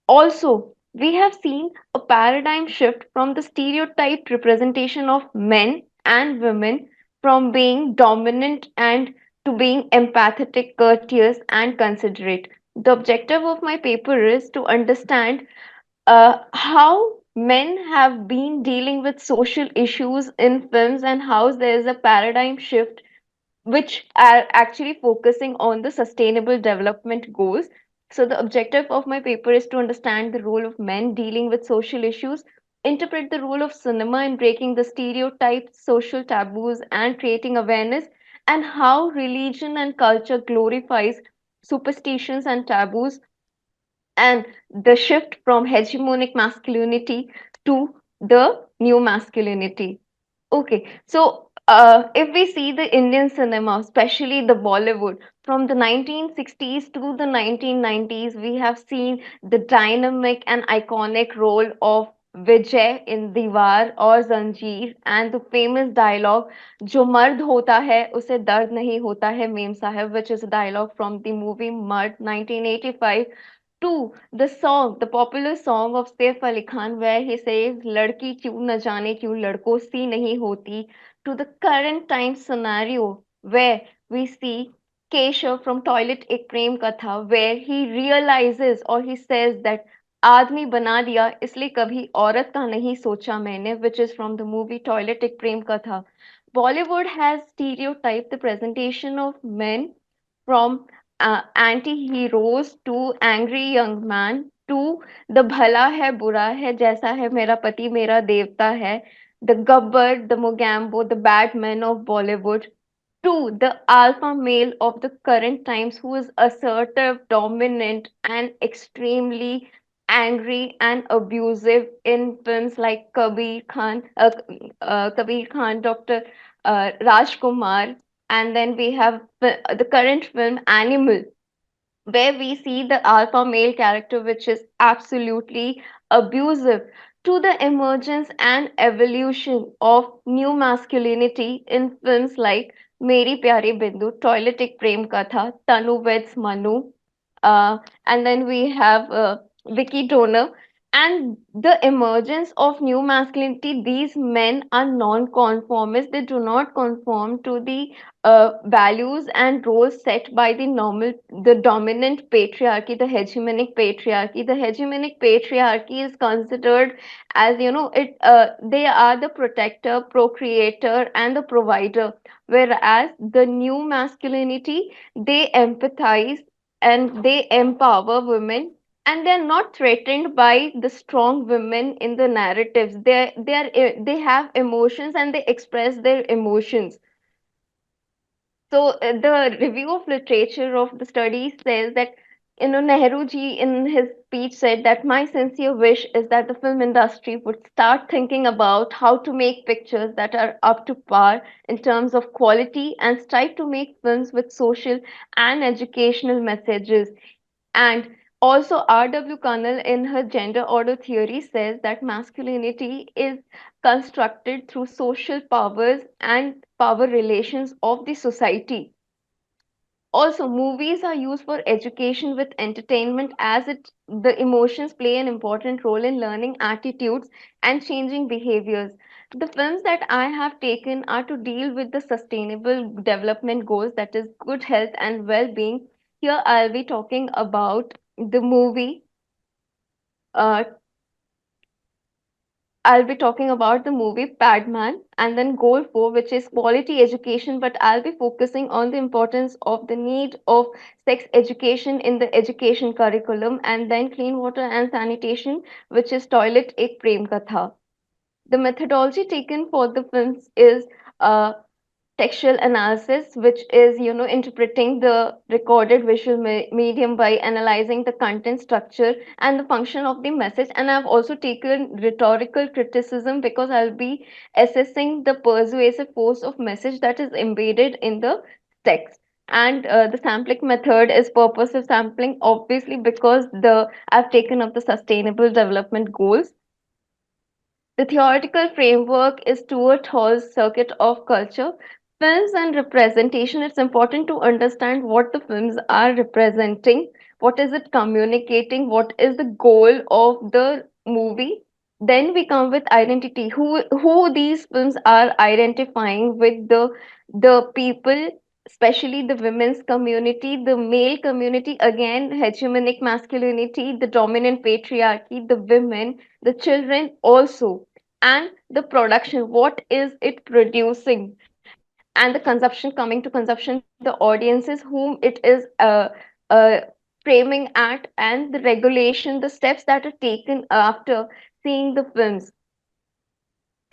Also, we have seen a paradigm shift from the stereotyped representation of men and women from being dominant and to being empathetic, courteous, and considerate. The objective of my paper is to understand how men have been dealing with social issues in films and how there is a paradigm shift which are actually focusing on the sustainable development goals. So, the objective of my paper is to understand the role of men dealing with social issues, interpret the role of cinema in breaking the stereotypes, social taboos, and creating awareness, and how religion and culture glorifies superstitions and taboos, and the shift from hegemonic masculinity to the new masculinity. Okay, so if we see the Indian cinema, especially the Bollywood, from the 1960s to the 1990s, we have seen the dynamic and iconic role of Vijay in Diwar or Zanjeer, and the famous dialogue जो मर्द होता है उसे दर्द नहीं होता है ma'am साहब, which is a dialogue from the movie Mud 1985. Two, the song, the popular song of Saif Ali Khan, where he says, "लड़की क्यों न जाने क्यों लड़कों सी नहीं होती," to the current time scenario, where we see Keshav from Toilet Ek Prem Katha, where he realizes or he says that आदमी बना दिया इसलिए कभी औरत का नहीं सोचा मैंने, which is from the movie Toilet Ek Prem Katha. Bollywood has stereotyped the presentation of men from anti-heroes to angry young man to the भला है बुरा है जैसा है मेरा पति मेरा देवता है, the gabbar, the mogambo, the bad men of Bollywood, to the alpha male of the current times who is assertive, dominant, and extremely angry and abusive in films like Kabir Khan, Dr. Rajkumar, and then we have the current film Animal, where we see the alpha male character, which is absolutely abusive, to the emergence and evolution of new masculinity in films like Meri Pyari Bindu, Toilet Ek Prem Katha, Tanu Veds Manu, and then we have Vicky Donor. And the emergence of new masculinity, these men are non-conformists. They do not conform to the values and roles set by the dominant patriarchy, the hegemonic patriarchy. The hegemonic patriarchy is considered as, they are the protector, procreator, and the provider, whereas the new masculinity, they empathize and they empower women, and they're not threatened by the strong women in the narratives. They have emotions and they express their emotions. So the review of literature of the study says that, Nehru ji in his speech said that my sincere wish is that the film industry would start thinking about how to make pictures that are up to par in terms of quality and strive to make films with social and educational messages. And also, R.W. Connell, in her gender order theory, says that masculinity is constructed through social powers and power relations of the society. Also, movies are used for education with entertainment, as the emotions play an important role in learning attitudes and changing behaviors. The films that I have taken are to deal with the sustainable development goals, that is good health and well-being. Here I'll be talking about the movie uh, I'll be talking about the movie Padman, and then goal 4, which is quality education, but I'll be focusing on the importance of the need of sex education in the education curriculum, and then clean water and sanitation, which is toilet ek prem katha. The methodology taken for the films is textual analysis, which is, interpreting the recorded visual medium by analyzing the content structure and the function of the message. And I've also taken rhetorical criticism because I'll be assessing the persuasive force of message that is embedded in the text. And the sampling method is purposive sampling, obviously, because the I've taken up the sustainable development goals. The theoretical framework is Stuart Hall's circuit of culture. Films and representation, it's important to understand what the films are representing, what is it communicating, what is the goal of the movie. Then we come with identity, who these films are identifying with the people, especially the women's community, the male community, again, hegemonic masculinity, the dominant patriarchy, the women, the children also, and the production, what is it producing, and the consumption, coming to consumption, the audiences whom it is uh, framing at, and the regulation, the steps that are taken after seeing the films.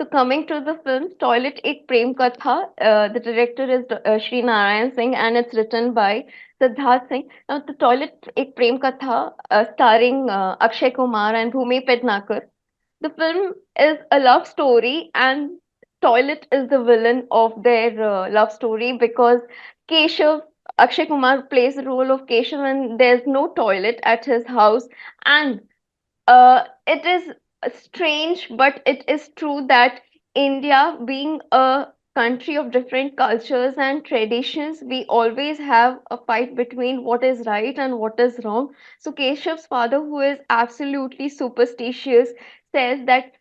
So coming to the film Toilet Ek Prem Katha, the director is Shri Narayan Singh, and it's written by Siddharth Singh. Now, the Toilet Ek Prem Katha, starring Akshay Kumar and Bhumi Pednakar. The film is a love story, and Toilet is the villain of their love story because Keshav, Akshay Kumar plays the role of Keshav, and there's no toilet at his house. And it is strange, but it is true that India, being a country of different cultures and traditions, we always have a fight between what is right and what is wrong. So Keshav's father, who is absolutely superstitious, says that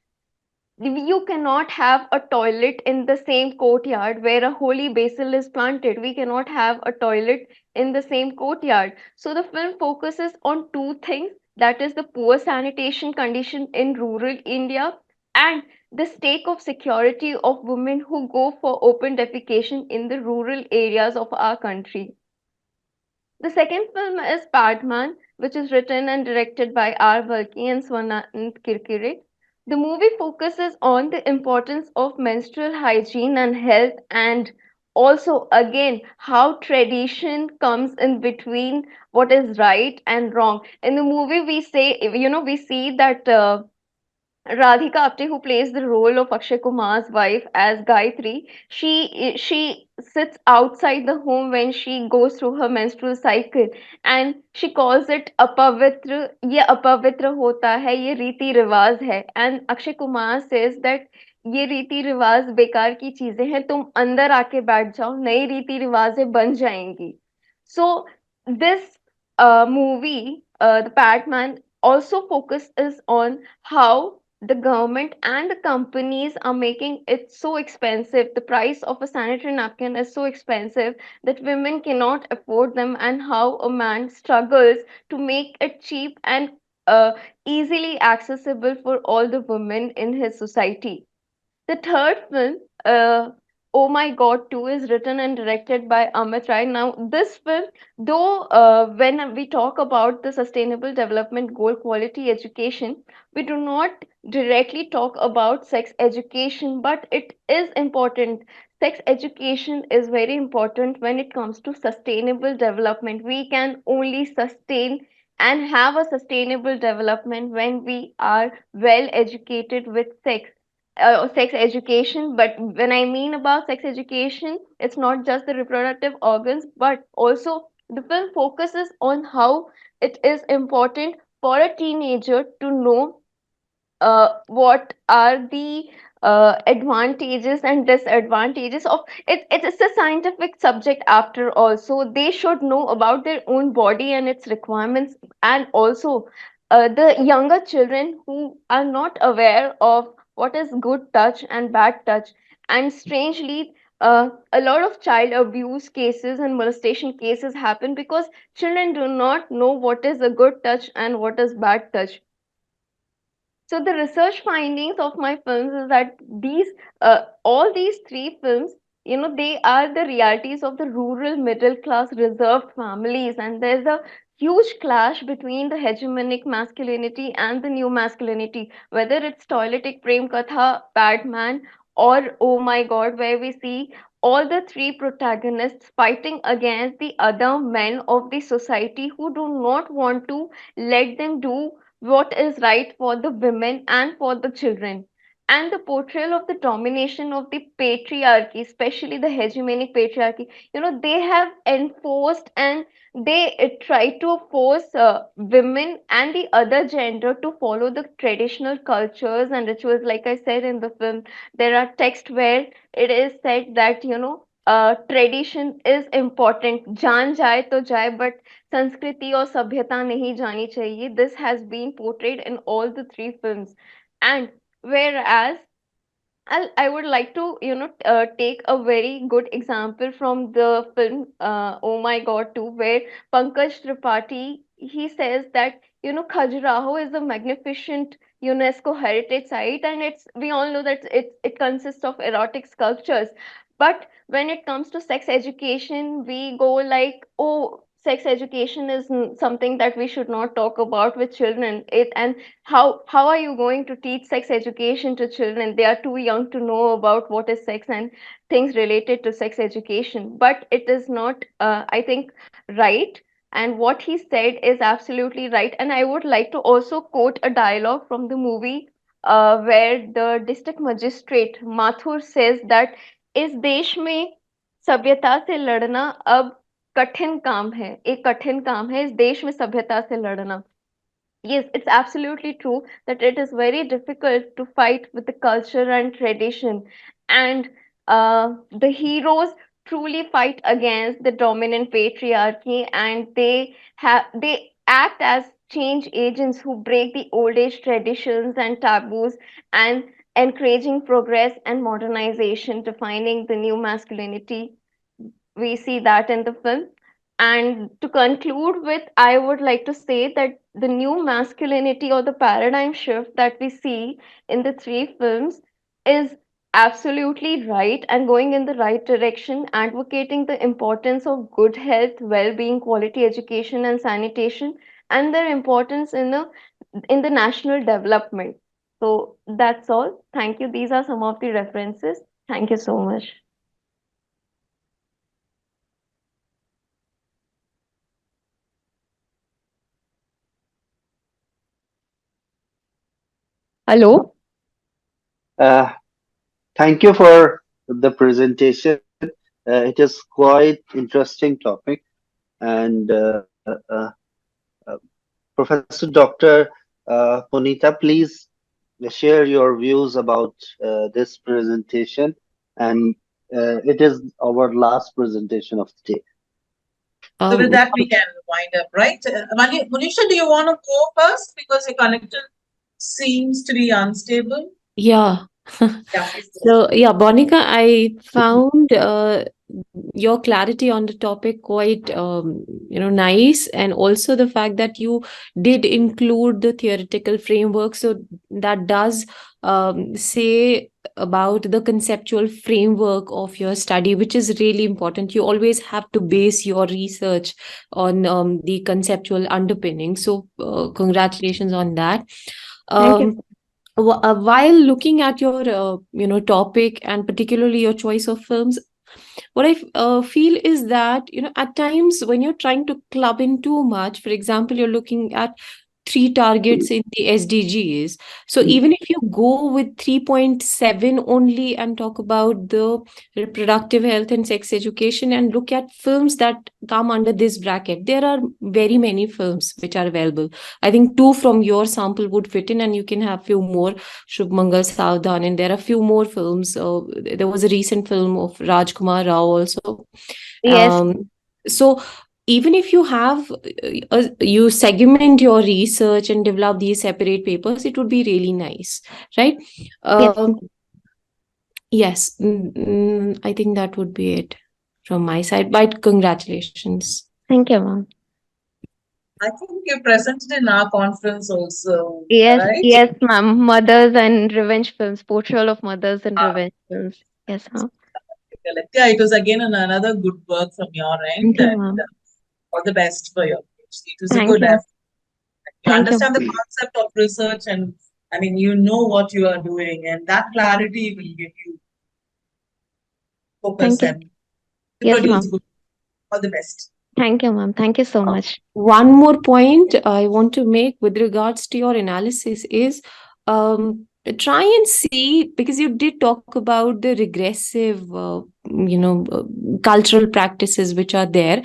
you cannot have a toilet in the same courtyard where a holy basil is planted. We cannot have a toilet in the same courtyard. So the film focuses on two things, that is the poor sanitation condition in rural India and the stake of security of women who go for open defecation in the rural areas of our country. The second film is Padman, which is written and directed by R. Valki and Swanand Kirkire. The movie focuses on the importance of menstrual hygiene and health, and also, again, how tradition comes in between what is right and wrong. In the movie, we see that Radhika Apte, who plays the role of Akshay Kumar's wife as Gayatri, she sits outside the home when she goes through her menstrual cycle, and she calls it apavitra. ये अपवित्र होता है, ये रीति रिवाज है. And Akshay Kumar says that ये रीति रिवाज बेकार की चीजें हैं, तुम अंदर आके बैठ जाओ, नई रीति रिवाजें बन जाएंगी. So this movie, The Batman, also focuses on how the government and the companies are making it so expensive. The price of a sanitary napkin is so expensive that women cannot afford them, and how a man struggles to make it cheap and easily accessible for all the women in his society. The third film, Oh My God 2, is written and directed by Amit Rai. Now, this film, though, when we talk about the Sustainable Development Goal quality education, we do not directly talk about sex education, but it is important. Sex education is very important when it comes to sustainable development. We can only sustain and have a sustainable development when we are well educated with sex education. But when I mean about sex education, it's not just the reproductive organs, but also the film focuses on how it is important for a teenager to know what are the advantages and disadvantages of it. It's a scientific subject after all, so they should know about their own body and its requirements. And also, the younger children who are not aware of what is good touch and bad touch. And strangely, a lot of child abuse cases and molestation cases happen because children do not know what is a good touch and what is bad touch. So the research findings of my films is that all these three films, they are the realities of the rural middle class reserved families, and there's a huge clash between the hegemonic masculinity and the new masculinity, whether it's Toiletic Prem Katha, Batman, or Oh My God, where we see all the three protagonists fighting against the other men of the society who do not want to let them do what is right for the women and for the children. And the portrayal of the domination of the patriarchy, especially the hegemonic patriarchy, they have enforced and they try to force women and the other gender to follow the traditional cultures and rituals. Like I said in the film, there are texts where it is said that tradition is important. जान जाए तो जाए, but संस्कृति और सभ्यता नहीं जानी चाहिए. This has been portrayed in all the three films. And whereas I would like to, take a very good example from the film Oh My God 2, where Pankaj Tripathi, he says that, Khajuraho is a magnificent UNESCO heritage site, and we all know that it consists of erotic sculptures. But when it comes to sex education, we go like, oh, sex education is something that we should not talk about with children. And how are you going to teach sex education to children? They are too young to know about what is sex and things related to sex education. But it is not, I think, right. And what he said is absolutely right. And I would like to also quote a dialogue from the movie where the district magistrate Mathur says that इस देश में सभ्यता से लड़ना अब कठिन काम है, एक कठिन काम है इस देश में सभ्यता से लड़ना. Yes, it's absolutely true that it is very difficult to fight with the culture and tradition. And the heroes truly fight against the dominant patriarchy, and they act as change agents who break the old age traditions and taboos and encouraging progress and modernization, defining the new masculinity. We see that in the film. And to conclude with, I would like to say that the new masculinity or the paradigm shift that we see in the three films is absolutely right and going in the right direction, advocating the importance of good health, well-being, quality education, and sanitation, and their importance in the national development. So that's all. Thank you. These are some of the references. Thank you so much. Hello. Uh, Thank you for the presentation. It is quite interesting topic, and Professor Doctor Punita, please share your views about this presentation, and it is our last presentation of the day. So with Um, that, we can wind up, right? Munisha, do you want to go first because your connection seems to be unstable? yeah. Yeah, please go. So, yeah, Bonica, I found your clarity on the topic quite, nice, and also the fact that you did include the theoretical framework. So that does say about the conceptual framework of your study, which is really important. You always have to base your research on the conceptual underpinning. So, congratulations on that. Thank you. While looking at your topic and particularly your choice of films, what I feel is that at times when you're trying to club in too much, for example, you're looking at three targets in the SDGs. So even if you go with 3.7 only and talk about the reproductive health and sex education and look at films that come under this bracket, there are very many films which are available. I think two from your sample would fit in, and you can have few more, Shubh Mangal Savdhan, and there are few more films. There was a recent film of Rajkumar Rao also. Yes. So even if you have you segment your research and develop these separate papers, it would be really nice, right? Yes. Yes, I think that would be it from my side, but congratulations. Thank you, ma'am. I think you presented in our conference also, Yes, right? yes, ma'am. Mothers and revenge films, portrayal of mothers and revenge films. Yes, ma'am. Yeah, it was again another good work from your end, Thank you, and ma'am. all the best for your PhD. It was a Thank good you. effort. You Thank you. understand the concept of research, and I mean, you know what you are doing, and that clarity will give you Thank focus you. and Yes, produce ma'am. good. All the best. Thank you, ma'am. Thank you so much. One more point I want to make with regards to your analysis is try and see, because you did talk about the regressive, cultural practices which are there.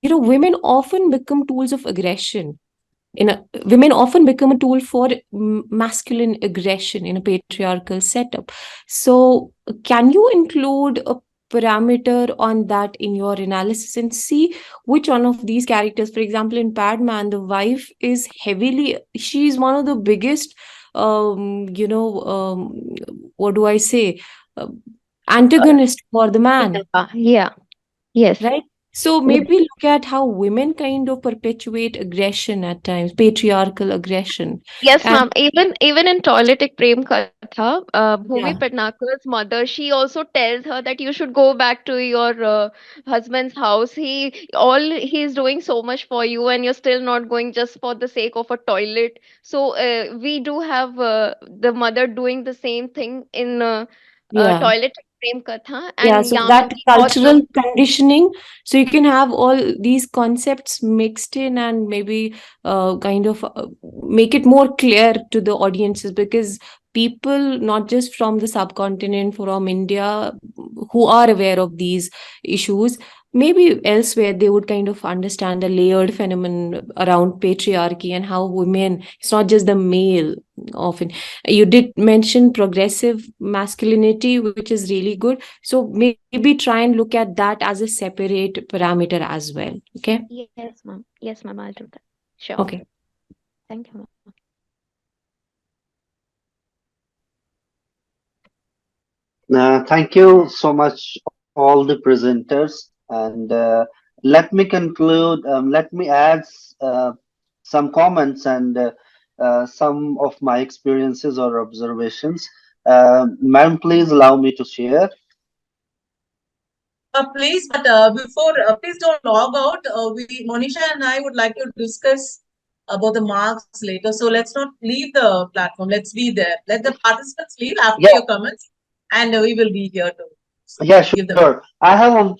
Women often become tools of aggression women often become a tool for masculine aggression in a patriarchal setup. So can you include a parameter on that in your analysis and see which one of these characters, for example, in Padman, the wife is heavily, she's one of the biggest, what do I say, uh, antagonist for the man, Yeah. Yes. right? So Yes. maybe look at how women kind of perpetuate aggression at times, patriarchal aggression. Yes, And ma'am. Even in Toiletic Prem Katha, Bhumi yeah, Patnakar's mother, she also tells her that you should go back to your husband's house. He's doing so much for you, and you're still not going just for the sake of a toilet. So we do have the mother doing the same thing in yeah. Toiletic Prem Katha, Yeah, and so that Yamini also. cultural conditioning, so you can have all these concepts mixed in and maybe kind of make it more clear to the audiences, because people not just from the subcontinent, from India, who are aware of these issues, maybe elsewhere they would kind of understand the layered phenomenon around patriarchy and how women, it's not just the male often. You did mention progressive masculinity, which is really good, so maybe try and look at that as a separate parameter as well. Okay. Yes, ma'am. Yes, ma'am. I'll do that. Sure. Okay. Thank you, ma'am. Thank you so much, all the presenters. And let me conclude, let me add some comments and some of my experiences or observations. Ma'am, please allow me to share. Please, but before, please don't log out. Monisha and I would like to discuss about the marks later. So let's not leave the platform. Let's be there. Let the participants leave after Yeah, your comments, and we will be here to yeah, give them. sure. I have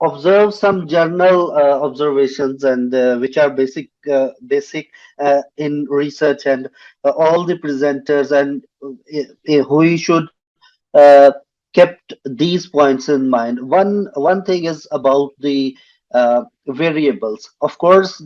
observed some journal observations and which are basic in research, and all the presenters and who should kept these points in mind. One thing is about the variables. Of course,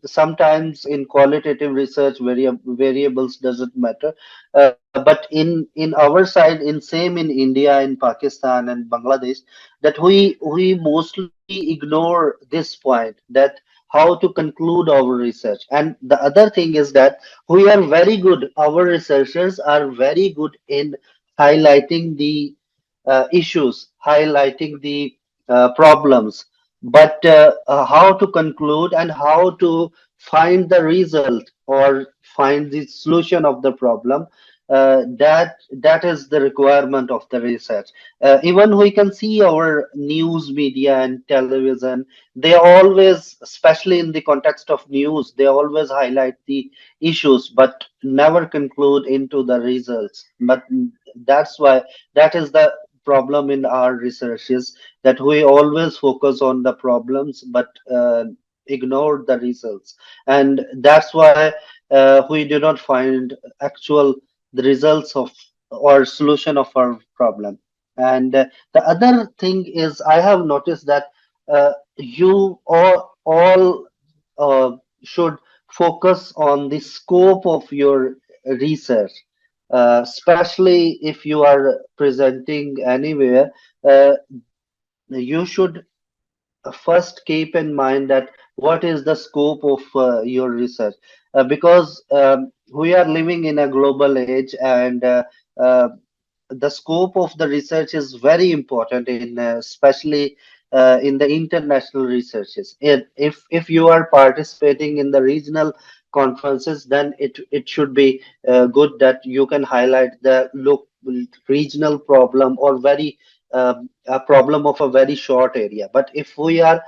sometimes in qualitative research, variables doesn't matter. But in our side, in same in India, in Pakistan, and Bangladesh, that we mostly ignore this point, that how to conclude our research. And the other thing is that we are very good. Our researchers are very good in highlighting the issues, highlighting the problems, but how to conclude and how to find the result or find the solution of the problem, that is the requirement of the research. Even we can see our news media and television, they always, especially in the context of news, they always highlight the issues but never conclude into the results. But that's why, that is the problem in our researches, that we always focus on the problems but ignore the results. And that's why we do not find actual the results of or solution of our problem. And the other thing is, I have noticed that you all should focus on the scope of your research, especially if you are presenting anywhere. You should first keep in mind that what is the scope of your research, because we are living in a global age, and uh, the scope of the research is very important in especially in the international researches. If you are participating in the regional conferences, then it should be good that you can highlight the regional problem, or very a problem of a very short area. But if we are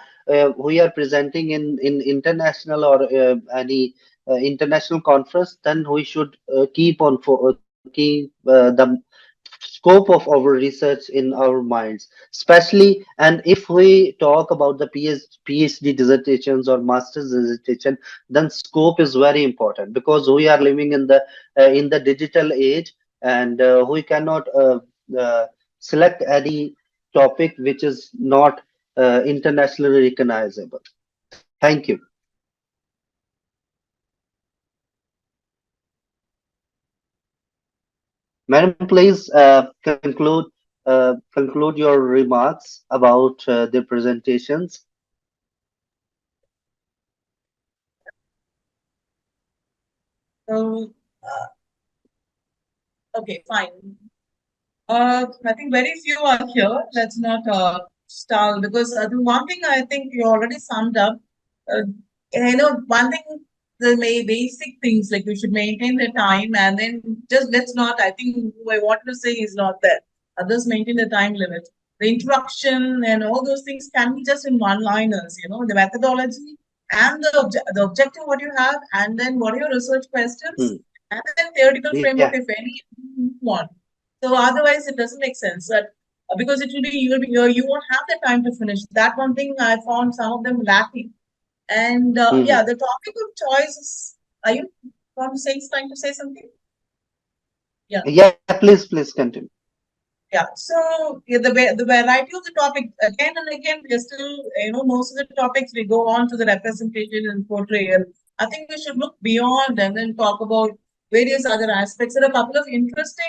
presenting in international or any international conference, then we should keep on keep the scope of our research in our minds, especially. And if we talk about the PhD dissertations or master's dissertation, then scope is very important, because we are living in the digital age, and we cannot uh, select any topic which is not internationally recognizable. Thank you. Madam, please conclude your remarks about the presentations. So, okay, fine. I think very few are here. Let's not stall, because the one thing I think you already summed up. Uh, one thing, the basic things like we should maintain the time, and then just let's not. I think what I want to say is not that. Others maintain the time limit. The introduction and all those things can be just in one-liners. The methodology and the objective what you have, and then what are your research questions, and then theoretical framework, Yeah. if any, one. So otherwise, it doesn't make sense that because it will be you won't have the time to finish. That one thing I found some of them lacking. And yeah, the topic of choice is. Are you trying to say something? Yeah. Yeah, please continue. Yeah. So yeah, the variety of the topic again and again, we are still most of the topics we go on to the representation and portrayal. I think we should look beyond and then talk about various other aspects. There are a couple of interesting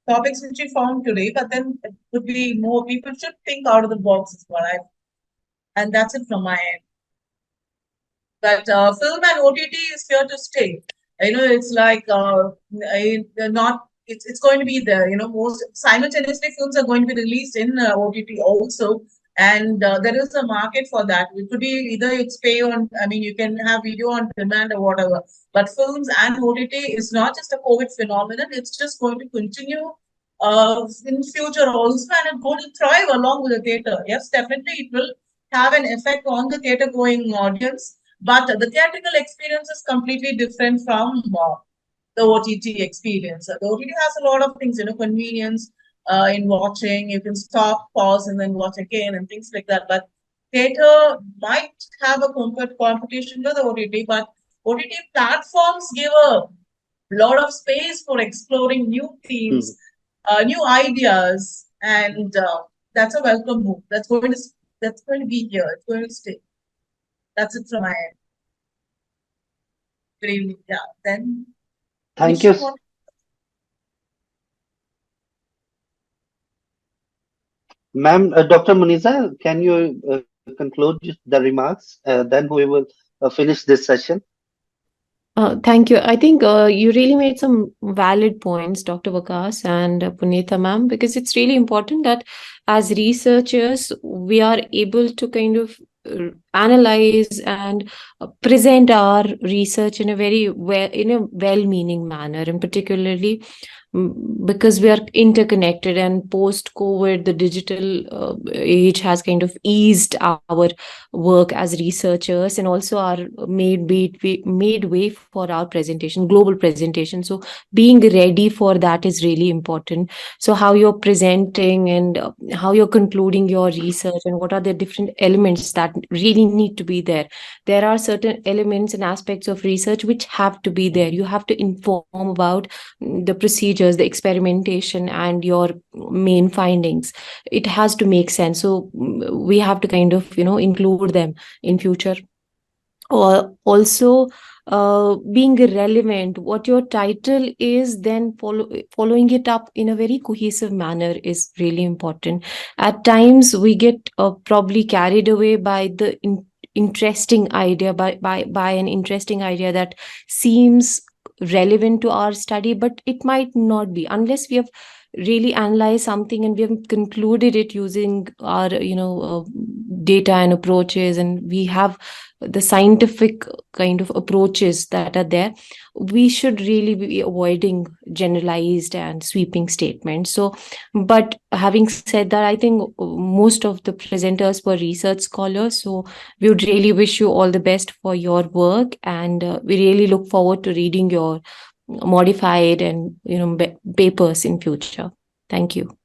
topics which we found today, but then it would be more. People should think out of the box is what I. And that's it from my end. But film and OTT is here to stay. It's like not. It's going to be there. Most simultaneously films are going to be released in OTT also, and there is a market for that. It could be either it's pay on. I mean, you can have video on demand or whatever. But films and OTT is not just a COVID phenomenon. It's just going to continue in future also, and it's going to thrive along with the theater. Yes, definitely it will have an effect on the theater going audience, but the theatrical experience is completely different from the OTT experience. The OTT has a lot of things, convenience in watching. You can stop, pause, and then watch again and things like that. But theater might have a competition with the OTT, but OTT platforms give a lot of space for exploring new themes, new ideas, and that's a welcome move. That's going to be here. It's going to stay. That's it from my end. Good evening. Yeah. Then. Thank you. Ma'am, Dr. Muniza, can you conclude the remarks? Then we will finish this session. Thank you. I think you really made some valid points, Dr. Vakas and Punita ma'am, because it's really important that as researchers, we are able to kind of analyze and present our research in a well-meaning manner, and particularly because we are interconnected, and post-COVID, the digital age has kind of eased our work as researchers, and also our made way for our presentation, global presentation. So being ready for that is really important. So how you're presenting and how you're concluding your research, and what are the different elements that really need to be there. There are certain elements and aspects of research which have to be there. You have to inform about the procedures, the experimentation, and your main findings. It has to make sense. So we have to kind of include them in future. Or also being relevant, what your title is, then following it up in a very cohesive manner is really important. At times we get probably carried away by the interesting idea, by an interesting idea that seems relevant to our study, but it might not be, unless we have really analyzed something and we have concluded it using our data and approaches, and we have the scientific kind of approaches that are there. We should really be avoiding generalized and sweeping statements. So, but having said that, I think most of the presenters were research scholars, so we would really wish you all the best for your work, and we really look forward to reading your modified and papers in future. Thank you.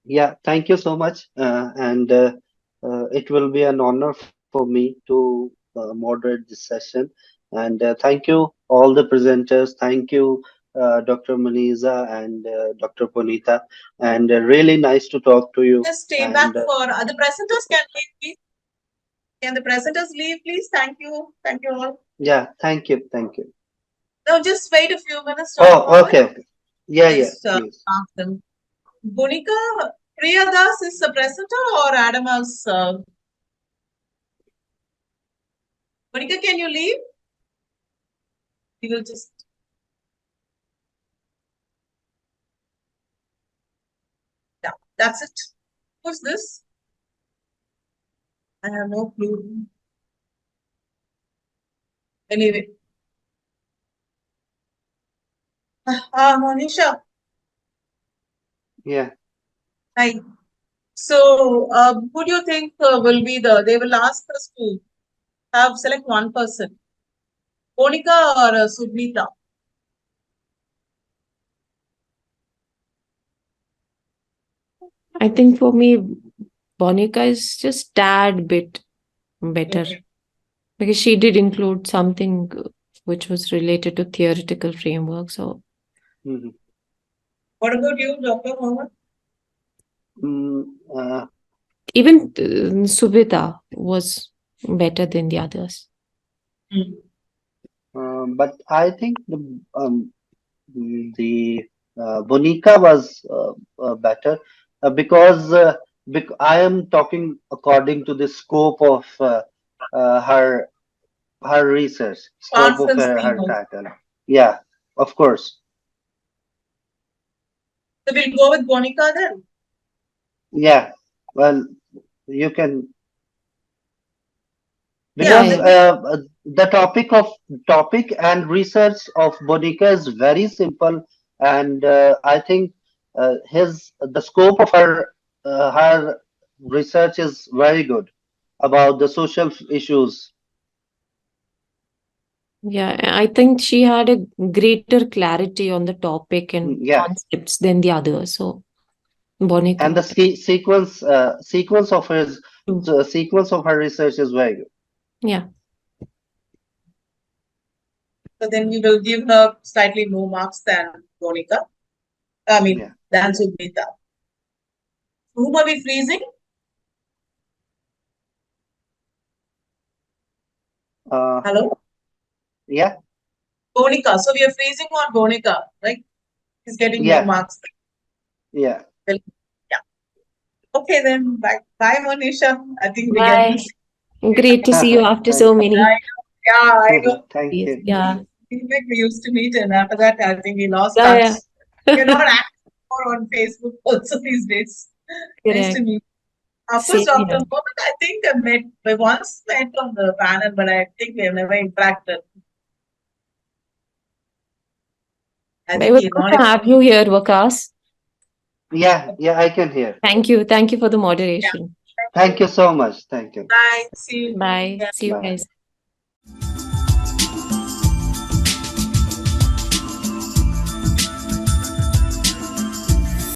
Yeah, thank you so much. And it will be an honor for me to moderate this session. And thank you, all the presenters. Thank you, Dr. Maniza and Dr. Ponita. And really nice to talk to you. Just stay back And for the presenters can leave, please. Can the presenters leave, please? Thank you. Thank you all. yeah, thank you. Thank you. Now just wait a few minutes to Oh, okay. Okay. Yeah, yeah, just please. ask them. Bonika, Priya Das is the presenter or Adama's? Bonika, can you leave? We will just. Yeah, that's it. Who's this? I have no clue. Anyway. Monisha. Yeah. Hi. So, who do you think will be they will ask us to select one person, Monica or Subnita? I think for me, Bonica is just tad bit better because she did include something which was related to theoretical framework. So, What about you, Dr. Mohammed? even Subita was better than the others. But I think the Bonica was better because I am talking according to the scope of her research, scope of Conference theme her also. title. Yeah, of course. So we'll go with Bonica then. Yeah, well, you can Yeah, because the topic and research of Bonica is very simple, and I think the scope of her research is very good about the social issues. Yeah, I think she had a greater clarity on the topic and Yeah, concepts than the others. So, Bonica. and the sequence of her research is very good. Yeah. So then we will give her slightly more marks than Bonica. I mean, than Subnita. Whom are we freezing? Hello? Yeah. Bonica. So we are freezing on Bonica, right? He's getting more Yeah. marks. Yeah. Well, yeah. Okay then. Bye, bye, Monisha. I think we get Bye. this. Great to see you after so many. I know. Thank you. Yeah. We used to meet, and after that, I think we lost Yeah, touch. yeah. We're not active more on Facebook also these days. Nice to Correct. meet. Of course, Same Dr. here. Mohammed, I think we once met on the panel, but I think we have never interacted. I It think was he's good not. to have you here, Wakas. Yeah, I can hear. Thank you. Thank you for the moderation. Thank you so much. Thank you. Bye. See you. Bye. Yeah. See you Bye. guys.